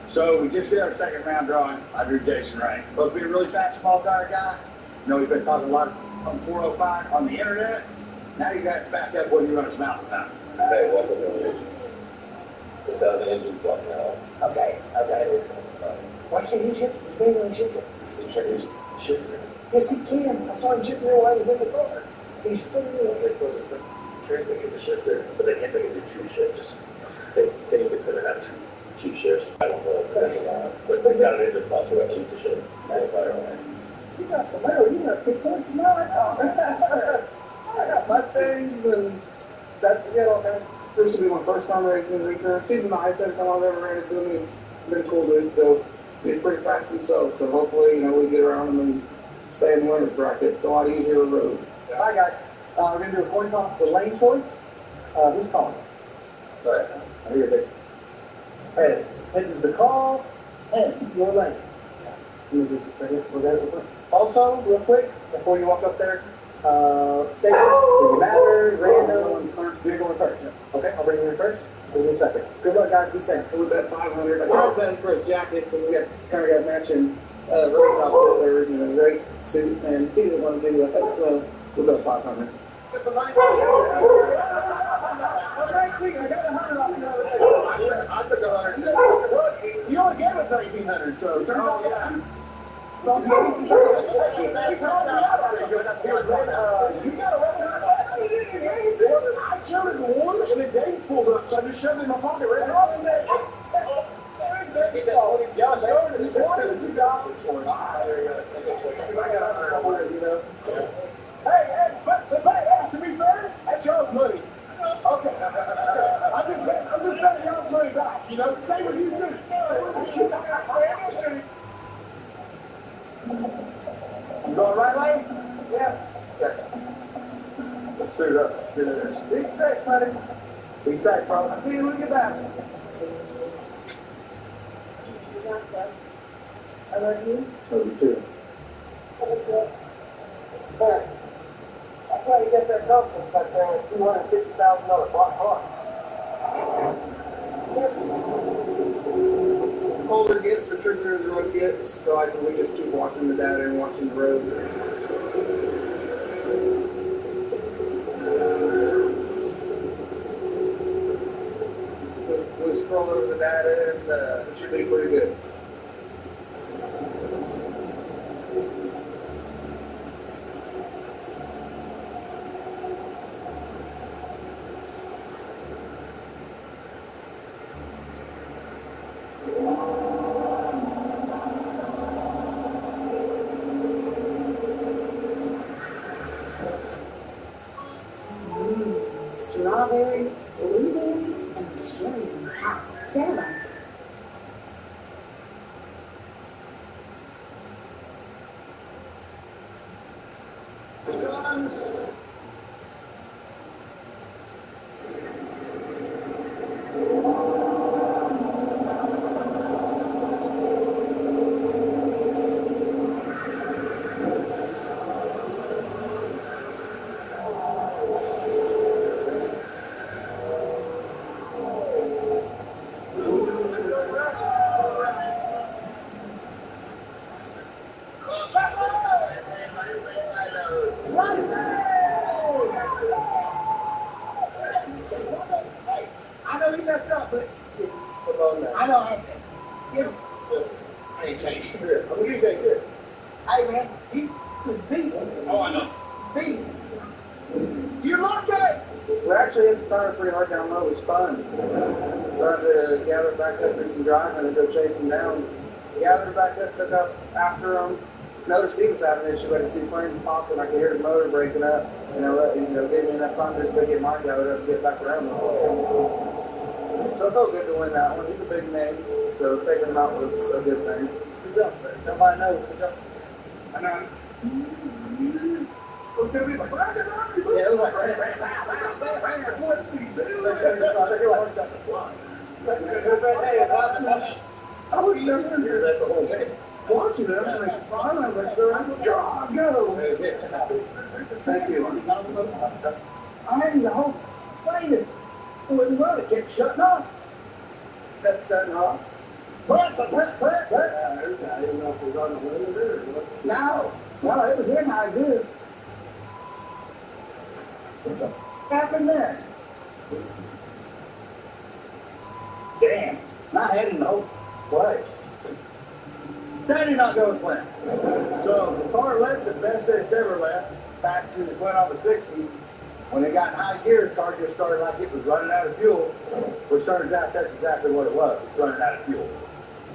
So we just did our second round drawing. I drew Jason Ray. Supposed to be a really fast, small tire guy. You know, he's been talking a lot on 405 on the internet. Now he's got to back up when you run his mouth about. Hey, welcome to the engine. Just got the engine block now. Okay. Why can't he shift? He's manually shifted. Shifter. Yes, he can. I saw him shifting it while he was in the car. He's still doing it. Trying to get the shifter, but they can't make it do 2 shifts. They think it's going to have two shifts. I don't know. But they got it in the block to at least a shift. You got the metal. You got 2 points now. I got Mustangs and that's, you know, this will be my first time racing Zinker. Seems nice every time I've ever ran into him. He's been cool dude, so he's pretty fast himself. So hopefully, you know, we get around him and stay in the winner's bracket. It's a lot easier to road. All right, guys. We're going to do a coin toss for lane choice. Who's calling? All right. I hear this. Heads. Heads is the call. Heads, your lane. Let me just a second. We're real quick. Also, real quick, before you walk up there, station, doesn't matter, random, you're going first. Okay, I'll bring you in first. Give me a second. Good luck, guys. Be safe. With that 500, I tried betting for his jacket because we kind of got matching race outfit or, you know, race suit, and he didn't want to do that, so we'll go 500. It's a nice I got 100 off the other day. I took 100. Well, you only gave us 1,900, so turn out. Yeah. You got I counted the one, and the day pulled up, so I just shoved it in my pocket right now. Hey, but to be fair, that's y'all's money. Okay. I'm just betting y'all's money back, you know? Same with you, too. You going right lane? Yeah. Okay. Let's do it up. Get in there. Be safe, buddy. Be safe, bro. I'll see you when you get back. I love you. Love you too. Hey, I try to get that dumpster back there with $250,000 block car. Hold it against the trigger the road gets, so we just keep watching the data and watching the road. We'll scroll over the data and it should be pretty good. Strawberries, blueberries, and cherry on top. Cherry. I know he messed up, but I know I ain't taking it. I'm gonna take it. Hey man, he was beaten. Oh, I know. Beaten. You locked actually hit the tire pretty hard down low. We spun. Started to gather back up, do some driving, and go chase him down. Gathered back up, took up after him. Noticed he was having an issue. I could see flames popping. I could hear the motor breaking up. Gave me enough time just to get mine gathered up and get back around him. So it felt good to win that one. He's a big name, so taking him out was a good thing. Good job, man. Nobody knows. Good job. I know. Yeah, it was like, I would never hear that the whole day. Watching it, I'm like, fine, I'm like, God, go. Thank you. I had the whole plane that wouldn't run, it kept shutting off. Kept shutting off. I didn't know if it was on the window there or what. No, it was in my good. What happened there? Damn, I had it in the whole place. That did not go as planned. So the car left the best that it's ever left. Fast as it went on the 60. When it got in high gear, the car just started like it was running out of fuel. Which turns out that's exactly what it was. It's running out of fuel.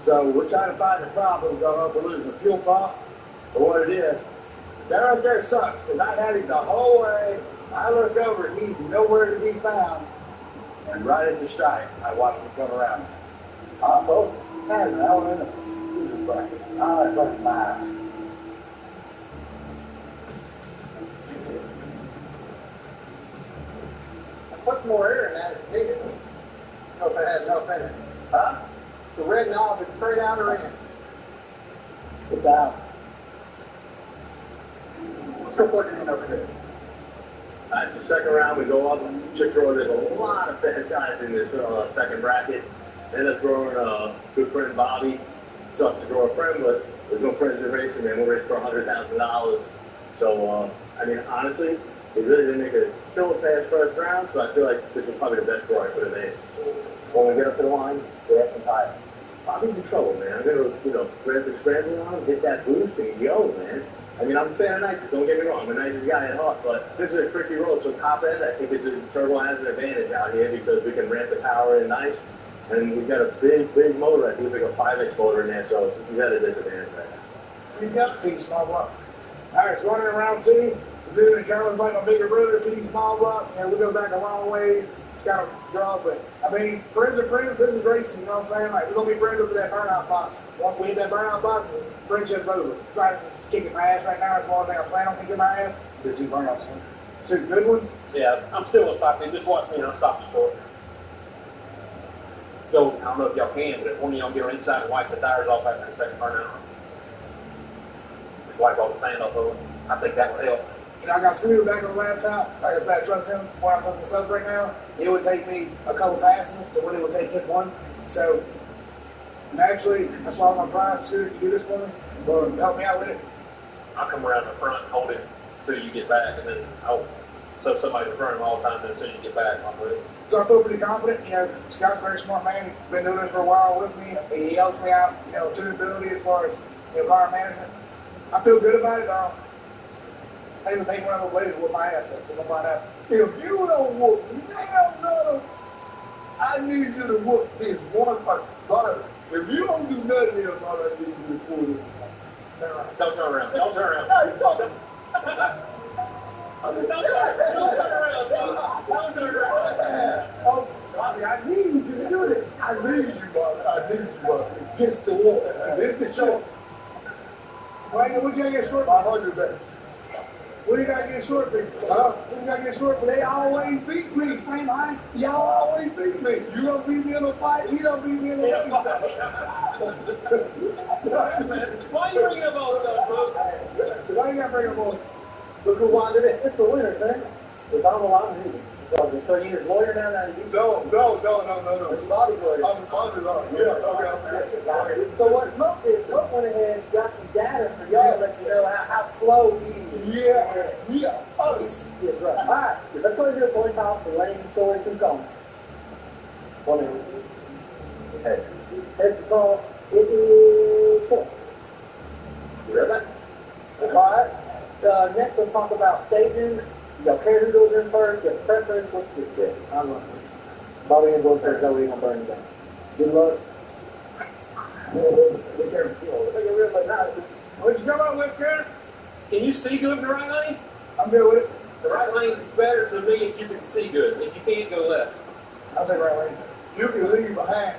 So we're trying to find the problem. Don't know if we're losing the fuel pump or what it is. That right there sucks, because I had him the whole way. I look over, he's nowhere to be found. And right at the stripe, I watched him come around. Oh, man, that one in the bracket. Oh, that fucking fine. Puts more air in that if needed. I don't know if it had enough in it. Huh? The red knob is straight out or in? It's out. Let's go plug it in over here. Alright, so second round, we go up. Chick throw, there's a lot of fast guys in this second bracket. End up throwing a good friend Bobby. Sucks to throw a friend, but there's no friends in racing, man. We'll race for $100,000. So, I mean, honestly, we really didn't make a killer fast first round, so I feel like this is probably the best score I could have made. When we get up to the line, we have some tires. Bobby's in trouble, man. I'm going to, grab the scrambling on him, hit that boost, and go, man. I mean, I'm a fan of nitrous, don't get me wrong. I'm a nitrous guy at heart, but this is a tricky road. So top end, I think turbo has an advantage out here because we can ramp the power in nice. And we've got a big motor. I think it's like a 5-inch motor in there, so he's at a disadvantage right now. You got P small block. All right, so running in round 2. The dude in Carolyn's like my bigger brother, P small block. We go back a long ways. It's kind of draw, but I mean, friends are friends. This is racing, you know what I'm saying? Like, we're gonna be friends over that burnout box. Once we hit that burnout box, friendship's over. Besides, it's kicking my ass right now. It's the only thing I plan on kicking my ass. The 2 burnouts, 2 good ones. Yeah, I'm still gonna stop you. Just watch me and I'll stop you short. Go, I don't know if y'all can, but if one of y'all get on inside and wipe the tires off after the second burnout. Just wipe all the sand off of it. I think that would help. I got Scooter back on the laptop. Like I said, I trust him. When I'm talking myself right now, it would take me a couple passes to what it would take him one. So, naturally, that's why I'm going to prize Scooter to do this for me. Well, help me out with it. I'll come around the front and hold it until you get back, and then so somebody in front of him all the time, and as soon as you get back, I'll put it. So I feel pretty confident. Scott's a very smart man. He's been doing this for a while with me. He helps me out, to the ability as far as car management. I feel good about it. I even think one of those ladies will whoop my ass up. We're going to find out. If you don't whoop me, I need you to whoop this one person. If you don't do nothing else, all I need you to pull this. Don't turn around. Don't turn around. No, you don't. Don't turn around. Don't turn around. Oh, Bobby, I need you to do this. I need you, Bobby. I need you, Bobby. Against the wall. This is short. Why would you get short? 500 back. What do you got to get short for? What do you got to get short for? They always beat me. Same height. Y'all always beat me. You don't beat me in a fight. He don't beat me in a fight. Why are you bringing up all of those, bro? Why you got to bring up all of Look who wanted it. It's the winner, man. It's on the line. So you're a lawyer now? No. It's Bobby's lawyer. I'm Bobby's lawyer. Yeah, okay. So what Smoke did, Smoke went ahead and got some data for y'all to let you know how slow he is. Yeah. Oh, yes, right. All right, let's go to the point toss for lane choice and call. 1 minute. Okay. Heads to call. It is 4. You ready? All right. Next, let's talk about staging. Y'all care who goes in first? You have preference? What's the deal? I'm not. Bobby ain't going first. That way he's gonna burn you down. Good luck. Be careful. You know, make it real, but not. What you come up with, Skinner? Can you see good in the right lane? I'm good with it. The right lane is better to me if you can see good. If you can't, go left. I'll take right lane. You can leave behind.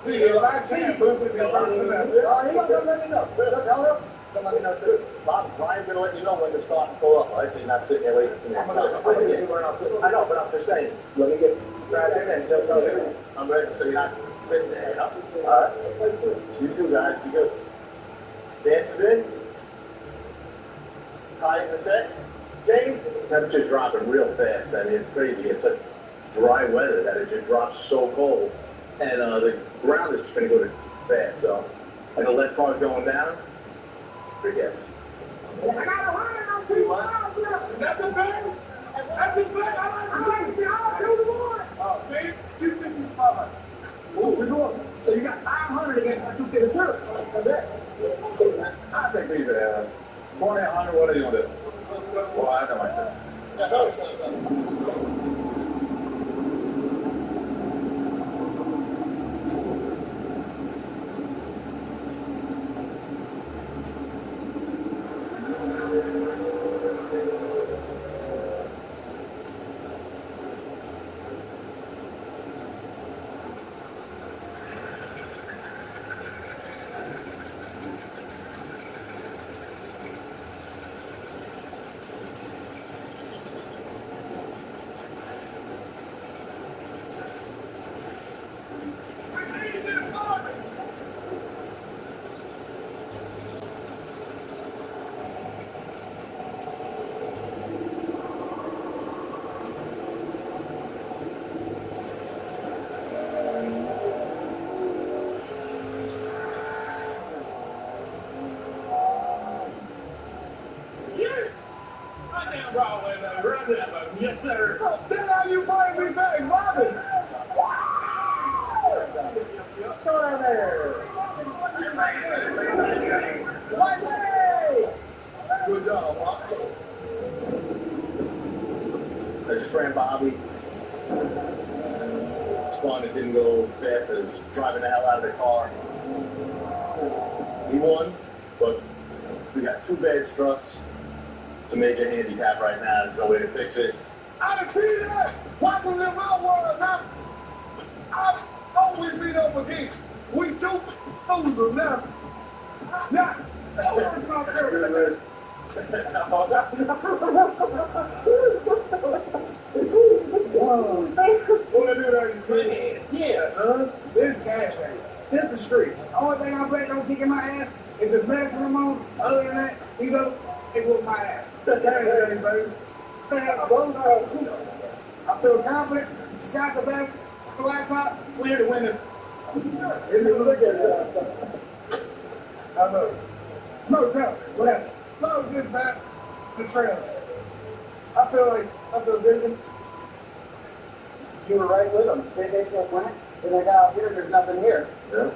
See, if I see you, Both of you first. He gonna let me know. Y'all help? Come let me know too. Bob, Brian's gonna let you know when to start and pull up, all right? So you're not sitting there waiting for me. I'm gonna get somewhere else. I know, but I'm just saying. Let me get right in and jump out there. I'm ready, so you're not sitting there, you know? All right? You two guys, be good. Dance is in. Tie in the set. Jamie, temperature's dropping real fast. I mean, it's crazy. It's such dry weather that it just drops so cold. And the ground is just going to go to fast. So, I know less cars going down. Forget it. I got 100 on 2 miles left. That's a bad. That's a bad. I'm like, I'll do the one. Oh, see? 265. What you doing? So you got 500 against my 252. That's it. I think we even have 20, 100. What are you going to do? Well, I know myself. That's always something. Yes, sir. Oh, then how you bring me back, Bobby? What's going on there? White way! Good job, Bobby. I just ran Bobby. Spun, it didn't go fast. I was driving the hell out of the car. He won, but we got 2 bad struts. It's a major handicap right now. There's no way to fix it. I done see that. Watch them live my world now. I've always been up against. We 2 fools now. Now, what's my favorite? What do that, you see? Yeah, son. This cash race. This the street. The only thing I'm betting on kicking my ass is this medicine I'm on. Other than that, these other they whoop my ass. Cash race, baby. I feel confident. Scott's are back. The laptop. We're here to win it. Look at it. I know. No doubt. Whatever. Load this back. The trailer. I feel busy. You were right with them. They can't win it. And they got out here, there's nothing here. Yeah.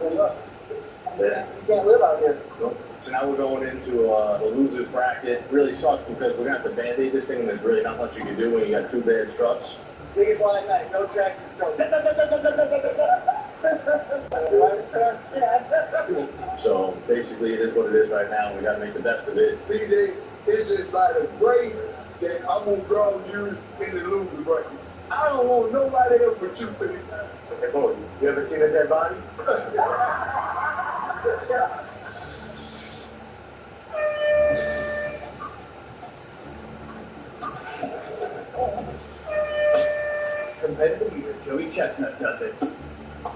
And look. Yeah. You can't live out here. Nope. So now we're going into the losers bracket. Really sucks because we're going to have to band-aid this thing, and there's really not much you can do when you got 2 bad struts. Biggest line night, no traction control. So basically it is what it is right now, and we got to make the best of it. BD, it's just by the grace that I'm going to draw you in the loser bracket. I don't want nobody else but you, baby. Hey, boy, you ever seen a dead body? Competitive leader Joey Chestnut does it.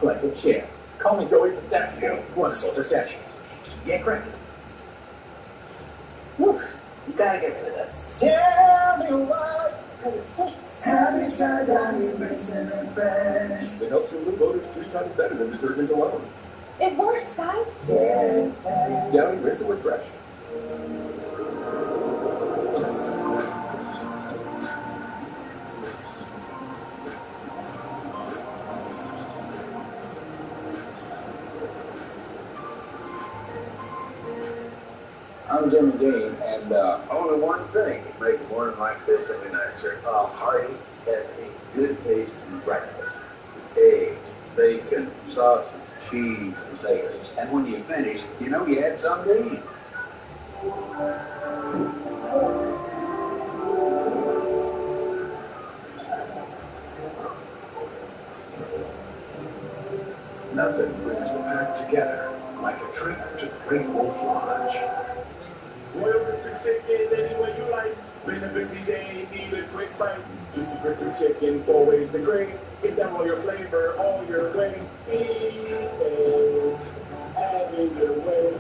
Like a chair. Call me Joey Pistachio. One sort of pistachios. Yeah, correct. Woof. You gotta get rid of this. Tell me why. Because it stinks. Have you tried Downy Rinse and Refresh? It helps you remove odors 3 times better than detergent alone. It works, guys. Yeah. Downy Rinse and Refresh. I'm Jimmy Dean, and only one thing can make a morning like this any nicer. A hearty, hefty, good-tasting breakfast. Eggs, bacon, sausage, cheese, potatoes. And when you finish, you know you had something to eat. Nothing brings the pack together like a trip to Great Wolf Lodge. Royal crispy chicken, any way you like. Been a busy day, need a quick bite. Juicy crispy chicken, 4 ways to crave. Get that royal flavor, all your way. Eat, have it your way.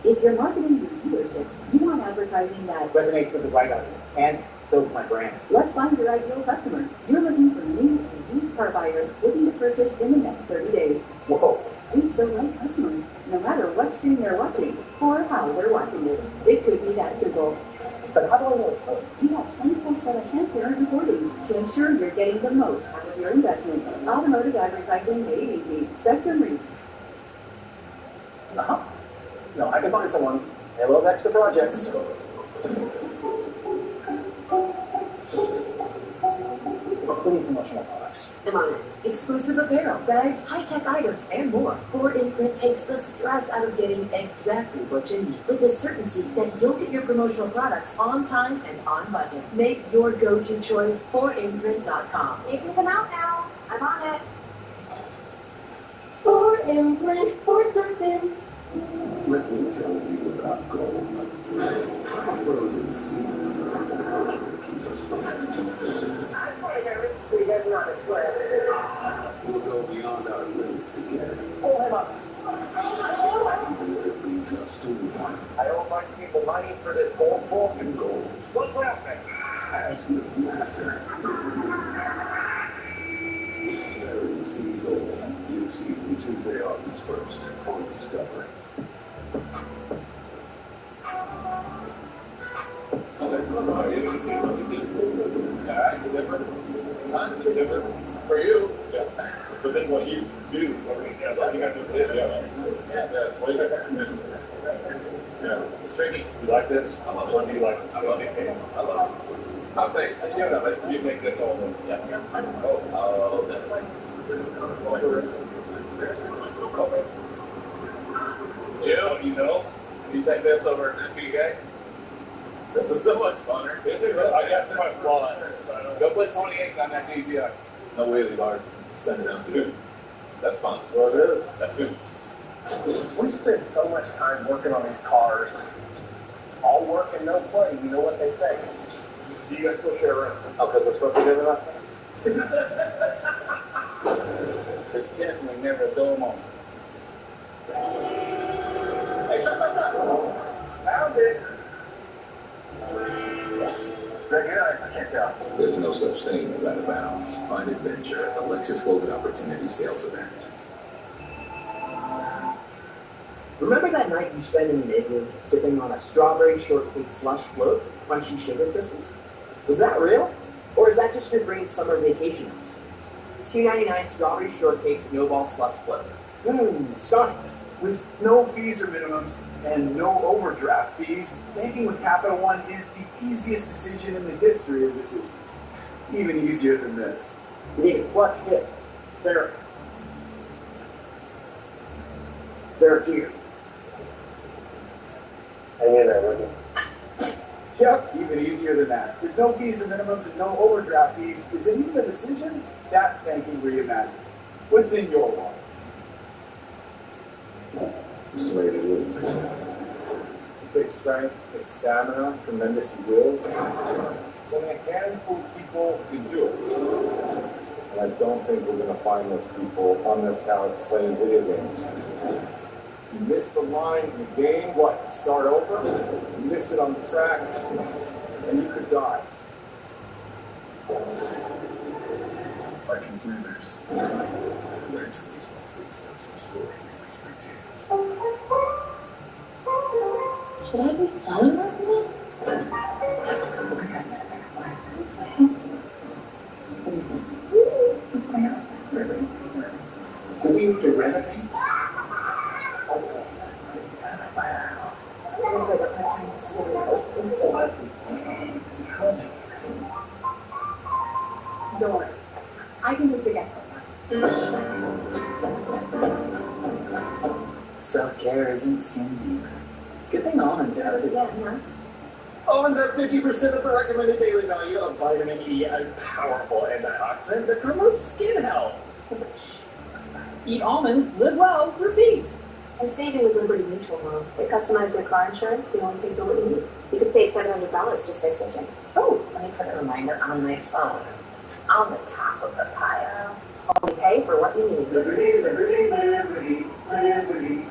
If you're marketing your dealership, you want advertising that resonates with the right audience and builds my brand. Let's find your ideal customer. You're looking for new and used car buyers looking to purchase in the next 30 days. Whoa. Reach the right customers, no matter what stream they're watching or how they're watching it. It could be that simple. But how do I know? You have 24/7 transparent reporting to ensure you're getting the most out of your investment. Automotive advertising made easy. Spectrum Reach. Uh-huh. No, I can find someone. Hello, next to projects. Including promotional products. Come on in. Exclusive apparel, bags, high-tech items, and more. 4imprint takes the stress out of getting exactly what you need with the certainty that you'll get your promotional products on time and on budget. Make your go-to choice 4imprint.com. You can come out now. I'm on it. 4imprint for certain. Let me tell you about gold. Frozen sea. We'll go beyond our limits together. Pull him up. Even if it leads us to one. I owe a bunch of people money for this gold pool. And gold. What's happening? As with master. Larry sees gold. New season Tuesday, August 1st on Discovery. Different for you. Yeah. But that's what you do. You got to do it. Yeah, that's what you got. Yeah. It's tricky. You like this? I love it. What do you like? I love it. I love it. I'll take you take this home. Yes. Oh, definitely. Jill, you take this over to PK? This is so much funner. I guess it's my flaw. Go play 28s on that DGI. No wheelie bar. Send it down. Good. That's fun. Well, it is. That's good. We spend so much time working on these cars. All work and no play. You know what they say. Do you guys still share around? Oh, because we're supposed to do the last time? It's definitely never a dull moment. Hey, stop! Found it. There's no such thing as out of bounds. Find adventure at the Lexus Golden Opportunity Sales Event. Remember that night you spent in an igloo, sipping on a strawberry shortcake slush float with crunchy sugar crystals? Was that real? Or is that just your brain's summer vacation house? $2.99 strawberry shortcake snowball slush float. Sonny, with no fees or minimums and no overdraft fees, banking with Capital One is the easiest decision in the history of decisions. Even easier than this. You need a clutch hit. Therapy. Gear. Hang in there, would you? Yep, even easier than that. With no fees or minimums and no overdraft fees, is it even a decision? That's banking reimagined. What's in your wallet? Slave rules. Big strength, big stamina, tremendous will. Only a handful of people can do it. And I don't think we're going to find those people on their couch playing video games. You miss the line in the game, what? Start over? You miss it on the track, and you could die. I can do this. Eventually, it's all based on some story from expertise. Should I be selling right now? It's my house. Do we need to renovate? Don't worry. I can take the guess Self-care isn't skin deep. Good thing almonds have it. huh? Almonds have 50% of the recommended daily value of vitamin E, a powerful antioxidant that promotes skin health. Eat almonds, live well, repeat. I saved you with Liberty Mutual, Mom. They customize your car insurance so you only pay for what you need. You could save $700 just by switching. Oh, let me put a reminder on my phone. On the top of the pile. Only pay for what you need. Liberty, liberty, liberty, liberty.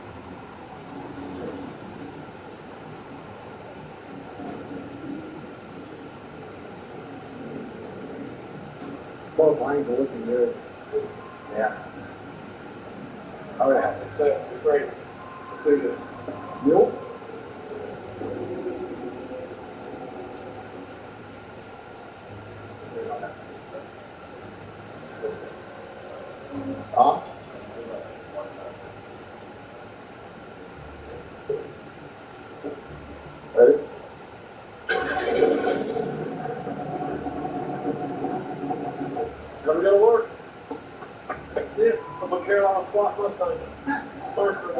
Both lines are looking good. Yeah. Oh yeah. It's great. Let's do this. Nope. Huh? Ready? Let me go to work. Yeah, I'm a Carolina squat Mustang. First for me.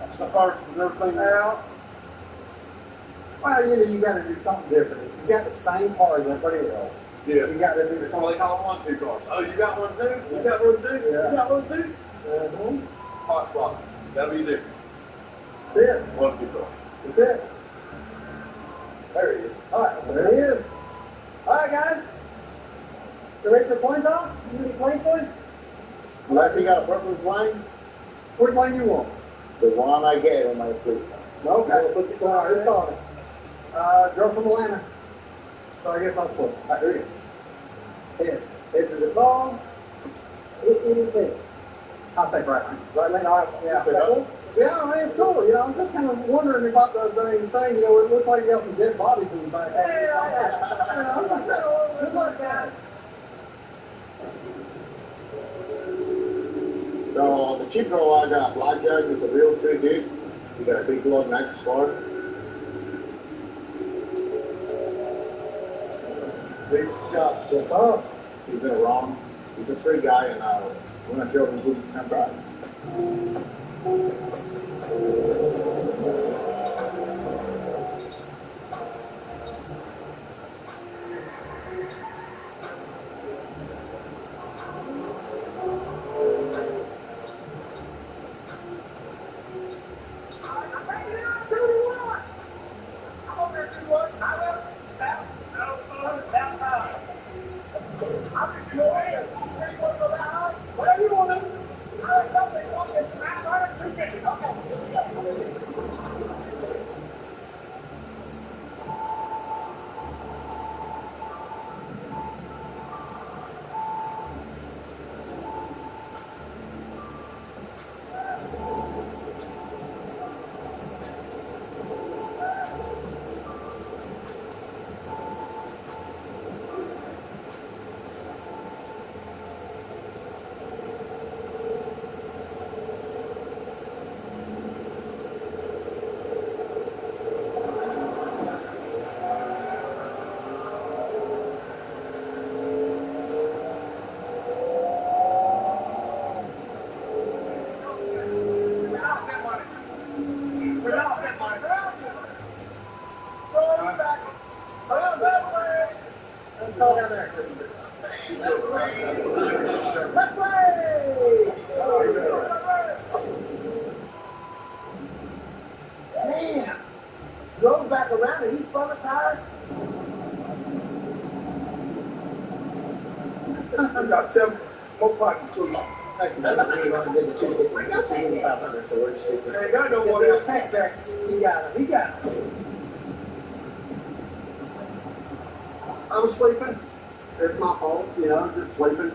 It's the first. I've never seen that. Well, you got to do something different. You got the same car as everybody else. Yeah. You got to do the So they call them 1-2 cars. Oh, you got one too? You got one too? Yeah. You got one too? Uh-huh. Hot spots. That'll be different. That's it. 1-2 cars. That's it. There he is. All right, so there he is. All right, guys. You ready for coin toss? You need coin toys? Unless he got a preference line, Which line you want? the one I get on my fleet. Okay. All right, let's start it. Girl from Atlanta. So I guess I'll split. All right, here we go. Head. Heads is a song. It is heads. I'll take right lane. Right lane, all right. Yeah. Yeah, I mean, it's cool. You know, I'm just kind of wondering about the thing. You know, it looks like you got some dead bodies in the back. Good luck, guys. So the cheap girl I got, Blackjack, is a real true dude. He got a big blood, nice scar. Big shot. Yes, sir. He's been wrong. He's a straight guy, and we're gonna show him who can come back. Whatever you want to do. Damn. Drove back around and he spun the tire. I got 7 more pockets too. Thank you. We want to get the 250, so we're just 250. Ain't got no one else. Packbacks. He got him. He got him. I was sleeping. It's my fault, you know, just sleeping.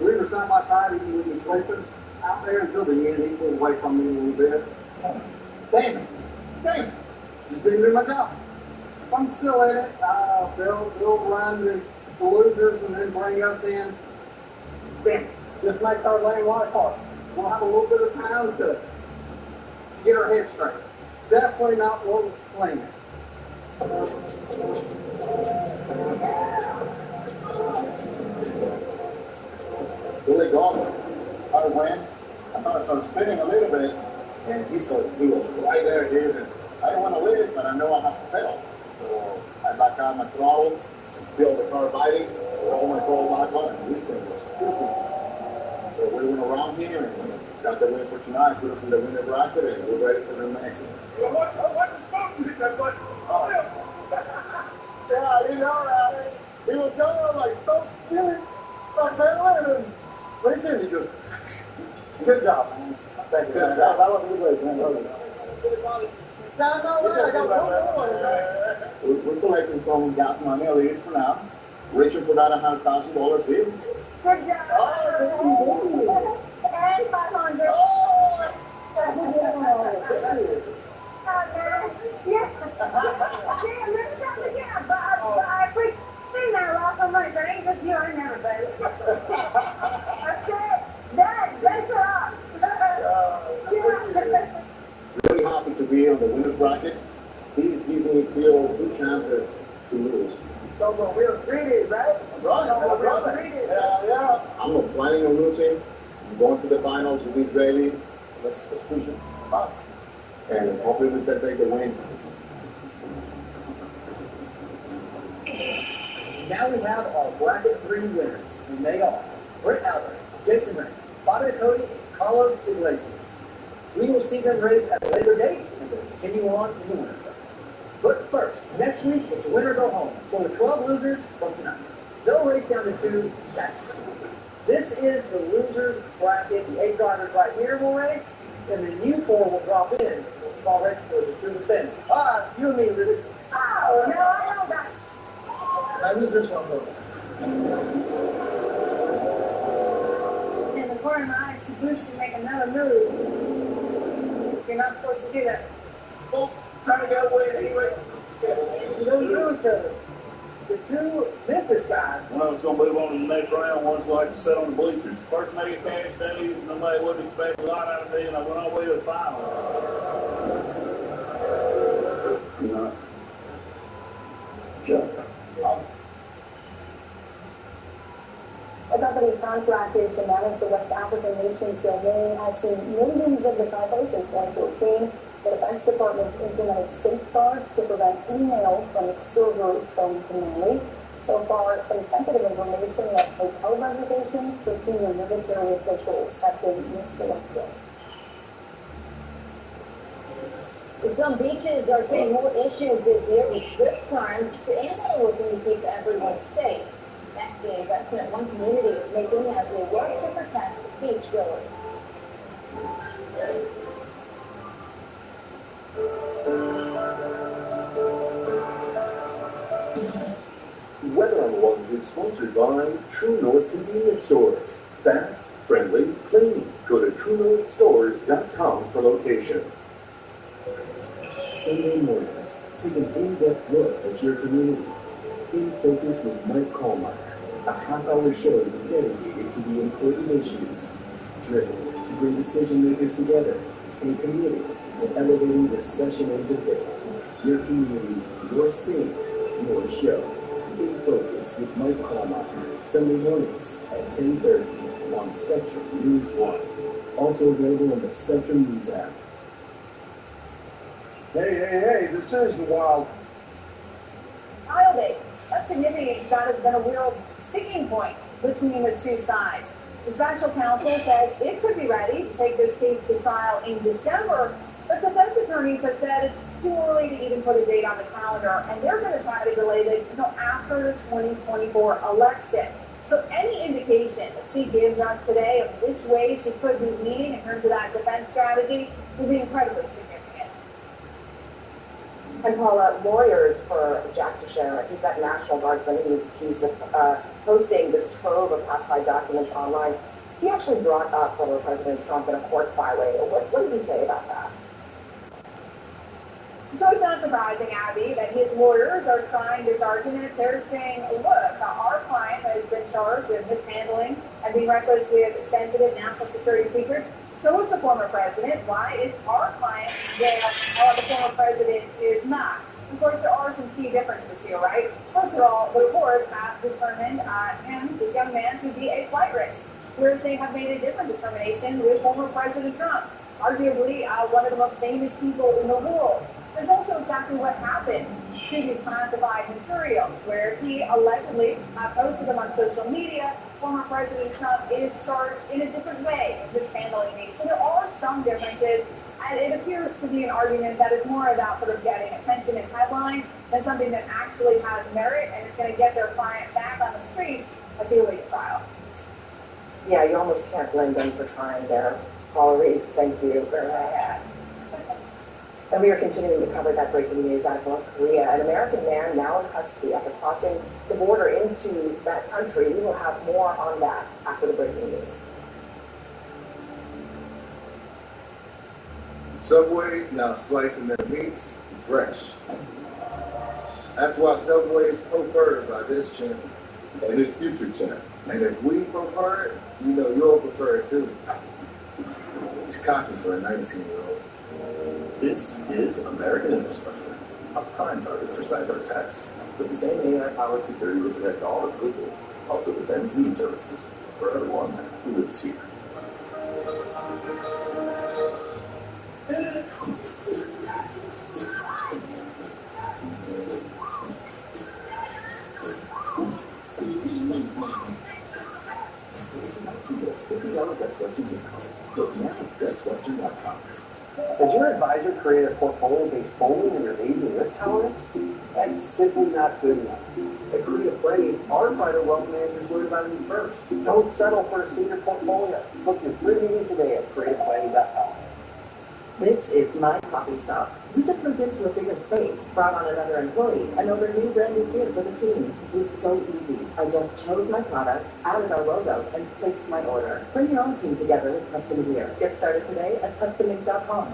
We were side by side, even when he was sleeping out there until the end. He pulled away from me a little bit. Damn it. Damn it. Just didn't do my job. I'm still in it. They'll run the losers and then bring us in. Damn it. Just makes our lane a lot harder. We'll have a little bit of time to get our head straight. Definitely not what we're playing. Billy Goldman. I ran. I thought I started spinning a little bit, and he was right there, dude. And I didn't want to leave, but I know I have to pedal. So I backed out my throttle, feel the car biting, roll my throttle back on, and this thing was spooky. So we went around here and got the win for tonight, put us in the winner bracket, and we're ready for the next one. What's the smoke music that was? Oh, yeah, you know, he was going on like stoked feeling my pedal, and right then he goes, good job, man. Thank you. Good job. I love you guys, man. We're collecting some gas money at least for now. Richard put out $100,000 here. Good job. Oh, and 500. Oh, Yeah. Yeah, never got the job, but I appreciate that a lot so much. I ain't just you, I never vote. That's it. That's up. Really happy to be on the winners bracket. He's gives me still good chances to lose. So we're greedy, right? That's right. So we're greedy. Yeah. I'm not planning on losing. I'm going to the finals with this baby. Let's push it up. And hopefully we can take the win. Now we have our bracket 3 winners, and they are Britt Albert, Jason Ray, Fabio Cody, and Carlos Iglesias. We will see them race at a later date as they continue on in the winners bracket. But first, next week it's win or go home for the 12 losers from tonight. They'll race down to 2. That's it. This is the losers bracket. The 8 drivers right here will race, and the new 4 will drop in. Fall race towards the 2 stand. All right, you and me, Lizzie. Oh, no, I don't got. I lose this one, though. In the corner of my eye, see Booster make another move. You're not supposed to do that. Oh, trying to get away anyway. You don't know each other. The 2 Memphis guys. One of them's going to move on to the next round. One's going to have to sit on the bleachers. First mega cash days, nobody wouldn't expect a lot out of me, and I went all the way to the final. You know. Sure. A company contracted to manage the West African nation's domain has seen millions of the typos since 2014. The Defense Department implemented safeguards to prevent email from its servers going to Mali. So far, some sensitive information like hotel reservations for senior military officials have been misdirected. Some beaches are seeing more issues this year with strip crimes, and they're looking to keep everyone safe. That's the investment one community is making as they work to protect beach goers. Weather Unlocked is sponsored by True North Convenience Stores. Fast, friendly, clean. Go to TrueNorthStores.com for locations. Sunday mornings, take an in-depth look at your community. In Focus with Mike Kallmeyer, a half-hour show dedicated to the important issues, driven to bring decision-makers together, and committed to elevating discussion and debate. Your community, your state, your show. In Focus with Mike Kallmeyer, Sunday mornings at 10:30 on Spectrum News 1. Also available on the Spectrum News app. Hey, this is the wild. Trial date. That's significant because that has been a real sticking point between the two sides. The special counsel says it could be ready to take this case to trial in December, but defense attorneys have said it's too early to even put a date on the calendar, and they're going to try to delay this until after the 2024 election. So any indication that she gives us today of which way she could be leaning in terms of that defense strategy will be incredibly significant. And Paula, lawyers for Jack Teixeira, he's that National Guardsman who was accused of posting this trove of classified documents online. He actually brought up former President Trump in a court filing. What did he say about that? So it's not surprising, Abby, that his lawyers are trying this argument. They're saying, look, our client has been charged with mishandling and being reckless with sensitive national security secrets. So is the former president. Why is our client there while the former president is not? Of course, there are some key differences here, right? First of all, the courts have determined this young man, to be a flight risk, whereas they have made a different determination with former President Trump, arguably one of the most famous people in the world. There's also exactly what happened to these classified materials, where he allegedly posted them on social media. Former President Trump is charged in a different way of his handling these. So there are some differences, and it appears to be an argument that is more about sort of getting attention and headlines than something that actually has merit and is going to get their client back on the streets as he awaits trial. Yeah, you almost can't blame them for trying there. Paula Reed, thank you very much. And we are continuing to cover that breaking news out of North Korea. An American man now in custody after crossing the border into that country. We will have more on that after the breaking news. Subway's now slicing their meats fresh. That's why Subway is preferred by this champ and his future champ. And if we prefer it, you know you'll prefer it too. He's cocky for a 19-year-old. This is American infrastructure, a prime target for cyber attacks, with the same AI-powered security that protects all of Google, also defends these services for everyone who lives here. Look now at bestwestern.com. Does your advisor create a portfolio based only on your age and risk tolerance? That's simply not good enough. At Creative Play, our private wealth managers learn about you first. Don't settle for a standard portfolio. Book your free meeting today at creativeplanning.com. This is my coffee shop. We just moved into a bigger space, brought on another employee, and over new brand new gear for the team. It was so easy. I just chose my products, added our logo, and placed my order. Bring your own team together with custom gear. Get started today at customink.com.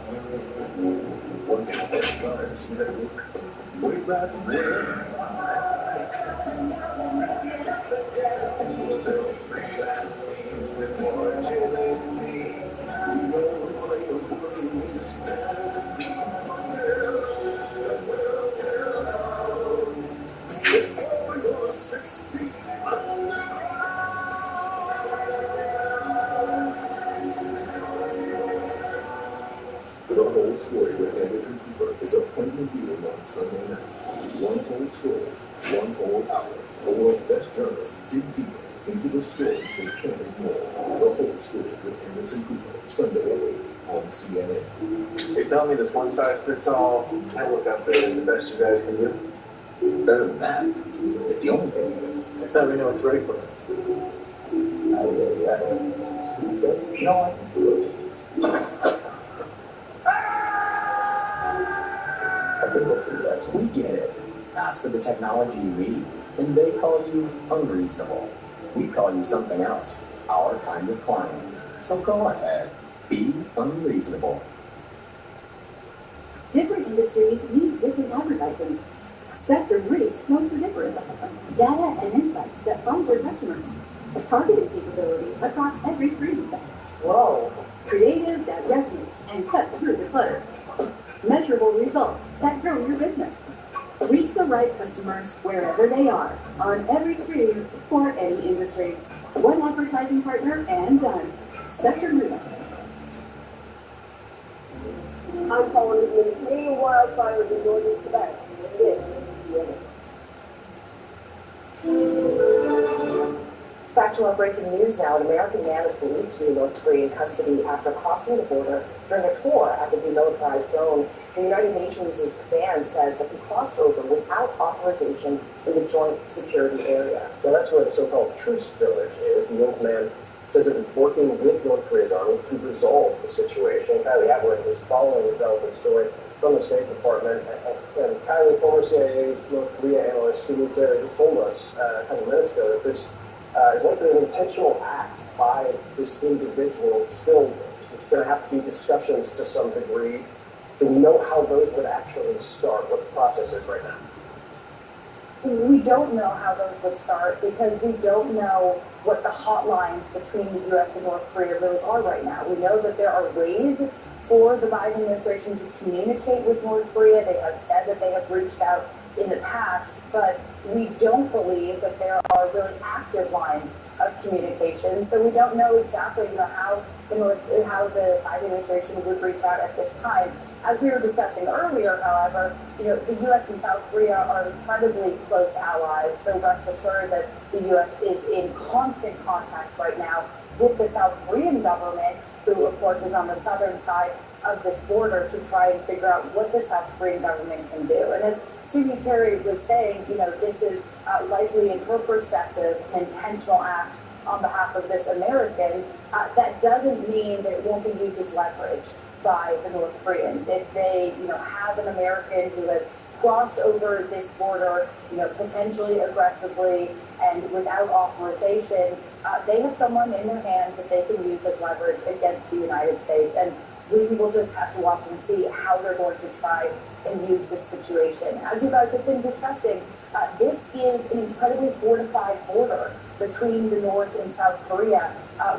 The Whole Story with Anderson Cooper is appointment viewing on Sunday nights. One whole story, one whole hour. The world's best journalists dig deep into the stories they can't ignore. The Whole Story with Anderson Cooper, Sunday on CNN. You're telling me this one-size-fits-all outlook up there is the best you guys can do? Better than that. It's the only thing we do. That's how we know it's ready for it. You know what? We get it. Ask for the technology you need, and they call you unreasonable. We call you something else, our kind of client. So go ahead, be unreasonable. Different industries need different advertising. Spectrum reach knows the difference. Data and insights that find their customers. Targeted capabilities across every screen. Whoa. Creative that resonates and cuts through the clutter. Measurable results that grow your business. Reach the right customers wherever they are, on every screen, for any industry. One advertising partner and done. Spectrum Reach. I'm calling it the Canadian wildfires in northern Quebec. Back to our breaking news now. An American man is believed to be in North Korean custody after crossing the border during a tour at the demilitarized zone. The United Nations' ban says that he crossed over without authorization in the joint security area. Now that's where the so-called truce village is. The young man says that he's working with North Korea's army to resolve the situation. Kylie Atwood is following the development story from the State Department. And Kylie, former CIA North Korea analyst who was there, just told us a couple minutes ago that this is likely an intentional act by this individual. Still, there's going to have to be discussions to some degree. Do we know how those would actually start, what the process is right now? We don't know how those would start because we don't know what the hotlines between the U.S. and North Korea really are right now. We know that there are ways for the Biden administration to communicate with North Korea. They have said that they have reached out in the past, but we don't believe that there are really active lines of communication. So we don't know exactly, how the Biden administration would reach out at this time. As we were discussing earlier, however, the U.S. and South Korea are incredibly close allies. So rest assured that the U.S. is in constant contact right now with the South Korean government, who, of course, is on the southern side of this border, to try and figure out what the South Korean government can do. And as Sumi Terry was saying, this is likely, in her perspective, an intentional act on behalf of this American. That doesn't mean that it won't be used as leverage by the North Koreans. If they, have an American who has crossed over this border, potentially aggressively and without authorization, they have someone in their hands that they can use as leverage against the United States. And we will just have to watch and see how they're going to try and use this situation. As you guys have been discussing, this is an incredibly fortified border between the North and South Korea.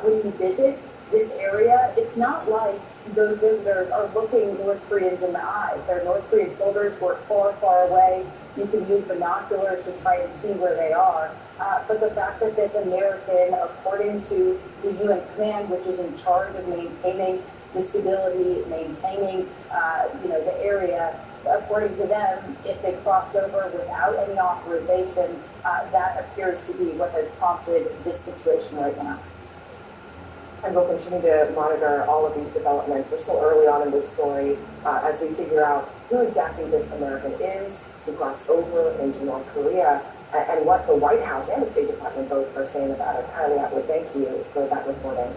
When you visit this area, it's not like those visitors are looking North Koreans in the eyes. There are North Korean soldiers who are far, far away. You can use binoculars to try and see where they are. But the fact that this American, according to the UN command, which is in charge of maintaining the stability, maintaining, the area, according to them, if they crossed over without any authorization, that appears to be what has prompted this situation right now. And we'll continue to monitor all of these developments. We're still early on in this story as we figure out who exactly this American is who crossed over into North Korea and what the White House and the State Department both are saying about it. Kylie Atwood, thank you for that reporting.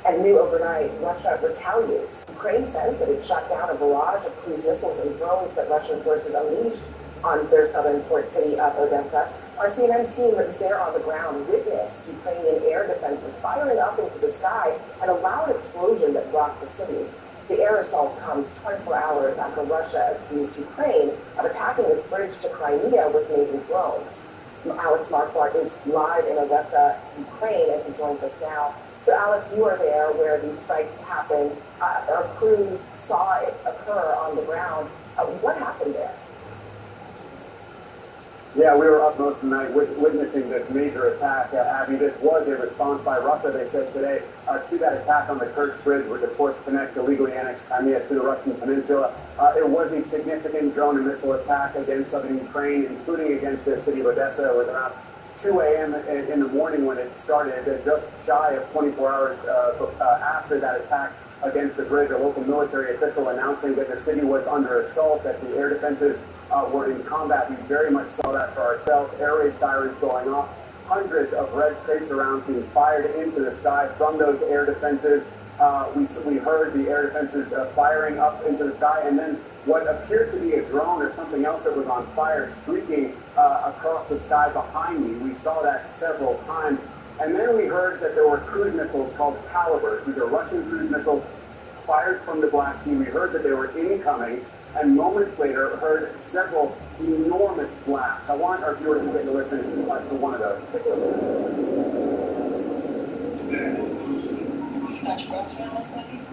And new overnight, Russia retaliates. Ukraine says that it shot down a barrage of cruise missiles and drones that Russian forces unleashed on their southern port city of Odessa. Our CNN team that was there on the ground witnessed Ukrainian air defenses firing up into the sky and a loud explosion that rocked the city. The air assault comes 24 hours after Russia accused Ukraine of attacking its bridge to Crimea with naval drones. Alex Marquardt is live in Odessa, Ukraine, and he joins us now. So, Alex, you are there where these strikes happened. Our crews saw it occur on the ground. What happened there? Yeah, we were up most of the night witnessing this major attack. Abby, this was a response by Russia, they said today, to that attack on the Kerch Bridge, which of course connects the legally annexed Crimea to the Russian peninsula. It was a significant drone and missile attack against southern Ukraine, including against the city of Odessa. It was around 2 a.m. in the morning when it started, just shy of 24 hours after that attack against the bridge. A local military official announcing that the city was under assault, that the air defenses were in combat. We very much saw that for ourselves. Air raid sirens going off, hundreds of red tracer rounds being fired into the sky from those air defenses. We heard the air defenses firing up into the sky, and then what appeared to be a drone or something else that was on fire streaking across the sky behind me. We saw that several times. And then we heard that there were cruise missiles called Calibers. These are Russian cruise missiles fired from the Black Sea. We heard that they were incoming, and moments later heard several enormous blasts. I want our viewers to take a listen to one of those. Take a You got your girlfriend listening?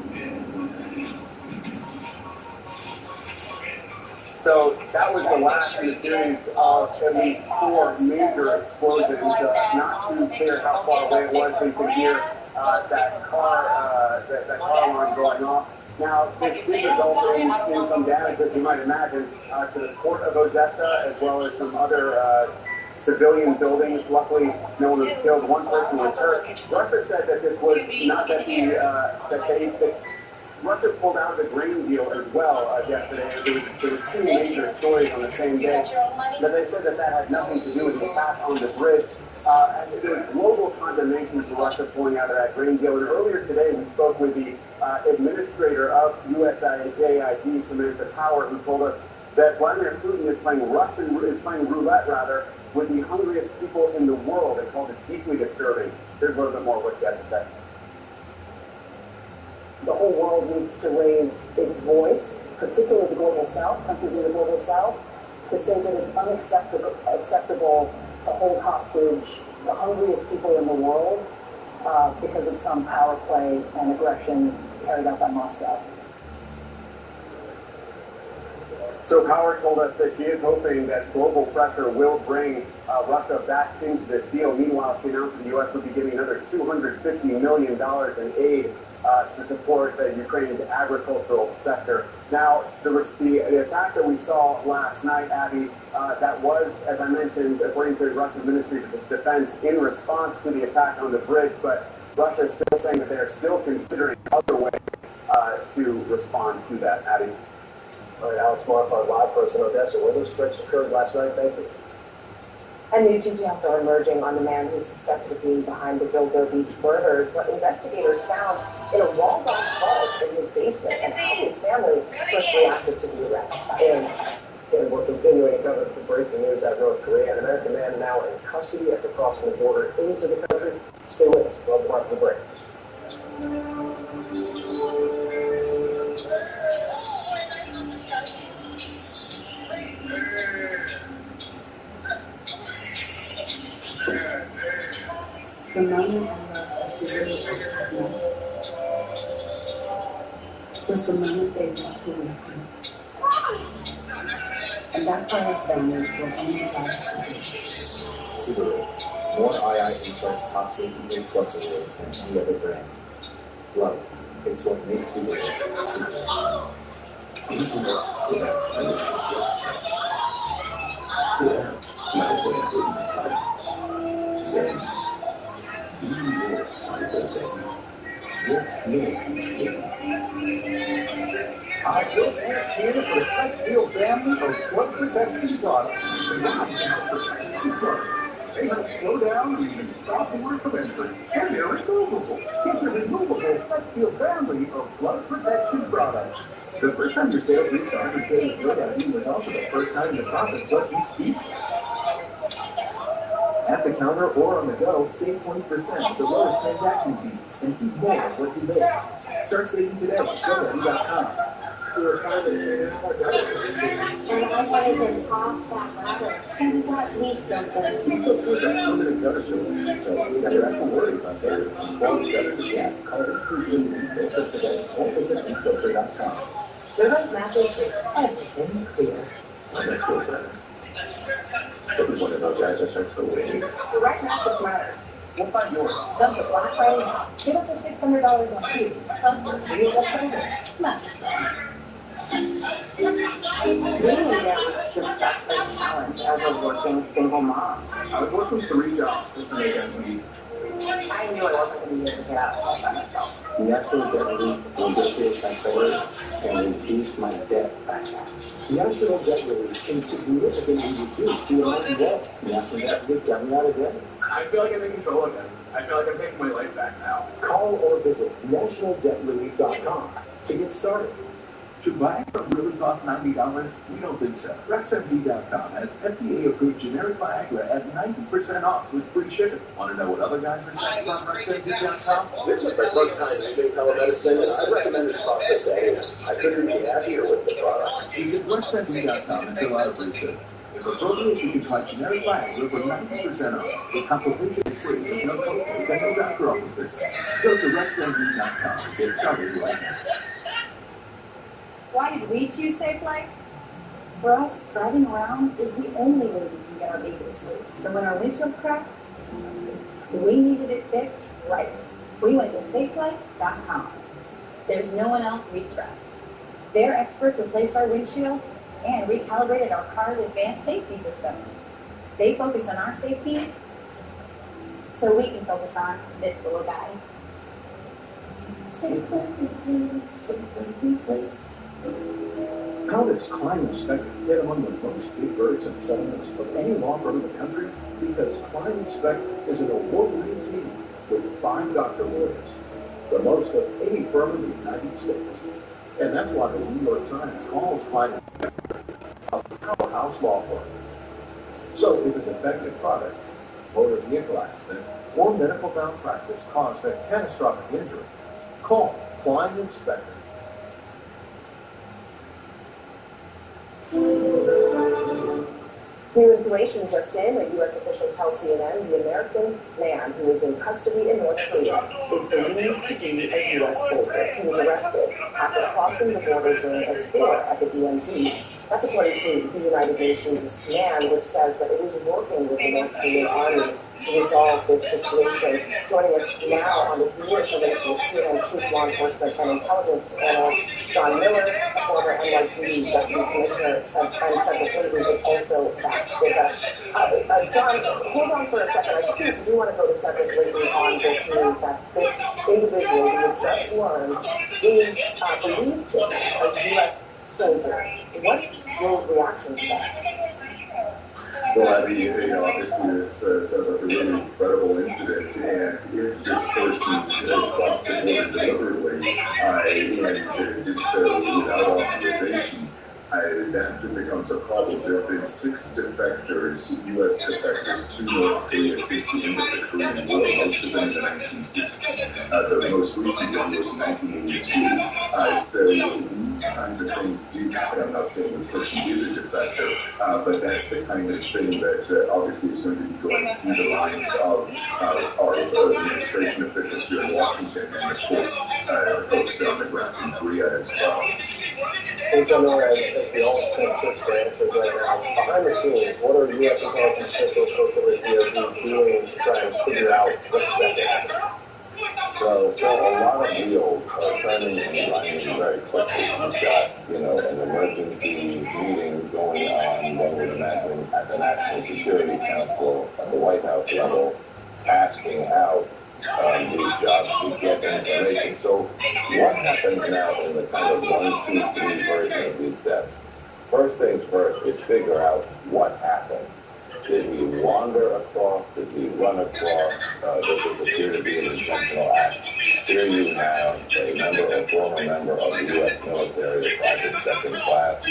So that was the last in a series of at least 4 major explosions. Not too clear how far away it was, but you can hear that car alarm going off. Now, this did result in some damage, as you might imagine, to the port of Odessa, as well as some other civilian buildings. Luckily, no one was killed. One person was hurt. Russia said that this was not that Russia pulled out the grain deal as well yesterday. There was 2 major stories on the same day. But they said that had nothing to do with the attack on the bridge. And there was global condemnation for Russia pulling out of that grain deal. And earlier today, we spoke with the administrator of USAID, Samantha Power, who told us that Vladimir Putin is playing roulette with the hungriest people in the world, and called it deeply disturbing. Here's a little bit more of what she had to say. The whole world needs to raise its voice, particularly the global south, countries in the global south, to say that it's unacceptable to hold hostage the hungriest people in the world because of some power play and aggression carried out by Moscow. So Howard told us that she is hoping that global pressure will bring Russia back into this deal. Meanwhile, she announced that the U.S. would be giving another $250 million in aid to support Ukraine's agricultural sector. Now, the attack that we saw last night, Abby, that was, as I mentioned, according to Russia's Ministry of Defense, in response to the attack on the bridge, but Russia is still saying that they are still considering other ways to respond to that, Abby. All right, Alex Marquardt live for us in Odessa, where those strikes occurred last night. Thank you. And new details are emerging on the man who's suspected of being behind the Bilbo Beach murders, what investigators found in a walled-off vault in his basement, and how his family first reacted to the arrest. And we're continuing to cover the breaking news out of North Korea. An American man now in custody after crossing the border into the country. Stay with us. We'll be right after the break. The moment I left the city of Patna was the moment they walked away from me. And that's why our family will only allow us to do. Cigarette. More IIHS Top Safety A Plus awards than any other brand. Love. It's what makes cigarette cigarette. Intimate without malicious words. Without malware inside. Zen. Be yours with the Zen. Your feeling. I just went in for a Flexfield family of flood protection products. They help slow down or even stop water from entering. And they're removable. It's a removable Flexfield family of flood protection products. The first time your sales reached 100K with Good ID was also the first time the profits left you speechless. At the counter or on the go, save 20% with the lowest transaction fees and keep more of what you make. Start saving today at GoDaddy.com. You're confident now, And I wanted him off that ladder. And what we've done there. We put through the permanent gutter solution, so you never have to worry about that. Quality gutter to get. Call 833-FILTER today or visit filter.com. the right mattress makes everything clear. I'm not sure better. Every one of those guys are such a way. The right mattress matters. We'll find yours. Dump the black right now. Give up the $600 on food. Comfort for your best Mattress Man. Being a dad was just such a challenge as a working single mom. I was working 3 jobs just to make ends meet. I knew I wasn't going to be able to get out of all by myself. The National Debt Relief negotiated my salary and reduced my debt by half. National Debt Relief can significantly reduce the amount of debt. National Debt Relief got me out of debt. I feel like I'm in control again. I feel like I'm taking my life back now. Call or visit nationaldebtrelief.com to get started. Should Viagra really cost $90? We don't think so. RexMD.com has FDA-approved generic Viagra at 90% off with free shipping. Want to know what other guys are saying about RexMD.com? This is my first time using telemedicine, and I recommend this process to anyone. I couldn't be happier with the product. Visit RexMD.com and fill out a free shipping. If appropriate, you can try generic Viagra for 90% off. The consultation is free with no copay and no doctor office visit. Go to RexMD.com and get started right now. Why did we choose Safe Life? For us, driving around is the only way we can get our baby to sleep. So when our windshield cracked, we needed it fixed right. We went to SafeLife.com. There's no one else we trust. Their experts replaced our windshield and recalibrated our car's advanced safety system. They focus on our safety so we can focus on this little guy. Safe Life, How does Klein Inspector get among the most big verdicts and settlements of any law firm in the country? Because Klein Inspector is an award-winning team with 5 doctor lawyers, the most of any firm in the United States. And that's why the New York Times calls Klein Inspector a powerhouse law firm. So if a defective product, motor vehicle accident, or medical malpractice caused a catastrophic injury, call Klein Inspector. New information just in, a U.S. official tells CNN the American man who is in custody in North Korea is believed to be a U.S. soldier. He was arrested after crossing the border during a tour at the DMZ. That's according to the United Nations' command, which says that it is working with the North Korean army to resolve this situation. Joining us now on this new information is CNN Chief Law Enforcement and Intelligence Analyst John Miller, former NYPD Deputy Commissioner and Central Committee, is also back with us. John, hold on for a second. I just do want to go to Cedric Layton on this news that this individual we have just learned is believed to be a U.S. soldier. What's your reaction to that? Well, Abby, obviously this sounds like a really incredible incident, and if this person crossed the border deliberately and did so without authorization, that becomes a problem. There have been 6 defectors, U.S. defectors, to North Korea since the end of the Korean War, most of them in the 1960s. The most recent one was in 1982. So these kinds of things do happen. I'm not saying the person is a defector, but that's the kind of thing that obviously is going to be going through the minds of our administration officials here in Washington, and of course folks on the ground in Korea as well. Hey, John Miller, as we all kind of search for answers right now, behind the scenes, what are U.S. intelligence officials, folks over at DOD, doing to try and figure out what's exactly happening? So a lot of wheels are turning and grinding very quickly. You've got, an emergency meeting going on, one would imagine, at the National Security Council at the White House level, tasking out these jobs to get information. So what happens now in the kind of 1, 2, 3 version of these steps? First things first is figure out what happened. Did he wander across? Did he run across? Does this appear to be an intentional act? Here you have a former member of the U.S. military, a private second class,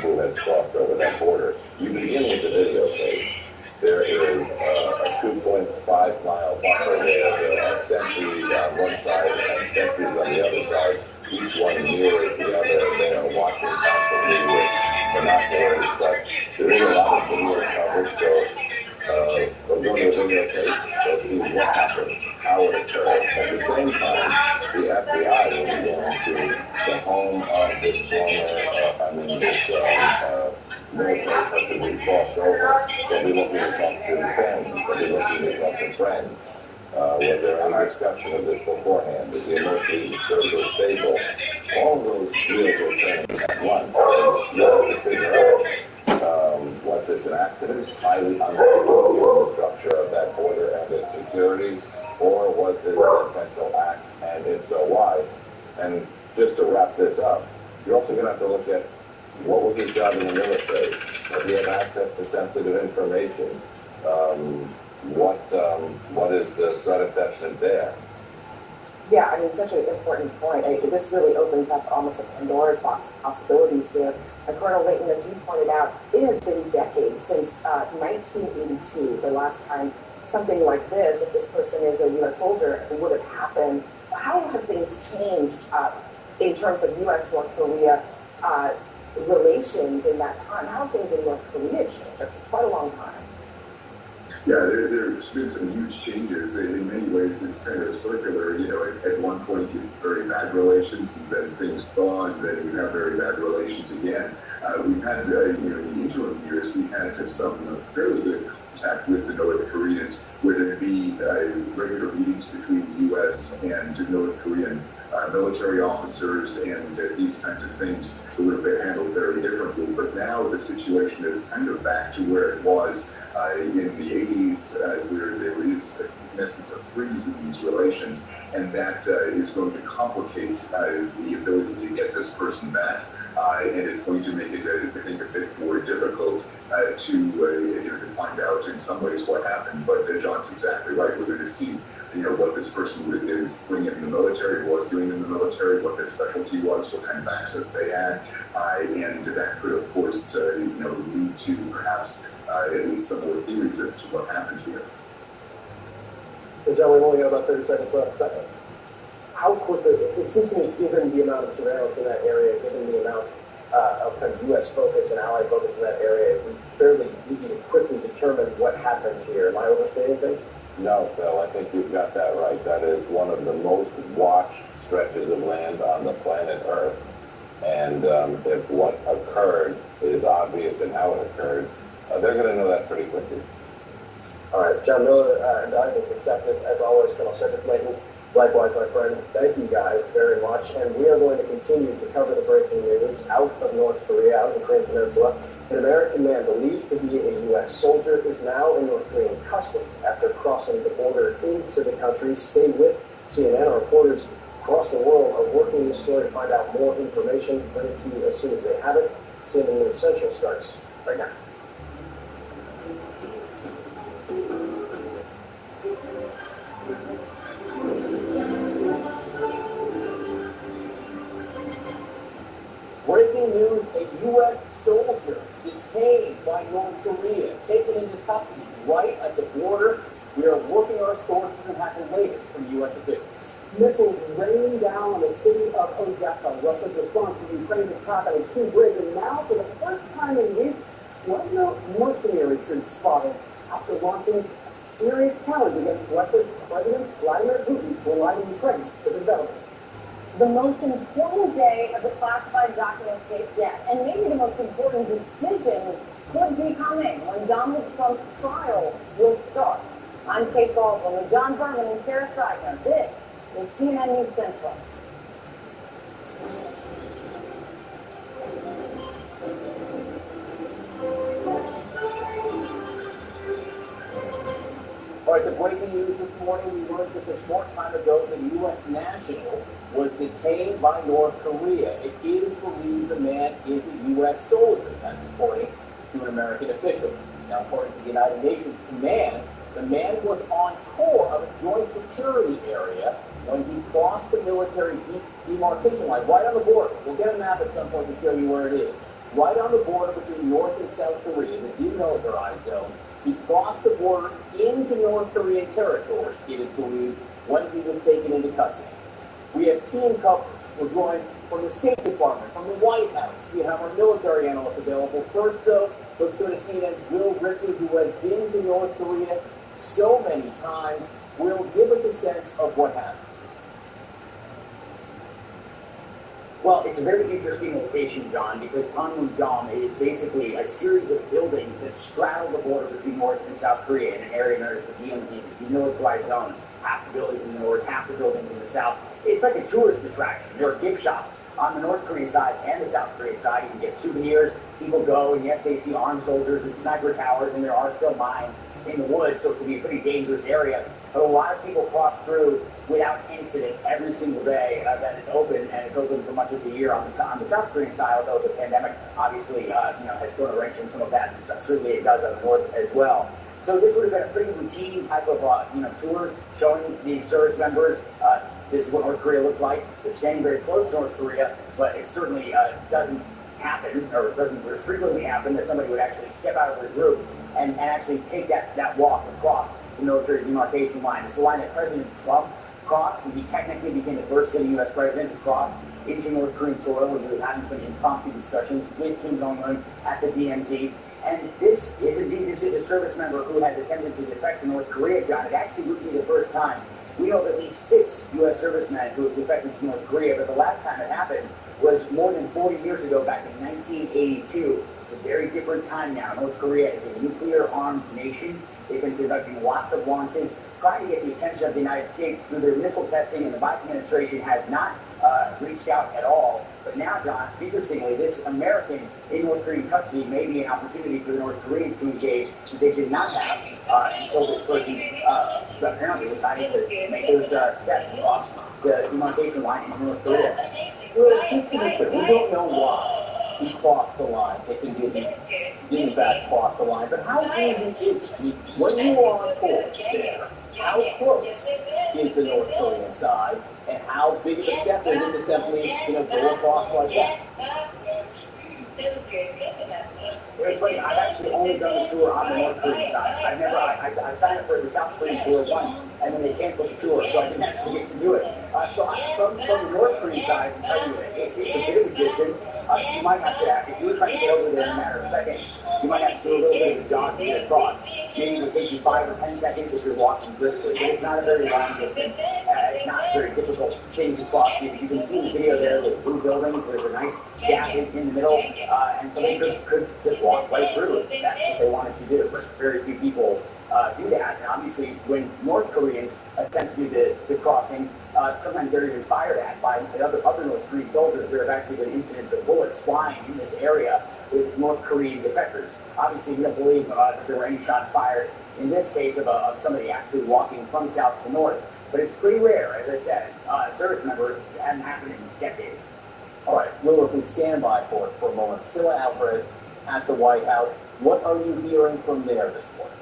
who has crossed over that border. You begin with the videotape. There is a 2.5-mile buffer there are sentries on one side and sentries on the other side. Each one mirrors the other. They are watching constantly with binoculars, but there is a lot of video coverage, so we'll go to the videotape. Let's see what happened, how it occurred. At the same time, the FBI will be going to the home of this military person who crossed over. They'll be looking to talk to families. They'll be looking to talk to friends. Was there any discussion of this beforehand? Is he emotionally stable? All of those wheels are turning at once. You have to figure out, was this an accident, highly unlikely given the structure of that border and its security, or was this an intentional act, and if so, why? And just to wrap this up, you're also going to have to look at what was his job in the military? Does he have access to sensitive information? What is the threat assessment there? Yeah, I mean, such an important point. This really opens up almost a Pandora's box of possibilities here. And Colonel Layton, as you pointed out, it has been decades since 1982, the last time something like this, if this person is a U.S. soldier, would have happened. How have things changed in terms of U.S.-North Korea relations in that time? How have things in North Korea changed? That's quite a long time. Yeah, there's been some huge changes. In many ways, it's kind of circular. At one point, you have very bad relations, and then things thaw, and then you have very bad relations again. We've had, in the interim years, we had some fairly good contact with the North Koreans, whether it be regular meetings between the U.S. and North Korean military officers, and these kinds of things would have been handled very differently. But now the situation is kind of back to where it was in the 80s, where there is, in essence, a freeze in these relations, and that is going to complicate the ability to get this person back, and it's going to make it, I think, a bit more difficult to find out in some ways what happened. But John's exactly right. We're going to see what this person is doing in the military, was doing in the military, what their specialty was, what kind of access they had, and that could, of course, lead to perhaps at least some more theories as to what happened here. So John, we've only got about 30 seconds left. How quickly, it seems to me, given the amount of surveillance in that area, given the amount of kind of U.S. focus and ally focus in that area, it would be fairly easy to quickly determine what happened here. Am I overstating things? No, Phil, I think you've got that right. That is one of the most watched stretches of land on the planet Earth. And if what occurred is obvious in how it occurred, they're going to know that pretty quickly. All right, John Miller, valuable perspective, as always, Colonel Cedric Layton. Likewise, my friend, thank you guys very much. And we are going to continue to cover the breaking news out of North Korea, out of the Korean Peninsula. An American man believed to be a U.S. soldier is now in North Korean custody after crossing the border into the country. Stay with CNN. Our reporters across the world are working this story to find out more information. Bring it to you as soon as they have it. CNN News Central starts right now. Breaking news, a U.S. soldier detained by North Korea, taken into custody right at the border. We are working our sources and have the latest from U.S. officials. Missiles rain down on the city of Odessa. Russia's response to Ukraine's attack on a key bridge, and now, for the first time in weeks, mercenary troops spotted after launching a serious challenge against Russia's President Vladimir Putin for allowing Ukraine to develop. The most important day of the classified documents case yet, and maybe the most important decision could be coming when Donald Trump's trial will start. I'm Kate Baldwin with John Berman and Sarah Streitner. This is CNN News Central. All right, the breaking news this morning, we learned just a short time ago that a U.S. national was detained by North Korea. It is believed the man is a U.S. soldier. That's according to an American official. Now, according to the United Nations command, the man was on tour of a joint security area when he crossed the military demarcation line right on the border. We'll get a map at some point to show you where it is. Right on the border between North and South Korea, the demilitarized zone. He crossed the border into North Korean territory, it is believed, when he was taken into custody. We have team coverage. We're joined from the State Department, from the White House. We have our military analyst available. First, though, let's go to CNN's Will Ripley, who has been to North Korea so many times. Will, give us a sense of what happened. Well, it's a very interesting location, John, because Panmunjom is basically a series of buildings that straddle the border between North and South Korea in an area known as the DMZ, the demilitarized zone. Half the buildings in the north, half the buildings in the south. It's like a tourist attraction. There are gift shops on the North Korean side and the South Korean side. You can get souvenirs. People go, and yes, they see armed soldiers and sniper towers, and there are still mines in the woods, so it can be a pretty dangerous area. But a lot of people cross through without incident every single day that it's open, and it's open for much of the year on the South Korean side, although the pandemic obviously has thrown a wrench in some of that, and certainly it does on the north as well. So this would have been a pretty routine type of tour showing these service members this is what North Korea looks like. They're standing very close to North Korea, but it certainly doesn't happen, or doesn't frequently happen, that somebody would actually step out of their group and actually take that walk across the military demarcation line. It's the line that President Trump crossed, and he technically became the first sitting U.S. president to cross into North Korean soil, where he was having some impromptu discussions with Kim Jong-un at the DMZ. And this is a service member who has attempted to defect to North Korea, John. It actually would be the first time. We know of at least 6 U.S. servicemen who have defected to North Korea, but the last time it happened was more than 40 years ago, back in 1982. It's a very different time now. North Korea is a nuclear-armed nation. They've been conducting lots of launches, trying to get the attention of the United States through their missile testing, and the Biden administration has not reached out at all. But now, John, interestingly, this American in North Korean custody may be an opportunity for the North Koreans to engage that they did not have until this person apparently decided to make those steps across the demarcation line in North Korea. Well, just to be clear, we don't know why he crossed the line. If he did in fact cross the line. But how easy is it? When you are on tour there, how close is the North Korean side? And how big of a step is it to simply, go across like that? It's funny, I've actually only done the tour on the North Korean side. I signed up for the South Korean tour once, and then they canceled the tour, so I didn't actually get to do it. From the North Korean side, I can tell you, it's a bit of a distance. You might have to, if you were trying to get over there in a matter of seconds, you might have to do a little bit of a jog to get across. Maybe it would take you 5 or 10 seconds if you're walking briskly, but it's not a very long distance. It's not a very difficult thing to cross. You can see in the video there with blue buildings. There's a nice gap in the middle, and so they could just walk right through if that's what they wanted to do. But very few people do that. And obviously, when North Koreans attempt to do the crossing, sometimes they're even fired at by the other North Korean soldiers. There have actually been incidents of bullets flying in this area with North Korean defectors. Obviously, we don't believe that there were any shots fired in this case of somebody actually walking from south to north. But it's pretty rare, as I said. A service member hadn't happened in decades. All right, Willow, please stand by for us for a moment. Priscilla Alvarez at the White House. What are you hearing from there this morning?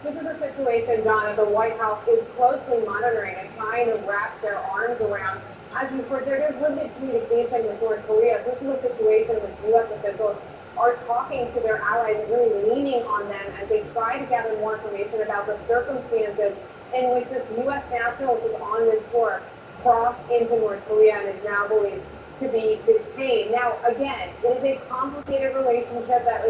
This is a situation, John, that the White House is closely monitoring and trying to wrap their arms around. As you've heard, there is limited communication with North Korea. This is a situation in which U.S. officials are talking to their allies and really leaning on them as they try to gather more information about the circumstances in which this U.S. national, which is on this tour, crossed into North Korea and is now believed to be detained. Now, again, it is a complicated relationship that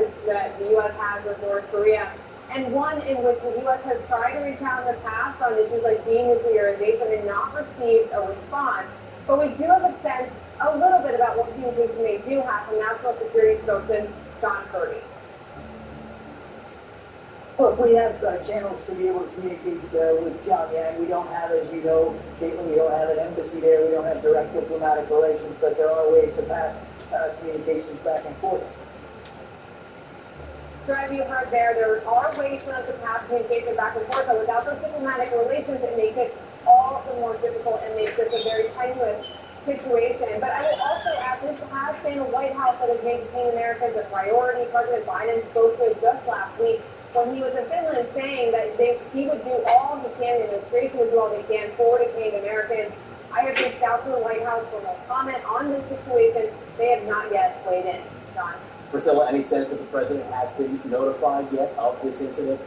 the U.S. has with North Korea, and one in which the U.S. has tried to reach out in the past on issues like denuclearization and not received a response. But we do have a sense, a little bit about what communication they do have from National Security Spokesman John Kirby. Look, we have channels to be able to communicate with Pyongyang. We don't have, as you know, Caitlin, we don't have an embassy there. We don't have direct diplomatic relations, but there are ways to pass communications back and forth. So as you heard there are ways for them to pass communication back and forth, but without those diplomatic relations, it makes it all the more difficult and makes this a very tenuous situation. But I will also add, this has been a White House that has maintained Americans a priority. President Biden spoke to it just last week when he was in Finland, saying that he would do all he can, the administration would do all they can for detained Americans. I have reached out to the White House for more comment on this situation. They have not yet weighed in. John. Priscilla, any sense that the president has been notified yet of this incident?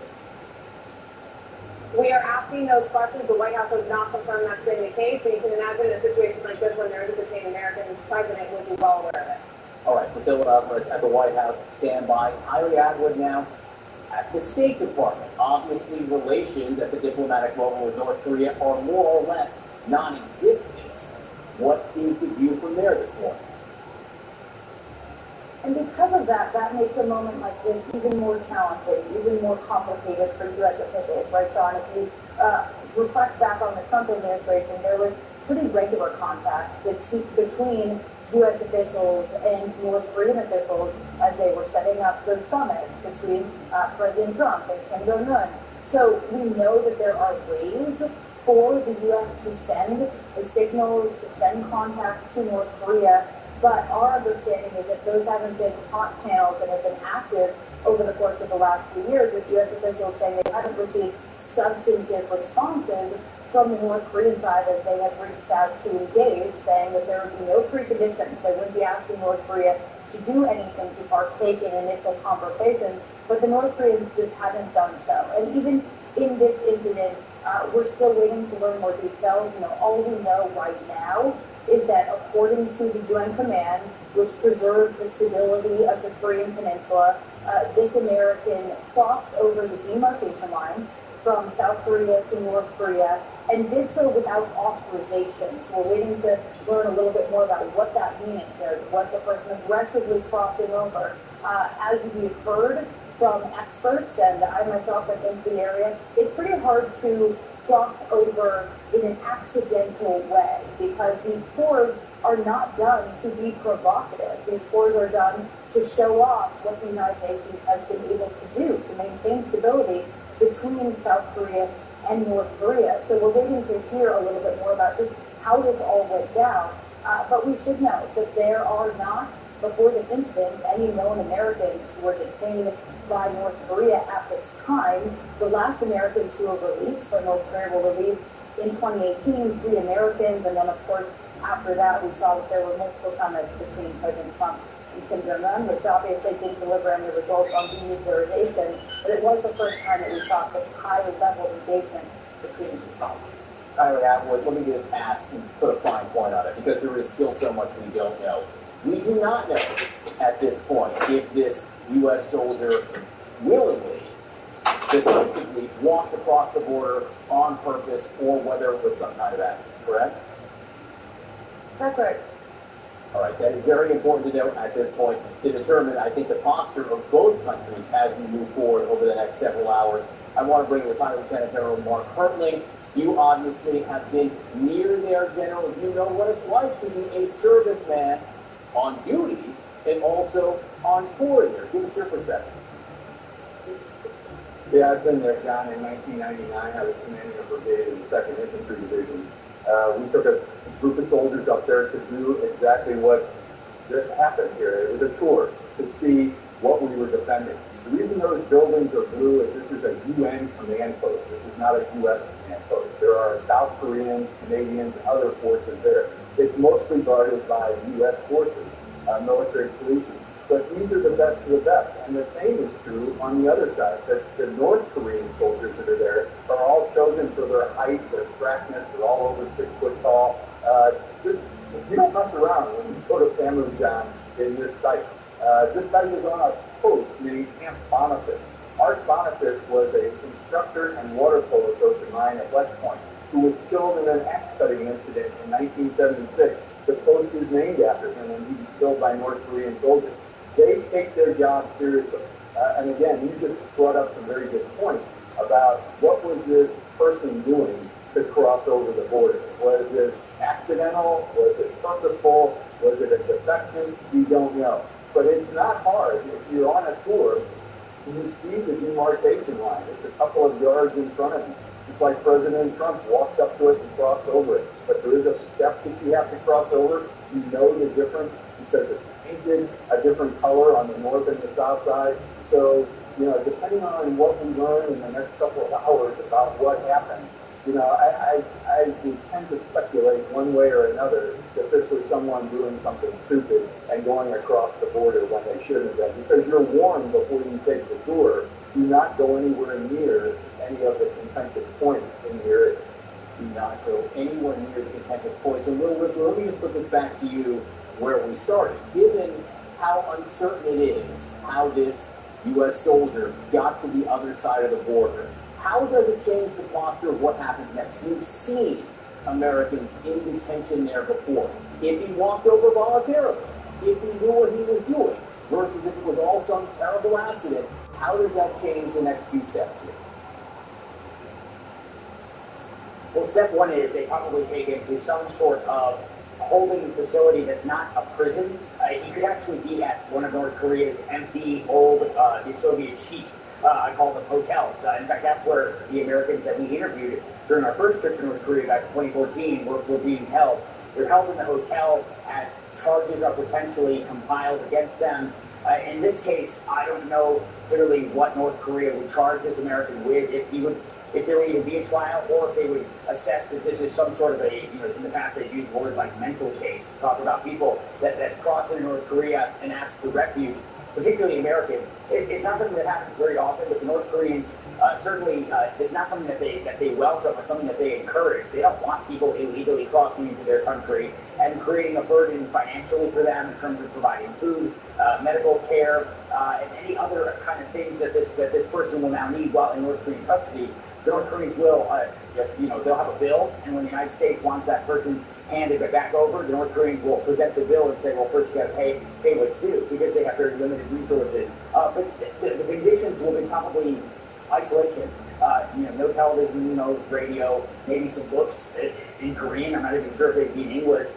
We are asking those questions. The White House has not confirmed that's been the case, but you can imagine in a situation like this when there is a detained American, the president would be well aware of it. All right, Priscilla Alvarez at the White House, stand by. Kylie Atwood now at the State Department. Obviously, relations at the diplomatic level with North Korea are more or less non-existent. What is the view from there this morning? And because of that, that makes a moment like this even more challenging, even more complicated for U.S. officials, right, John? If you reflect back on the Trump administration, there was pretty regular contact between U.S. officials and North Korean officials as they were setting up the summit between President Trump and Kim Jong-un. So we know that there are ways for the U.S. to send the signals, to send contacts to North Korea. But our understanding is that those haven't been hot channels and have been active over the course of the last few years, with U.S. officials saying they haven't received substantive responses from the North Korean side as they have reached out to engage, saying that there would be no preconditions. They wouldn't be asking North Korea to do anything to partake in initial conversations, but the North Koreans just haven't done so. And even in this incident, we're still waiting to learn more details. All we know right now is that according to the UN command, which preserves the stability of the Korean Peninsula, this American crossed over the demarcation line from South Korea to North Korea and did so without authorization. So we're waiting to learn a little bit more about what that means. Was the person aggressively crossing over? As we've heard from experts, and I myself have been to the area, it's pretty hard to cross over in an accidental way because these tours are not done to be provocative. These tours are done to show off what the United Nations has been able to do to maintain stability between South Korea and North Korea. So we're waiting to hear a little bit more about just how this all went down. But we should know that there are not, before this incident, any known Americans who were detained by North Korea at this time. The last Americans who were released from North Korea were released in 2018, 3 Americans, and then of course after that we saw that there were multiple summits between President Trump in Kim Jong-un, which obviously didn't deliver any results on denuclearization, but it was the first time that we saw such high-level engagement between the two sides. Kylie Atwood, let me just ask and put a fine point on it, because there is still so much we don't know. We do not know at this point if this U.S. soldier willingly, decisively walked across the border on purpose or whether it was some kind of accident, correct? That's right. All right, that is very important to note at this point to determine, I think, the posture of both countries as we move forward over the next several hours. I want to bring Retired Lieutenant General Mark Hertling. You obviously have been near there, General. You know what it's like to be a serviceman on duty and also on tour there. Give us your perspective. Yeah, I've been there, John. In 1999, I was commanding a brigade in the 2nd Infantry Division. We took a group of soldiers up there to do exactly what happened here. It was a tour to see what we were defending. The reason those buildings are blue is this is a UN command post. This is not a U.S. command post. There are South Koreans, Canadians, and other forces there. It's mostly guarded by U.S. forces, military policing. But these are the best of the best. And the same is true on the other side. The North Korean soldiers that are there are all chosen for their height, their strappness. They're all over 6 foot tall. You don't mess around when you go to Fallujah in this site. This site is on a post named Camp Boniface. Art Boniface was an instructor and water polo coach of mine at West Point who was killed in an axe-cutting incident in 1976. The post is named after him when he was killed by North Korean soldiers. They take their job seriously. And again, you just brought up some very good points about what was this person doing to cross over the border. Was it accidental? Was it purposeful? Was it a defection? We don't know. But it's not hard. If you're on a tour, you see the demarcation line. It's a couple of yards in front of you. It's like President Trump walked up to it and crossed over it. But there is a step that you have to cross over. You know the difference because it's painted a different color on the north and the south side. So, depending on what we learn in the next couple of hours about what happened, I would tend to speculate one way or another that this was someone doing something stupid and going across the border when they shouldn't have been. Because you're warned before you take the tour, do not go anywhere near any of the contentious points in the area. Do not go anywhere near the contentious points. And let me just put this back to you where we started. Given how uncertain it is how this U.S. soldier got to the other side of the border, how does it change the posture of what happens next? You've seen Americans in detention there before. If he walked over voluntarily, if he knew what he was doing, versus if it was all some terrible accident, how does that change the next few steps here? Well, step one is they probably take him to some sort of holding facility that's not a prison. He could actually be at one of North Korea's empty, old, the Soviet chic. I call them hotels. In fact, that's where the Americans that we interviewed during our first trip to North Korea back in 2014 were being held. They're held in the hotel as charges are potentially compiled against them. In this case, I don't know clearly what North Korea would charge this American with, if there would even be a trial, or if they would assess that this is some sort of in the past they've used words like mental case to talk about people that cross into North Korea and ask for refuge, particularly Americans. It's not something that happens very often, but the North Koreans certainly, it's not something that they welcome or something that they encourage. They don't want people illegally crossing into their country and creating a burden financially for them in terms of providing food, medical care, and any other kind of things that this person will now need while in North Korean custody. The North Koreans will, they'll have a bill, and when the United States wants that person handed back over, the North Koreans will present the bill and say, well, first you got to pay what's due, because they have very limited resources. But the conditions will be probably isolation. No television, no radio, maybe some books in Korean. I'm not even sure if they'd be in English.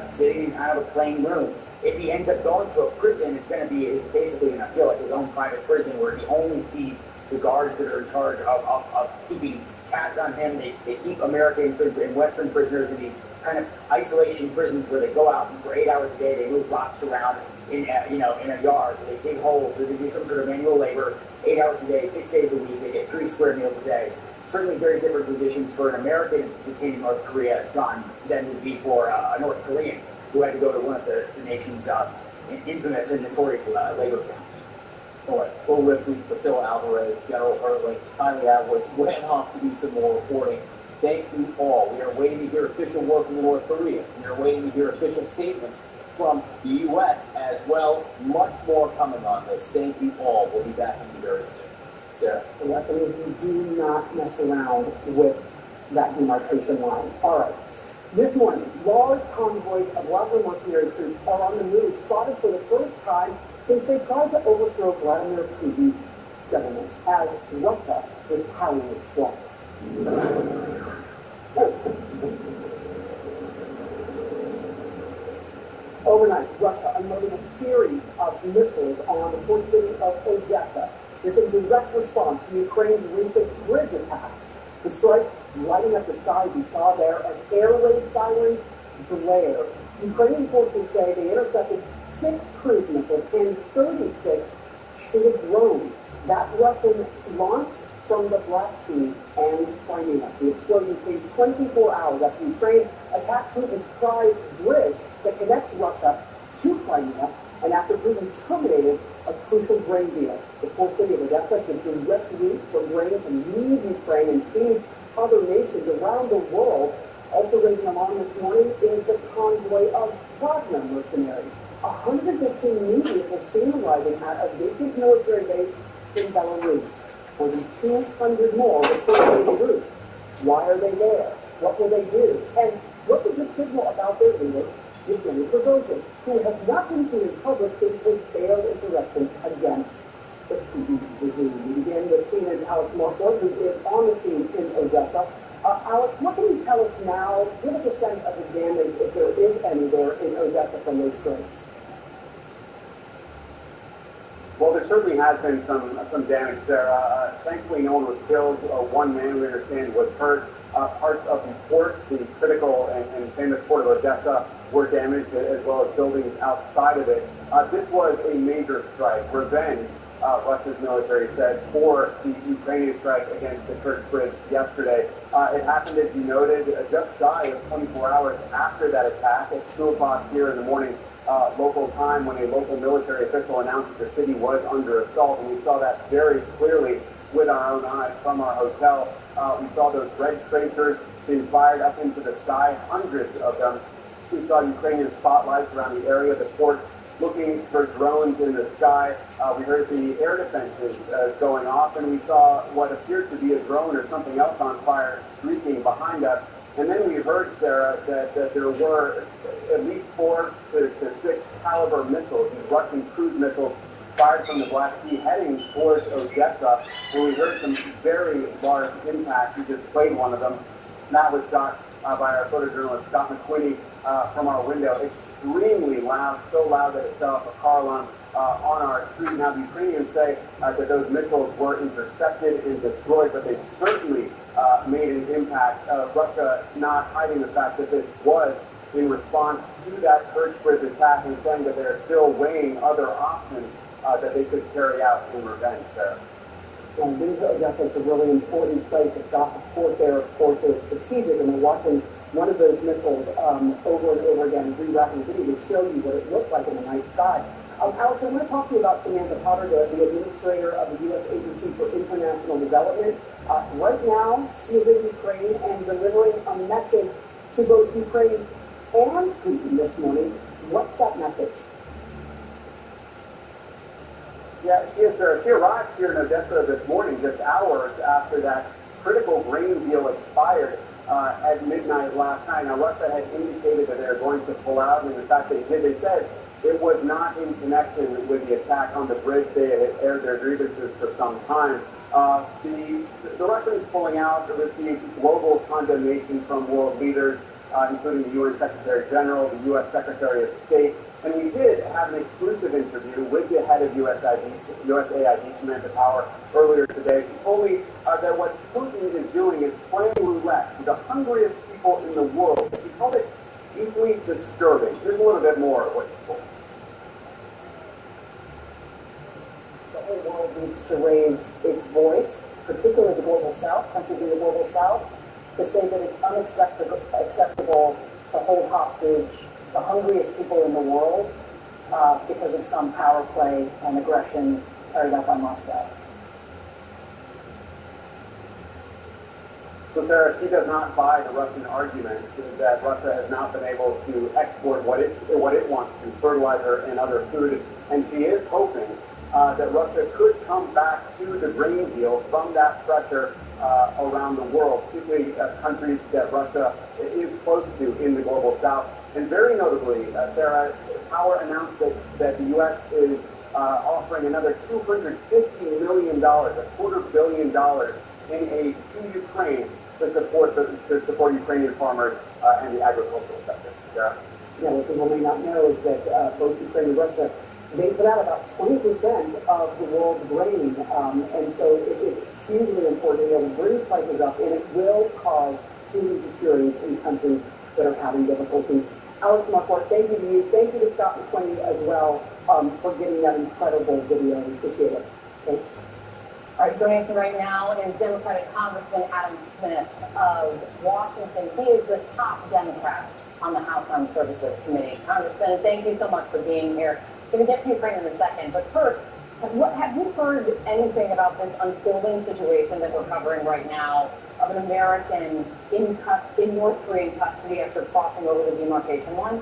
Sitting in kind of a plain room. If he ends up going to a prison, it's basically going to feel like his own private prison where he only sees the guards that are in charge of keeping tabs on him. They keep American and Western prisoners in these kind of isolation prisons where they go out and for 8 hours a day they move rocks around in a yard. They dig holes or they do some sort of manual labor 8 hours a day, 6 days a week. They get 3 square meals a day. Certainly very different conditions for an American detained in North Korea, John, than would be for a North Korean who had to go to one of the nation's infamous and notorious labor camps. All right, Will Ripley, Priscilla Alvarez, General Hurley, Kylie Edwards went off to do some more reporting. Thank you all. We are waiting to hear official word from the North Koreans. We are waiting to hear official statements from the U.S. as well. Much more coming on this. Thank you all. We'll be back with you very soon. Sarah? The lesson is you do not mess around with that demarcation line. All right. This morning, large convoys of Wagner mercenary troops are on the move, spotted for the first time since they tried to overthrow Vladimir Putin's government as Russia retaliates. What? Overnight, Russia unloaded a series of missiles on the port city of Odessa. This is a direct response to Ukraine's recent bridge attack. The strikes lighting up the sky we saw there as air raid sirens blare. Ukrainian forces say they intercepted 6 cruise missiles and 36 shooting drones. That Russian launched from the Black Sea and Crimea. The explosion came 24 hours after Ukraine attacked Putin's prized bridge that connects Russia to Crimea, and after Putin terminated a crucial grain deal. The port city of Odessa, the direct route for grain to leave Ukraine and feed other nations around the world. Also raising alarm this morning is the convoy of Wagner mercenaries. 115 new vehicles seen arriving at a vacant military base in Belarus. More than 200 more reported en route. Why are they there? What will they do? And what would this signal about their leader, Yevgeny Prigozhin, who has not been seen in public since his failed insurrection against the Putin regime? We begin with CNN's Alex Markwood, who is on the scene in Odessa. Alex, what can you tell us now? Give us a sense of the damage, if there is any there, in Odessa from those strikes. Well, there certainly has been some damage, Sarah. Thankfully, no one was killed. One man, we understand, was hurt. Parts of the port, the critical and famous port of Odessa, were damaged, as well as buildings outside of it. This was a major strike. Revenge, Russia's military said, for the Ukrainian strike against the Kerch Bridge yesterday. It happened, as you noted, just shy of 24 hours after that attack at 2 o'clock here in the morning. Local time, when a local military official announced that the city was under assault, and we saw that very clearly with our own eyes from our hotel. We saw those red tracers being fired up into the sky, hundreds of them. We saw Ukrainian spotlights around the area of the port looking for drones in the sky. We heard the air defenses going off, and we saw what appeared to be a drone or something else on fire streaking behind us. And then we heard, Sarah, that there were at least 4 to 6 caliber missiles, these Russian cruise missiles, fired from the Black Sea heading towards Odessa. And we heard some very large impacts. We just played one of them. And that was shot by our photojournalist Scott McQuinney from our window. Extremely loud, so loud that it set off a car alarm on our street. Now, the Ukrainians say that those missiles were intercepted and destroyed, but they certainly made an impact. Russia not hiding the fact that this was in response to that Kerch Bridge attack, and saying that they're still weighing other options that they could carry out in revenge, Sarah. And Odessa, it's a really important place. It's got the port there, of course, so it's strategic, and we're watching one of those missiles over and over again, rewrapping the video to show you what it looked like in the night sky. Alex, I want to talk to you about Samantha Potter, the administrator of the U.S. Agency for International Development. Right now, she is in Ukraine and delivering a message to both Ukraine and Putin this morning. What's that message? Yeah, she arrived here in Odessa this morning, just hours after that critical grain deal expired at midnight last night. Now, Russia had indicated that they're going to pull out, and in fact they did. They said it was not in connection with the attack on the bridge. They had aired their grievances for some time. The Russians pulling out received global condemnation from world leaders, including the UN Secretary General, the U.S. Secretary of State. And we did have an exclusive interview with the head of USAID, Samantha Power, earlier today. She told me that what Putin is doing is playing roulette with the hungriest people in the world. She called it deeply disturbing. Here's a little bit more of what she told me. The whole world needs to raise its voice, particularly the global south, countries in the global south, to say that it's unacceptable to hold hostage the hungriest people in the world because of some power play and aggression carried out by Moscow. So, Sarah, she does not buy the Russian argument that Russia has not been able to export what it wants to, fertilizer and other food, and she is hoping that Russia could come back to the grain deal from that pressure around the world, particularly countries that Russia is close to in the global south. And very notably, Sarah, Power announced that the U.S. is offering another $250 million, $250 million in aid to Ukraine to support Ukrainian farmers and the agricultural sector. Sarah? Yeah, what people may not know is that both Ukraine and Russia, they put out about 20% of the world's grain, and so it's hugely important to be able to bring prices up, and it will cause food insecurities in countries that are having difficulties. Alex Marquardt, thank you to you. Thank you to Scott McQueen as well for getting that incredible video. We appreciate it. Thank you. All right, joining us right now is Democratic Congressman Adam Smith of Washington. He is the top Democrat on the House Armed Services Committee. Congressman, thank you so much for being here. We're going to get to Ukraine in a second, but first, have you heard anything about this unfolding situation that we're covering right now of an American in North Korean custody after crossing over the demarcation line?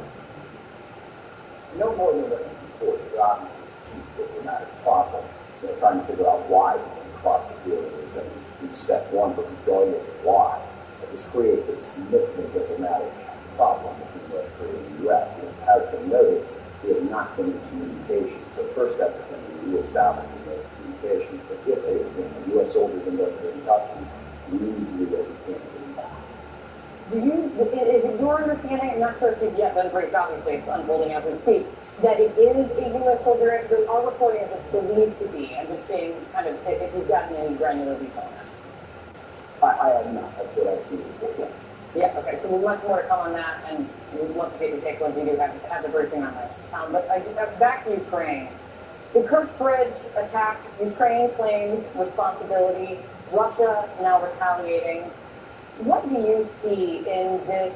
No more than what you reported. Obviously, it's a dramatic problem. They're trying to figure out why they crossed the border is going to be step one, but regardless of why, this creates a significant diplomatic problem between North Korea and the U.S. And as has been noted, we have not been in communication. So first step is going to be reestablishing those communications. But if they have been U.S. soldiers in North Korean custody, we need to do what we can to get them back. Is it your understanding, I'm not sure if you've yet done a great job, obviously it's unfolding as we speak, that it is a U.S. soldier? Our reporting is it's believed to be. I'm just saying, kind of, if you've gotten any granular detail on that. I have not. That's what I've seen before. Yeah, okay, so there's much more to come on that, and we'd love to get your take once you do have the briefing on this. But back to Ukraine. The Kerch Bridge attack, Ukraine claims responsibility, Russia now retaliating. What do you see in this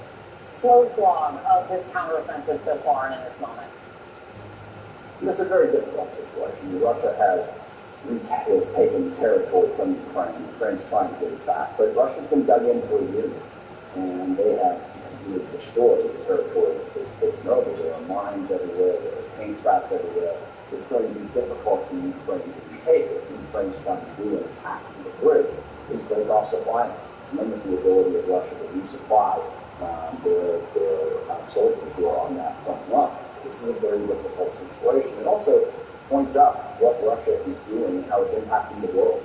slow slog of this counteroffensive so far and in this moment? It's a very difficult situation. Russia has taken territory from Ukraine. Ukraine's trying to get it back, but Russia's been dug in for a year, and they have destroyed the territory they've taken over. There are mines everywhere, there are paint traps everywhere. It's going to be difficult for Ukraine to behave. What Ukraine's trying to do in attacking the bridge is break off supply lines, limit the ability of Russia to resupply their soldiers who are on that front line. This is a very difficult situation. It also points out what Russia is doing and how it's impacting the world.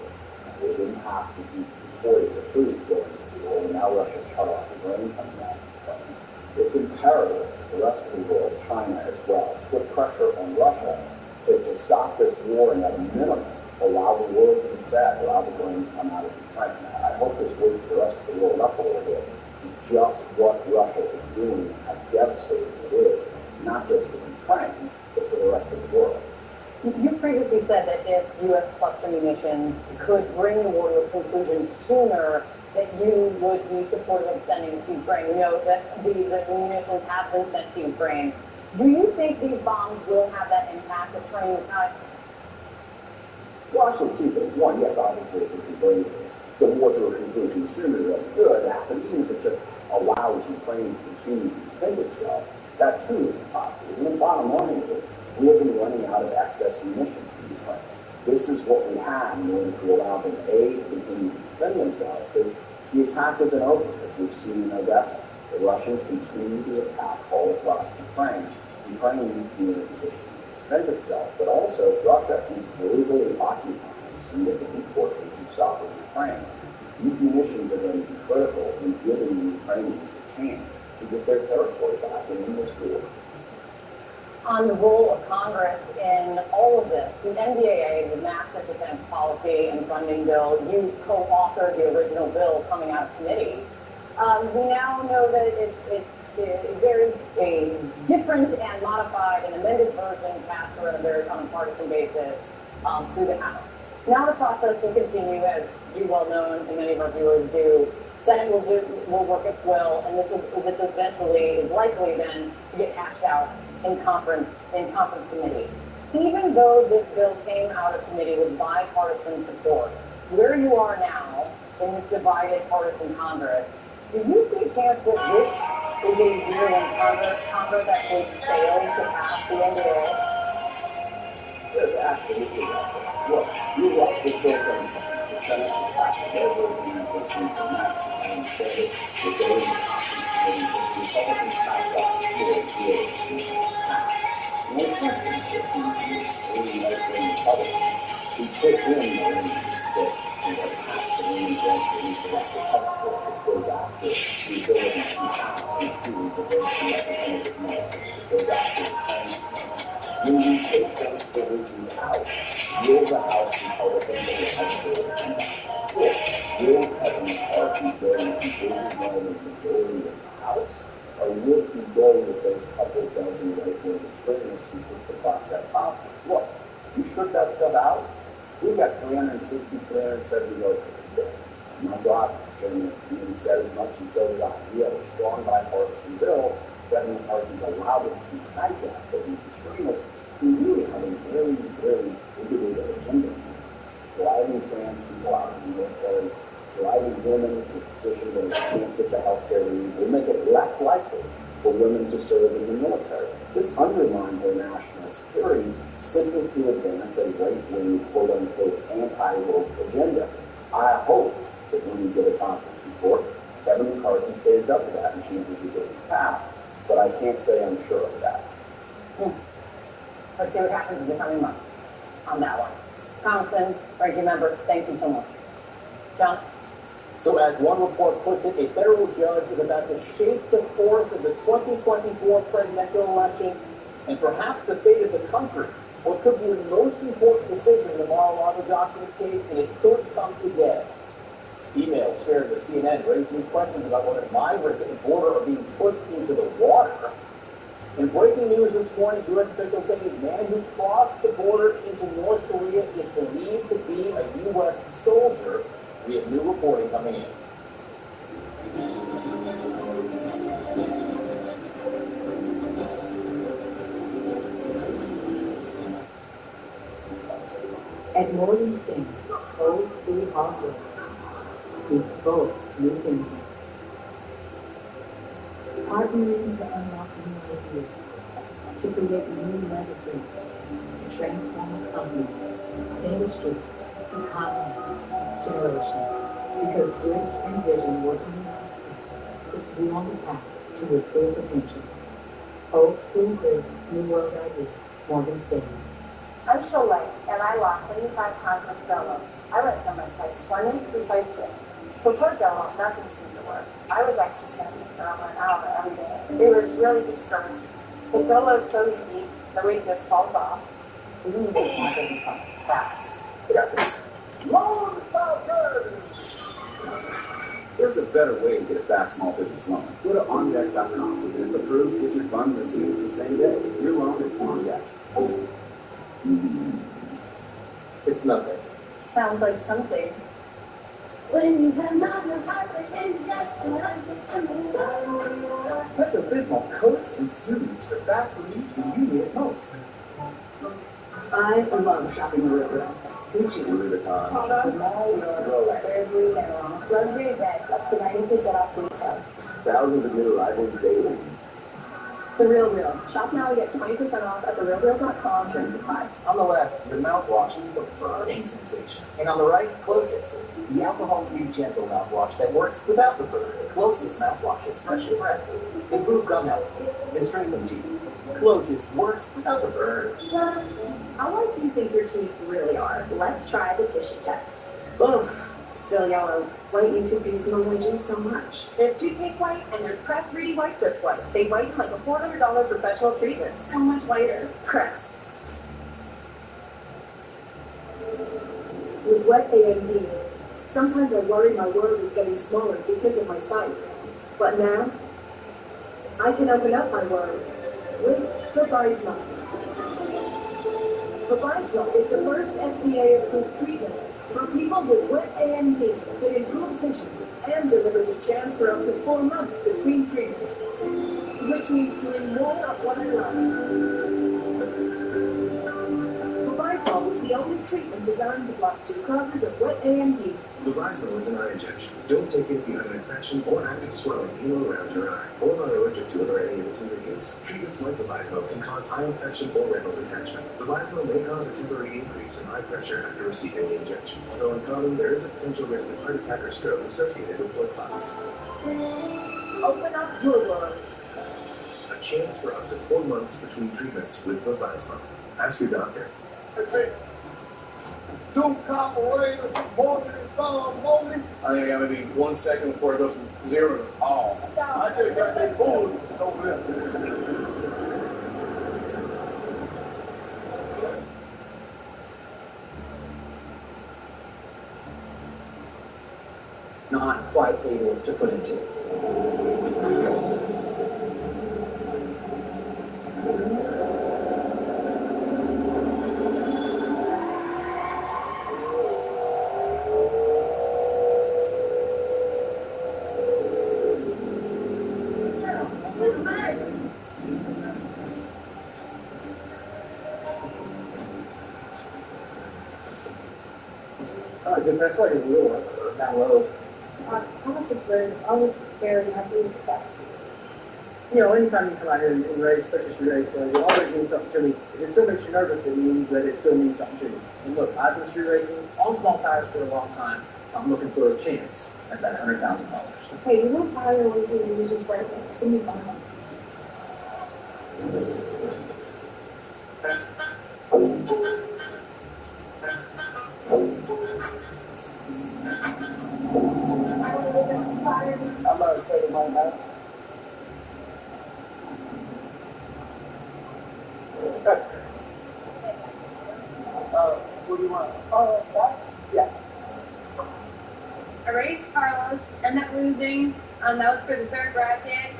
It impacts before the food going into the world, and now Russia's cut off the grain coming out of Ukraine. It's imperative that the rest of the world, China as well, put pressure on Russia to stop this war and at a minimum allow the world to be fed, allow the grain to come out of Ukraine. I hope this wakes the rest of the world up a little bit to just what Russia is doing and how devastating it is, not just for Ukraine, but for the rest of the world. You previously said that if U.S. cluster munitions could bring the war to a conclusion sooner, that you would be supportive of sending to Ukraine. We know that the munitions have been sent to Ukraine. Do you think these bombs will have that impact of turning the tide? Well, actually, two things. One, yes, obviously, if we can bring the war to a conclusion sooner, that's good. But even if it just allows Ukraine to continue to defend itself, that too is possible. And the bottom line is, we have been running out of excess munitions in Ukraine. This is what we have in order to allow them, A, to continue to defend themselves, because the attack isn't over, as we've seen in Odessa. The Russians continue to attack all across Ukraine. Ukraine needs to be in a position to defend itself, but also Russia is brutally occupying significant portions of southern Ukraine. These munitions are going to be critical in giving the Ukrainians a chance to get their territory back and in this war. On the role of Congress in all of this, the NDAA, the Massive Defense Policy and Funding Bill, you co-authored the original bill coming out of committee. We now know that it's very a different and modified and amended version passed on a very nonpartisan basis through the House. Now the process will continue, as you well know and many of our viewers do. Senate will work its will, and this eventually is likely then to get hashed out in conference committee. Even though this bill came out of committee with bipartisan support, where you are now in this divided partisan Congress, do you see a chance that this is a year when Congress actually fails to pass the NDA? There's absolutely nothing. Look, you're right. This bill's going to come. The Senate will pass it over this week or next. I understand it. We're going to the Republicans passed up the floor to be able to pass. No question that the early right-wing Republicans who put in the language that pass the Women's Right to Reproductive Health Bill that goes after the ability to pass and choose the vote of representative marriage, that goes after the trans when we take those provisions out, will the House Republicans and the House Bill come back to the floor? Will Kevin McCarthy go with the overwhelming majority of the House, or will he go with those couple dozen right-wing extremists who took the process hostage? Look, you strip that stuff out, we've got 360, 370 votes for this bill. My God, Mr. Chairman, you said as much, and so did I. We have a strong bipartisan bill. Kevin McCarthy's allowed it to be hijacked by these extremists who really have a very, very individual agenda. Driving trans people out of the military, driving women to a position where they can't get the health care they need, will make it less likely for women to serve in the military. This undermines our national security simply to advance a right-wing, quote-unquote, anti-woke agenda. I hope that when we get a conference report, Kevin McCarthy stands up to that and chooses a different path. But I can't say I'm sure of that. Let's see what happens in the coming months on that one. Congressman, ranking member, thank you so much. John? So as one report puts it, a federal judge is about to shape the course of the 2024 presidential election and perhaps the fate of the country. What could be the most important decision in the Mar-a-Lago documents case, and it could come today. Emails shared with CNN raised new questions about whether migrants at the border are being pushed into the water. In breaking news this morning, U.S. officials say a man who crossed the border into North Korea is believed to be a U.S. soldier. We have new reporting coming in. At Morgan Stanley, old school hard work meets both new thinking. Partnering to unlock new ideas, to create new medicines, to transform a company, industry, economy, generation. Because grit and vision working in unison puts you on the path to your full potential. Old school grit, new world idea. Morgan Stanley. I'm so light, and I lost 75 pounds with Dolo. I went from a size 20 to size 6. Before Dolo, nothing seemed to work. I was exercising for over an hour every day. It was really discouraging. But Dolo is so easy, the weight just falls off. We need a small business owner fast. I got this. Loan Falcons! There's a better way to get a fast small business loan. Go to OnDeck.com. If approved, get your funds as soon as the same day. Your loan is on deck. It's nothing. Sounds like something. When you have nothing, it's just Pepto-Bismol coats and soothes the fast relief when you need it most. I love shopping the river. Gucci, Louis Vuitton. Luxury bags up to 90% off retail. Thousands of new arrivals daily. The Real Real. Shop now and get 20% off at therealreal.com during supply. On the left, your mouthwash with a burning sensation. And on the right, Closest, the alcohol-free gentle mouthwash that works without the burn. Closest mouthwash is fresh your breath, improve gum health, and strengthen teeth. Closest works without the burn. How white do you think your teeth really are? Let's try the tissue test. Ugh, still yellow. Why eat toothpaste normally do so much? There's toothpaste white and there's Crest 3D White Strips White. They whiten like a $400 professional treatment. So much whiter. Crest. with wet AMD. Sometimes I worry my world is getting smaller because of my sight. But now, I can open up my world with Vabysmo. Vabysmo is the first FDA-approved treatment for people with wet AMD that improves vision and delivers a chance for up to 4 months between treatments, which means doing more of what I love. Vabysmo is the only treatment designed to block 2 causes of wet AMD. Vabysmo is an eye injection. Don't take it if you have an infection or active swelling in or around your eye, or are allergic to it or any of its ingredients. Treatments like Vabysmo can cause eye infection or retinal detachment. Vabysmo may cause a temporary increase in eye pressure after receiving the injection. Although uncommon, there is a potential risk of heart attack or stroke associated with blood clots. Open up your world. A chance for up to 4 months between treatments with Vabysmo. Ask your doctor. That's it. 2 carburetors, motor and thumb, motor. I think I got maybe 1 second before it goes from 0 to all. I just got that bull over there. Not quite able to put into it. That's like a little down low. Thomas was very happy with the test. You know, anytime you come out here and race, especially street race, it always means something to me. If it still makes you nervous, it means that it still means something to you. And look, I've been street racing on small tires for a long time, so I'm looking for a chance at that $100,000. Hey, you don't fire away from the user's breaking. It's gonna be fun. I'm going to take my back. What do you want? Oh, that? Yeah. I raced Carlos, ended up losing. That was for the 3rd bracket.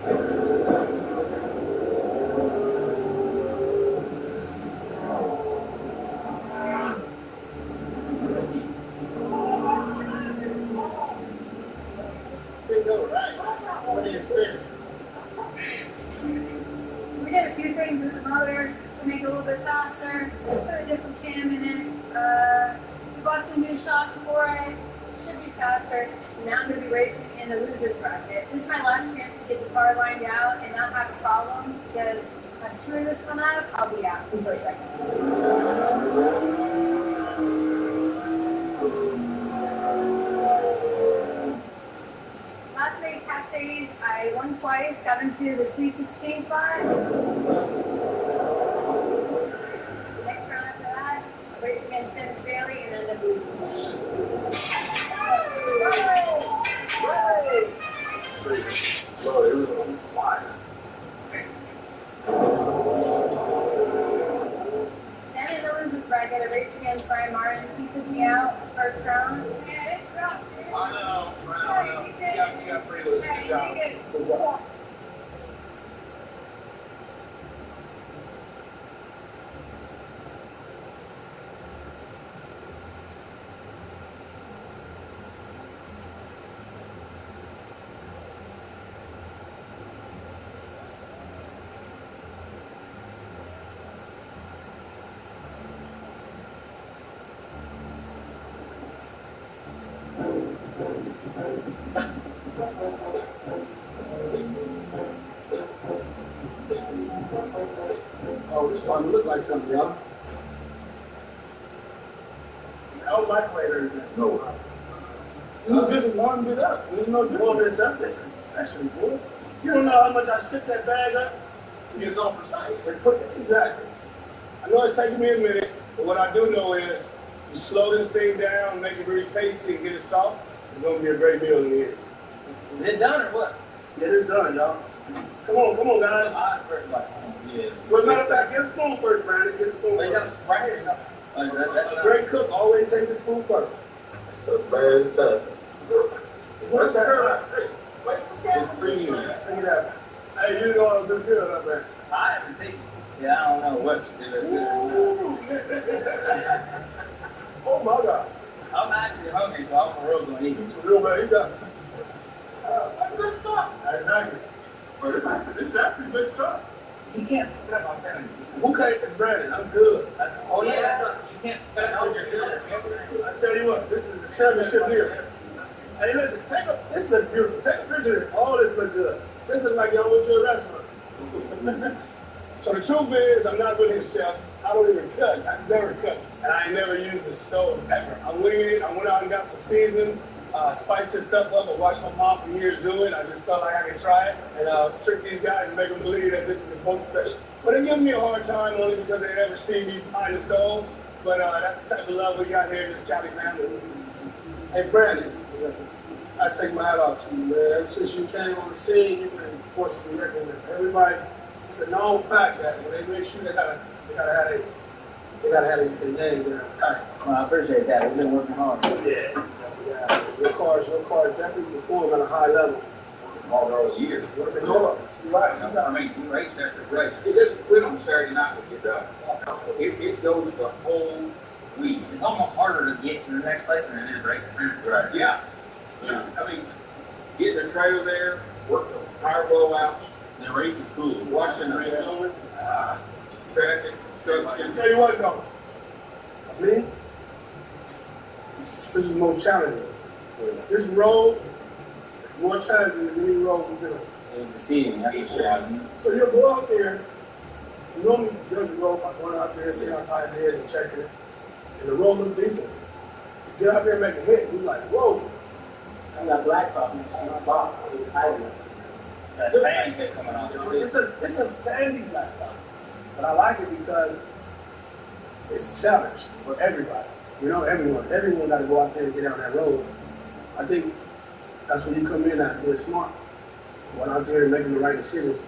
We did a few things with the motor to make it a little bit faster. Put a different cam in it. Bought some new shocks for it. Should be faster. Now I'm going to be racing in the losers bracket. This is my last chance to get the car lined out and not have a problem, because if I screw this one up, I'll be out in 1 second. Last 3 caches, I won twice, got into the Sweet 16 spot. Next round after that, I raced against Dennis Bailey and ended up losing. Bro, it was on fire. Then in the losers bracket, I raced against Brian Martin. He took me out first round. Yeah, it's rough, dude. I know. You got 3 losers. Good job. Good job. Oh, this starting to look like something, y'all. No microwave everything. No. You just warmed it up. You know, you warmed this up. This is especially good. You don't know how much I shook that bag up. It's all precise. Exactly. I know it's taking me a minute, but what I do know is you slow this thing down, make it really tasty, and get it soft. It's gonna be a great meal in the end. Is it done or what? Yeah, it's done, y'all. Come on, guys. Yeah. Well, matter of fact, get a spoon first, Brandon. Get a spoon first. Right here. That's A great cook always takes a spoon first. The first time. What's that? It's premium. Look at that. Hey, you know it's good up there. I haven't tasted it. Yeah, I don't know what to do. It's good. Oh my God. I'm actually hungry, so I'm for real going to eat. It's real bad. You got that's good stuff. Exactly. Well, it's actually good stuff. You can't put I'm telling you. Who can't Brandon? I'm good. Oh yeah, that's right. You can't. You're good. I tell you what, this is the championship here. Hey, listen, this looks beautiful. Take a picture of this. All this look good. This looks like y'all went to a restaurant. So the truth is, I'm not really a chef. I don't even cut. I never cut. And I ain't never used a stove ever. I'm winging it. I went out and got some seasons, spiced this stuff up. I watched my mom for years do it. I just felt like I could try it and trick these guys and make them believe that this is a boat special. But they give me a hard time only because they never see me behind the stove. But that's the type of love we got here in this Cali family. Hey, Brandon, I take my hat off to you, man. Ever since you came on the scene, you've been forcing the record with everybody. It's a known fact that when they make sure they gotta have a name there tight. Well, I appreciate that. We've been working hard. Yeah. Your cars definitely perform at a high level. All the years. What they go up? You're right. I mean, we race after race. It doesn't quit on Saturday night when you get done. It goes the whole week. It's almost harder to get to the next place than it is racing. Right. Yeah. I mean, getting the trail there, working the tire blowouts, the race is cool. Watching the race over, traffic, construction. Tell you what, though. I mean, this is the most challenging. This road is more challenging than any road we've been on. It's deceiving, that's for sure. So you'll go out there, you normally judge the road by going out there and seeing how tight it is and checking it. And the road looks decent. So get out there and make a hit, you're like, whoa. I got black problems. That sand bit coming on. It's a sandy blacktop. But I like it because it's a challenge for everybody. You know, everyone got to go out there and get on that road. I think that's when you come in at being smart. Going out there and making the right decisions.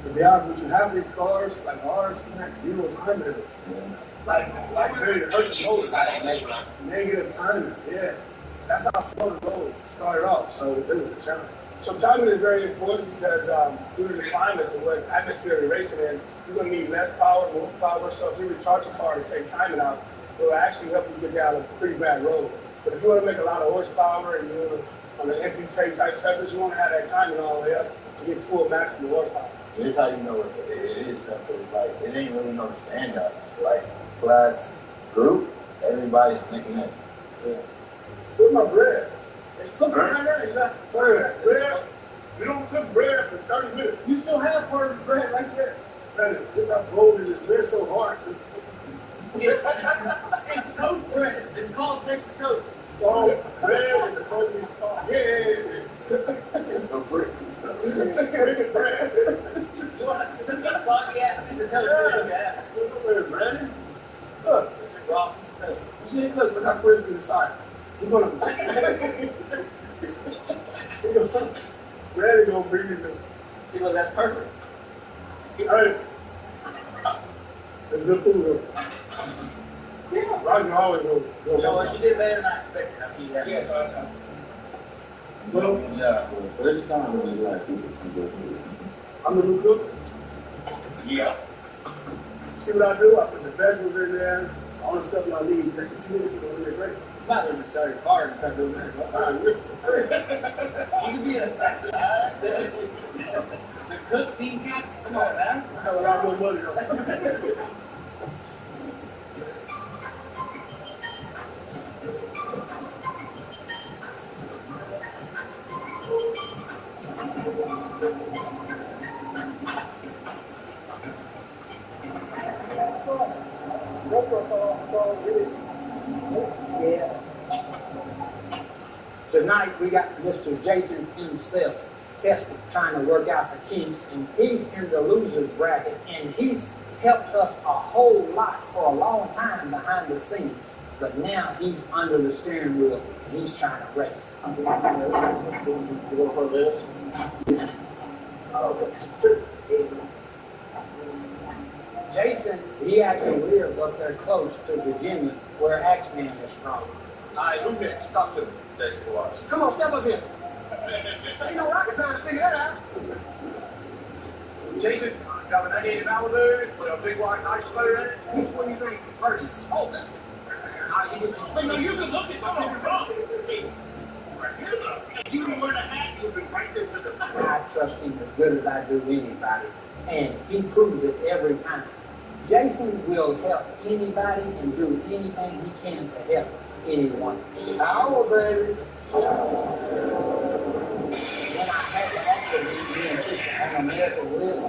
To be honest with you, half of these cars, like ours, have zero time in it. Like ready to hurt the motor. Negative timing, yeah. That's how slow the road started off, so it was a challenge. So timing is very important because due to the climates and what atmosphere you're racing in, you're going to need less power, more power. So if you recharge your car to take timing out, it will actually help you get down a pretty bad road. But if you want to make a lot of horsepower and you're on an empty tank type surface, you want to have that timing all the way up to get full maximum horsepower. Here's how you know it is tough, because like it ain't really no standouts. Like class group, everybody's thinking that. Yeah. Where's my bread? It's cooking right there. You got bread. You don't cook bread for 30 minutes. You still have part of the bread right there. Man, get that gold in this bread so hard. It's toast bread. It's called Texas toast. Oh, bread is supposed to be soft. Yeah. It's a brick. Bread. You want a soggy ass piece of toast? Yeah. Where's Brandon? Look. It's a raw piece of toast. You see, look how crispy inside. He's gonna. Brandon gonna bring me the. See, well, that's perfect. Hey. It's good food, though. Yeah. Roger always goes. You know what? You did better than I expected. I mean, Yeah. Well, yeah, for the first time in his life, he did some good food. I'm the new cook. Yeah. See what I do? I put the vegetables in there, all the stuff y'all need. That's what you need to do in this race. You might as well just sell your car and start doing that. You could be the cook team captain. Come on, man. I have a lot more money though. Yeah. Tonight we got Mr. Jason himself testing, trying to work out the kinks, and he's in the losers bracket, and he's helped us a whole lot for a long time behind the scenes. But now he's under the steering wheel and he's trying to race. Jason, he actually lives up there close to Virginia, where Axeman is from. All right, who's next? Talk to me, Jason Watson. Come on, step up here. Ain't no rocket science to figure that out. Jason, got a 98 Malibu with a big white nice sweater in it. Which one do you think hurts? Oh, this one. Wait, no, you can look at it. Don't get me wrong. Hey, right here, though. you wear the hat, you'll be right there with him. I trust him as good as I do anybody, and he proves it every time. Jason will help anybody and do anything he can to help anyone. Our baby. When I had to actually meet me and Trisha on a medical list,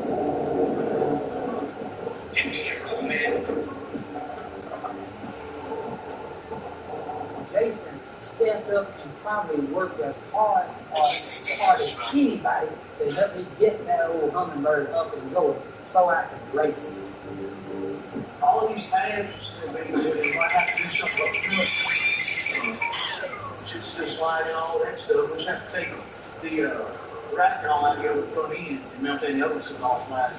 Jason stepped up and probably worked as hard as anybody to help me get that old hummingbird up and going so I could race it. All these tabs that they might have to do something about just slide and all that stuff. We just have to take the rack and all that together with the front end and mount that in the other so it all slides.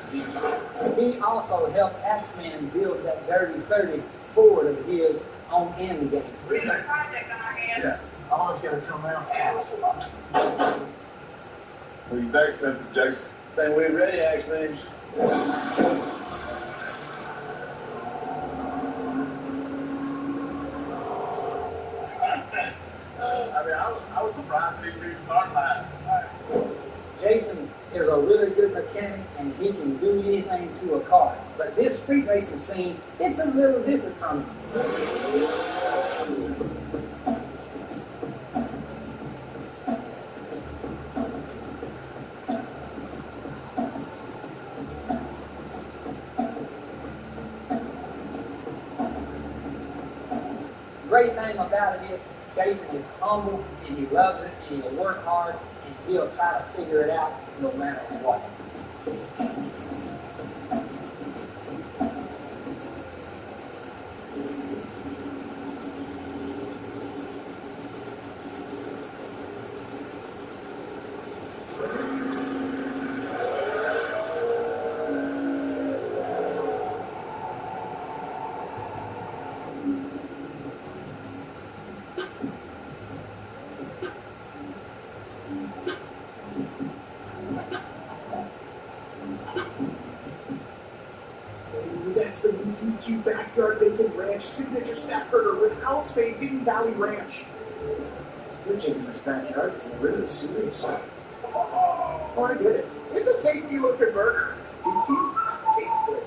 He also helped Axeman build that Dirty 30 Ford of his on Endgame. We got a project on our hands. Yeah. All it's got to come out. What do you think, Mr. Jason? Think we're ready, Axeman. I was surprised that he didn't start line. Jason is a really good mechanic and he can do anything to a car. But this street racing scene, it's a little different from him. Great thing about it is Jason is humble and he loves it and he'll work hard and he'll try to figure it out no matter what. That's the new DQ Backyard Bacon Ranch signature stack burger with house-made Hidden Valley Ranch. You're taking this backyard thing really seriously. Oh, I get it. It's a tasty-looking burger. DQ tastes good.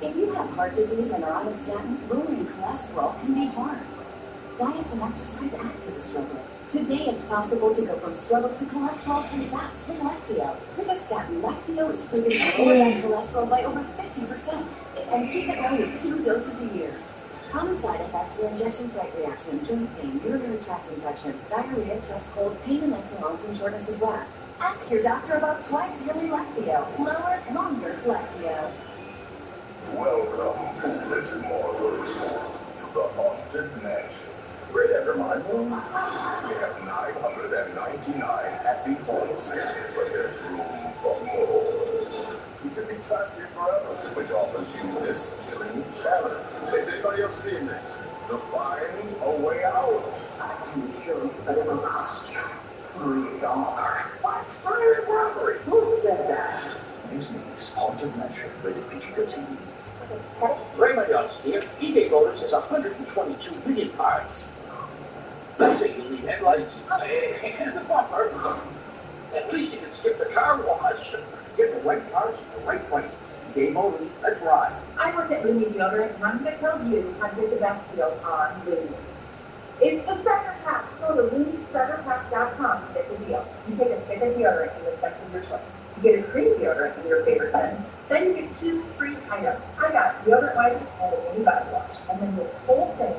If you have heart disease and are on a statin, lowering cholesterol can be hard. Diets and exercise add to the struggle. Today it's possible to go from struggle to cholesterol success with Leqvio. With a statin, Leqvio is proven to lower bad cholesterol by over 50% and keep it low with 2 doses a year. Common side effects are injection site reaction, joint pain, urinary tract infection, diarrhea, chest cold, pain in legs and arms, and shortness of breath. Ask your doctor about twice-yearly Leqvio. Lower, longer Leqvio. Welcome, foolish mortals, to the Haunted Mansion. Right after my room, we have 999 happy haunts, but there's room for more. You can be trapped here forever, which offers you this chilling challenge. Has anybody else seen this? To find a way out. I'm sure that ever cost you $3. What's fire robbery? Who said that? Disney's Haunted Mansion, rated PG-13. Raymond Young's here. eBay Motors has 122 million parts. Let's say you need headlights and the bumper. At least you can skip the car wash. Get the right parts at the right prices. eBay Motors, let's ride. I work at Looney Deodorant, and I'm going to tell you how to get the best deal on Looney. It's the starter pack. Go to LooneyStarterPack.com to get the deal. You take a stick of deodorant in the specs of your choice. You get a cream deodorant in your favorite scent. Then you get 2 free items. I got deodorant wipes and a mini body wash. And then this whole thing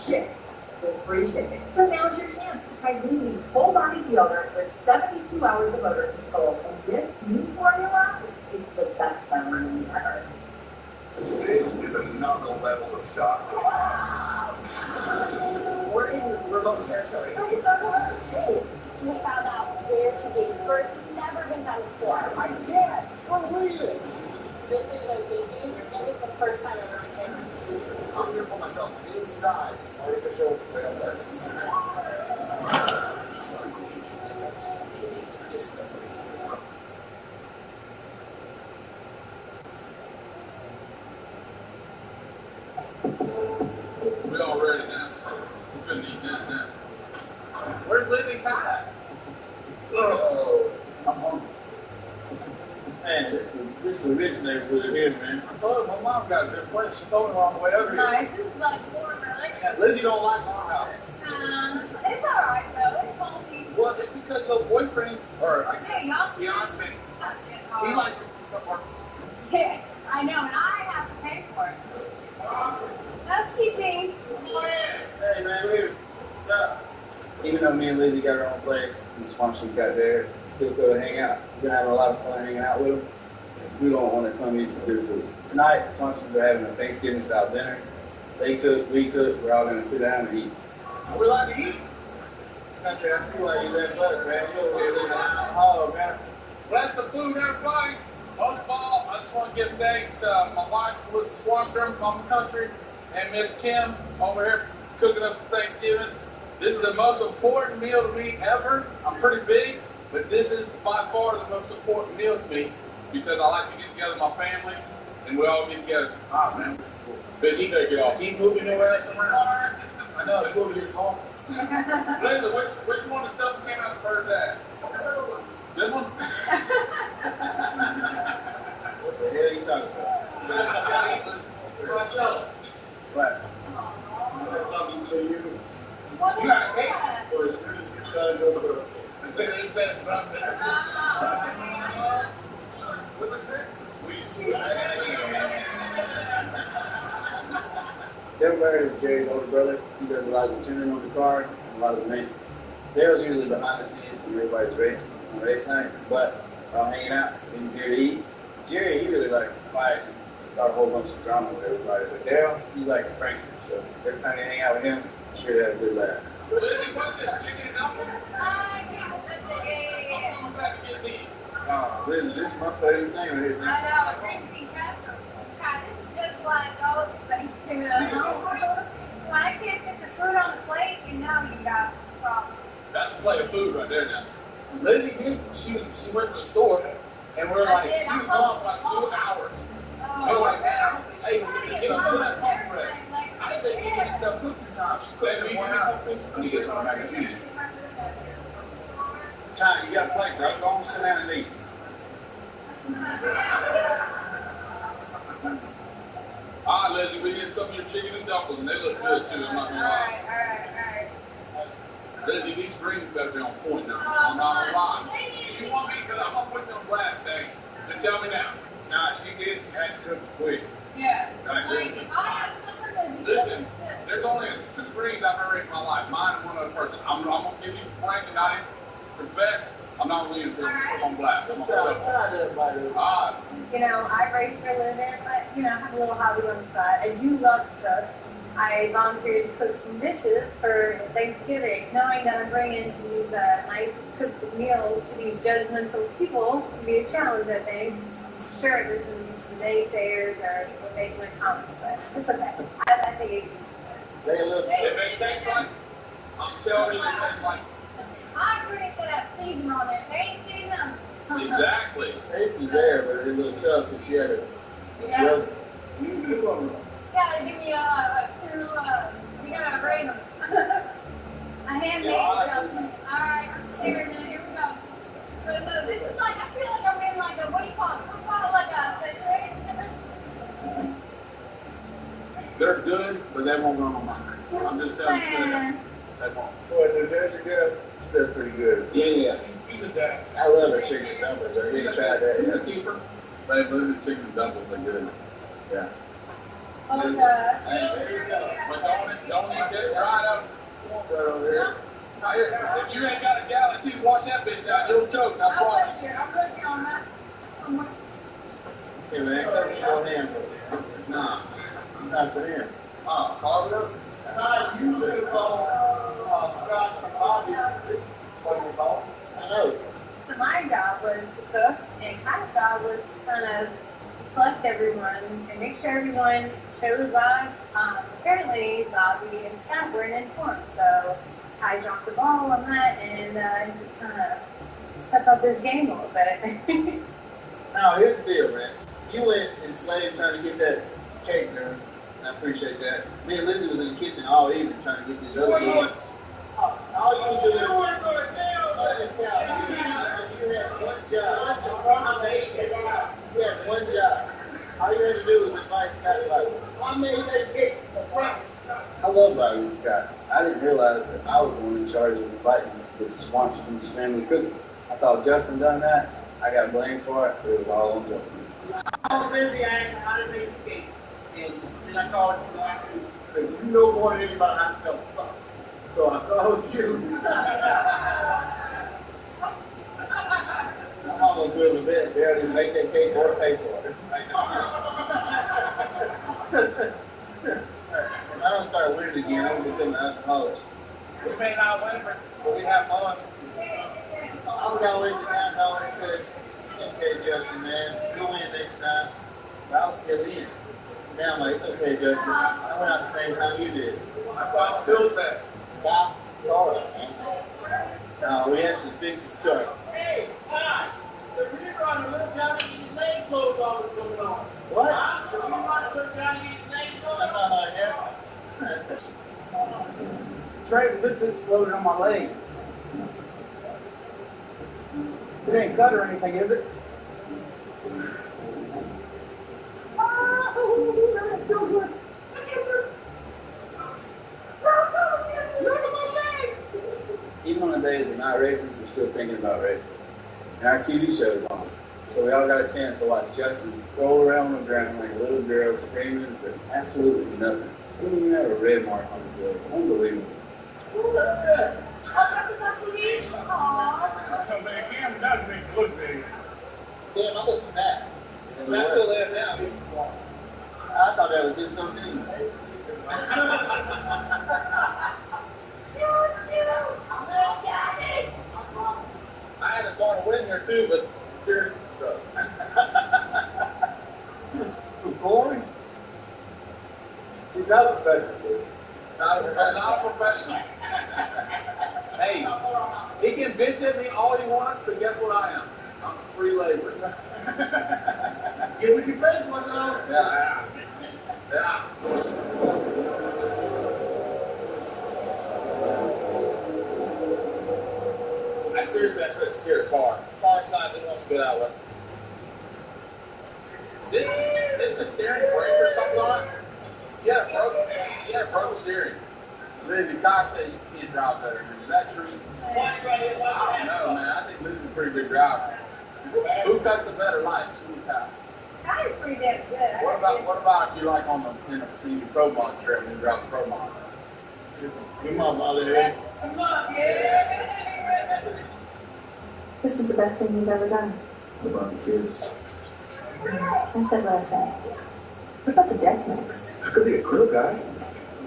ships with free shipping. So now's your chance to try Looney's full body deodorant with 72 hours of odor control. And this new formula is the best smelling ever. This is another level of shock. We're in remote territory. We found out where she gave birth. Never been done before. I can't believe it. This is our species, and it's the first time ever on camera. I'm here for myself inside artificial whale carcass. We all ready now. We shouldn't eat that now. Where's Lizzie Kai? Oh, I'm hungry. Man, this is a rich neighborhood here, man. I told her my mom got a good place. She told me on the way over here. Nice. This is like warm, really. Yeah, Lizzie don't like our house. It's all right though. It's homey. Well, it's because your boyfriend, or I guess Y'all fiance, he likes it. Yeah, I know, and I have to pay for it. Housekeeping. Hey man, even though me and Lizzie got our own place and Swansea got theirs, we still go to hang out. We're gonna have a lot of fun hanging out with them. We don't want to come eat some good food. Tonight, Swansea, we're having a Thanksgiving style dinner. They cook, we cook. We're all gonna sit down and eat. We like to eat. Country, I see why you left us, man. You over here living down the hall, man. Bless the food, everybody. Most of all, I just want to give thanks to my wife, Melissa Swanstrom from the country, and Miss Kim over here cooking us Thanksgiving. This is the most important meal to me ever. I'm pretty big, but this is by far the most important meal to me because I like to get together with my family, and we all get together. Ah, man. Bitch, you take it off. Keep moving your ass around. I know, you over here talking. Listen, which one of the stuff came out the bird's ass? This one? What the hell are you talking about? What? I'm talking to you. What You got a cake? For as good as you try to go for. They said something. What was it? Denver is Jerry's older brother. He does a lot of the tuning on the car and a lot of the maintenance. Daryl's usually behind the scenes when everybody's racing on race night, but we're all hanging out, sitting here to eat. Jerry, he really likes to fight and start a whole bunch of drama with everybody. But Daryl, he's like a prankster, so every time you hang out with him, I'm sure you have a good laugh. Lizzie, what's this? Chicken and dumplings? Yeah. I'm back to get these. Oh, Lizzie, this is my favorite thing right here, man. I know, Thanksgiving custom. God, this is just like all Thanksgiving at home. When I can't get the food on the plate, you know you got a problem. That's a plate of food right there now. Lizzie did. She went to the store, and we're like, she was gone for like 2 hours. We're like, man, I don't think she can get this stuff cooked. I didn't think she could get this stuff cooked in time. She cooked it in 1 hour. Let me get some mac and cheese. Ty, you got a plate, bro. Go on, sit down and eat. All right, Lizzie, we get some of your chicken and dumplings, and they look good too. I'm not gonna lie. All right. Lizzie, these greens better be on point now. I'm not gonna lie. You want me? Because I'm gonna put you on blast, thing. Just tell me now. Nah, she did had to cook quick. Yeah. Listen, there's only 2 greens I've ever eaten in my life. Mine and one other person. I'm gonna give you frank and I confess. I'm not really put on blast. I'm gonna You know, I race for a living, but, you know, I have a little hobby on the side. I do love to cook. I volunteered to cook some dishes for Thanksgiving, knowing that I'm bringing these nice cooked meals to these judgmental people. It can be a challenge, I think. Sure, there's going to be some naysayers or people making their comments, but it's okay. I think it can be If it tastes like, I'm telling you, it tastes like. I agree with that season on it. They ain't season. Exactly. Taste is there, but it's a little tough because she had a Yeah. Gotta give me you gotta rate them. A handmade stuff. Alright, let's hear it. Here we go. So this is like, I feel like I'm in like a, what do you call it? Like a, They're good, but they won't go on mine. I'm just telling you straight. They won't. Boy, the Jersey girl, that's pretty good. Yeah. I love her chicken and dumplings. I really tried that. She's a keeper. They lose the chicken and dumplings are good. Yeah. okay. Hey, there you go. But don't eat that dried up. Right over here. Now, if you ain't got a gallon too, watch that bitch down. You'll choke. I promise. I'm with you on that. Hey man, come small hand. Nah. Not for him. Oh, carve it up? You should have called Scott from Bobby. What do you call I know. So my job was to cook, and Kai's job was to kind of collect everyone and make sure everyone shows up. Apparently, Bobby and Scott weren't informed, so Kai dropped the ball on that and to kind of step up his game a little bit, I think. Now, here's the deal, man. You went enslaved trying to get that cake done. Now, appreciate that. Me and Lizzie was in the kitchen all evening trying to get this other kid. All you do is you had one job. You had one job. All you had to do was invite Scott Bobby. I made that cake. I love Bobby and Scott. I didn't realize that I was the one in charge of inviting this Swanson family cookie. I thought Justin done that. I got blamed for it. It was all on Justin. I was busy. I asked how to make the cake. And then I called you back because you know more than anybody how to sell stuff. So I called you. I'm almost doing the bit. They already make that cake or pay for it. If I don't start winning again, I'm going to become an alcoholic. We may not win, but we have fun. I was always a guy that always says, it's okay, Justin, man. You'll win next time. But I was still in. Now I'm like, it's okay, Justin. I went out the same time you did. I thought I built that. Wow. All right, man. We actually fixed the start. Hey, hi. The rerun of Little Johnny Eats Leg Clothes always going on. What? The rerun of Little Johnny Eats Leg Clothes. Trey, this exploded on my leg. It ain't cut or anything, is it? Even on the days we're not racing, we're still thinking about racing. And our TV show is on. So we all got a chance to watch Justin roll around on the ground like a little girl screaming for absolutely nothing. He didn't even have a red mark on his leg. Unbelievable. Cam does make it look big. Damn, I look fat. And I still live now. I thought that was just gonna do. I had a thought of winning there too, but you're boy. He's not a professional. Not a professional. Hey, he can bitch at me all he wants, but guess what I am? I'm free labor. Get what you pay for, though. Yeah. I seriously, I could have scared a car. Car signs it wants a good outlet. Didn't the steering break or something on it? You had a broke steering. Lizzie, Kai said you can't drive better. Is that true? I don't know, man. I think Lizzie's a pretty good driver. Who cuts the better lights? Who Kai? Kai's pretty damn good. What about if you like on the in your Pro Mod trip and you drive the Pro Mod? Come on, Molly. Come on, yeah. This is the best thing you've ever done. What about the kids? I said what I said. What about the deck next? I could be a grill guy.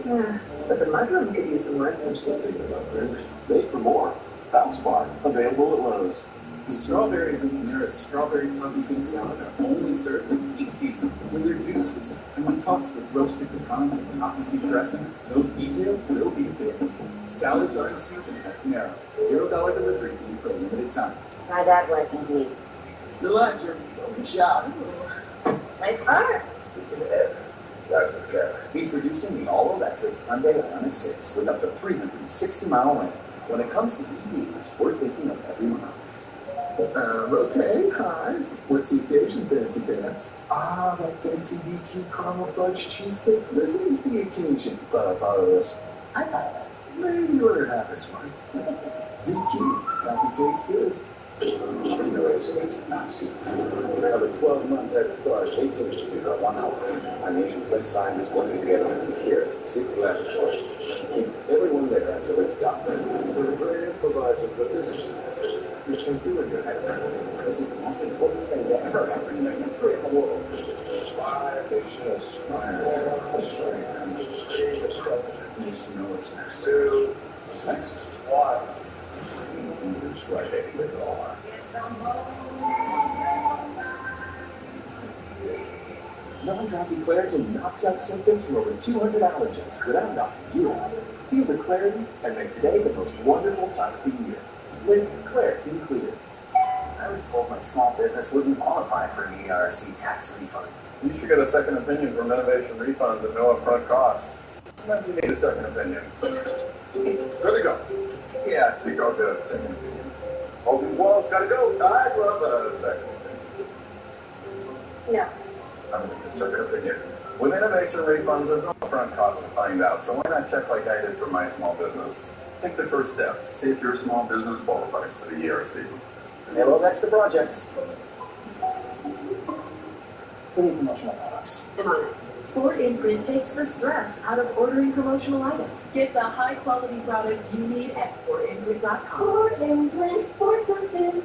Yeah, but the mudroom could use some work. I'm still thinking about grilling. Made for more. House Bar. Available at Lowe's. The strawberries in the nearest strawberry poppy seed salad are only served in peak season when they're juices. And when tossed with roasted pecans and poppy seed dressing, those details will be big. Salads are in season at Panera. $0 delivery fee for a limited time. My dad's like me. It's a lot, Jeremy. Good shot. Nice car. That's okay. Introducing the all-electric Hyundai Ioniq 6 with up to 360-mile range. When it comes to EVs, we're thinking of every mile. Okay, hi. What's the occasion, fancy pants? Ah, that fancy DQ caramel fudge cheesecake. This is the occasion. Glad I thought of this. I thought of it. Maybe you were half as smart. DQ. Coffee tastes good. We have a 12-month head start. 18 interviews are 1 hour. Our nation's best scientists working together here, secret laboratory. Keep everyone there until it's done. We're a great improviser, but this you can do in your head. This is the most important thing that ever happened in the history of the world. Why they just fire the president needs to know what's next. What's next? Why? It's Friday with R. Non-drowsy Claritin knocks out symptoms from over 200 allergens without knocking you out. Feel the clarity and make today the most wonderful time of the year. With Claritin Clear. I was told my small business wouldn't qualify for an ERC tax refund. You should get a second opinion from Innovation Refunds at no upfront costs. Sometimes you need a second opinion. Good to go. Yeah, I think I'll get a second opinion. Open walls, gotta go. I'd love a second opinion. No. I'm gonna get a second opinion. With Innovation Refunds, there's no upfront cost to find out, so why not check like I did for my small business? Take the first step. See if your small business qualifies for the ERC. Hello, extra projects. We need promotional products. I'm on it. 4imprint takes the stress out of ordering promotional items. Get the high-quality products you need at 4imprint.com. 4imprint, 4something.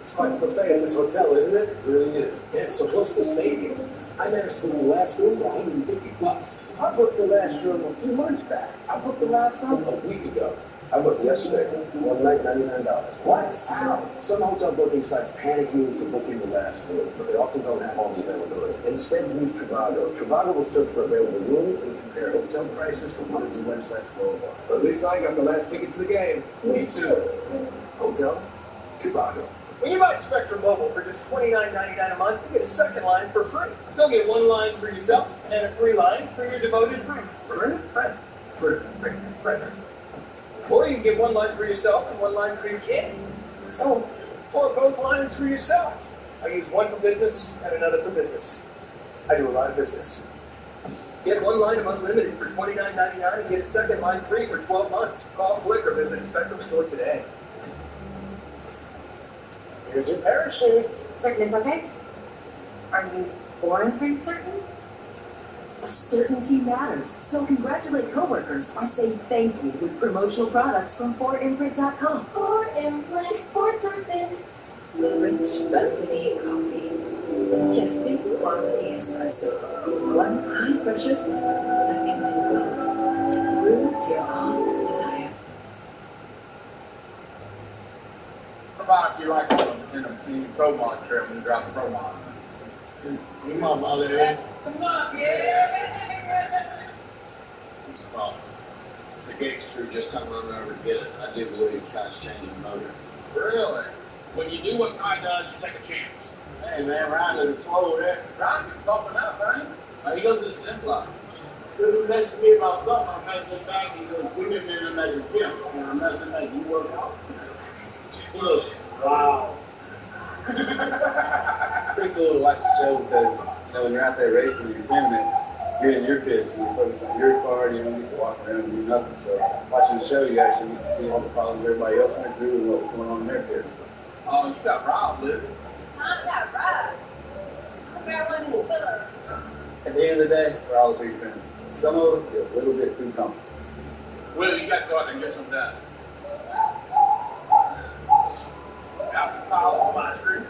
It's quite a buffet at this hotel, isn't it? It really is. Yeah, it's so close to the stadium. I managed to book the last room for $150. I booked the last room a few months back. I booked the last room a week ago. I booked yesterday. One night, $99. What? How? Some hotel booking sites panic you into booking the last room, but they often don't have all the availability. Instead, use Trivago. Trivago will search for available rooms and compare hotel prices from hundreds of websites worldwide. But at least I got the last ticket to the game. Me too. Hotel? Trivago. When you buy Spectrum Mobile for just $29.99 a month, you get a second line for free. So get one line for yourself and a free line for your devoted friend. Or you can get one line for yourself and one line for your kid. So, or both lines for yourself. I use one for business and another for business. I do a lot of business. Get one line of unlimited for $29.99 and get a second line free for 12 months. Call, click, or visit Spectrum Store today. Here's your parachute. Certain it's okay? Are you 4imprint certain? Certainty matters, so congratulate coworkers or say thank you with promotional products from 4imprint.com. 4imprint, 4something. Rich, velvety coffee. Cafe quality espresso. One high pressure system that can do both. Brew to your heart's desire. What about if you like in a pro mod trip when you drop the pro mod? Come on, mother. Come on, yeah. Well, the gate's crew just come running over to get it. I do believe Scott's changing the motor. Really? When you do what Kai does, you take a chance. Hey, man, Ryan is slow there. Ryan's bumping up, right? He goes to the gym block. He messaged me about something. I messaged him back. He goes, we didn't even imagine him. And I messaged him back, you work out? He goes, wow. Pretty cool to watch the show because, when you're out there racing, you're filming, you're in your pits, and you're focused on your car, you don't get to walk around and do nothing. So watching the show, you actually get to see all the problems everybody else went through and what was going on in their pit. Oh, you got Rob, Liz. I got Rob. I got one of these pillows. At the end of the day, we're all a big fan. Some of us get a little bit too comfortable. Will, you got to go out there and get some done. Out the pile of my street.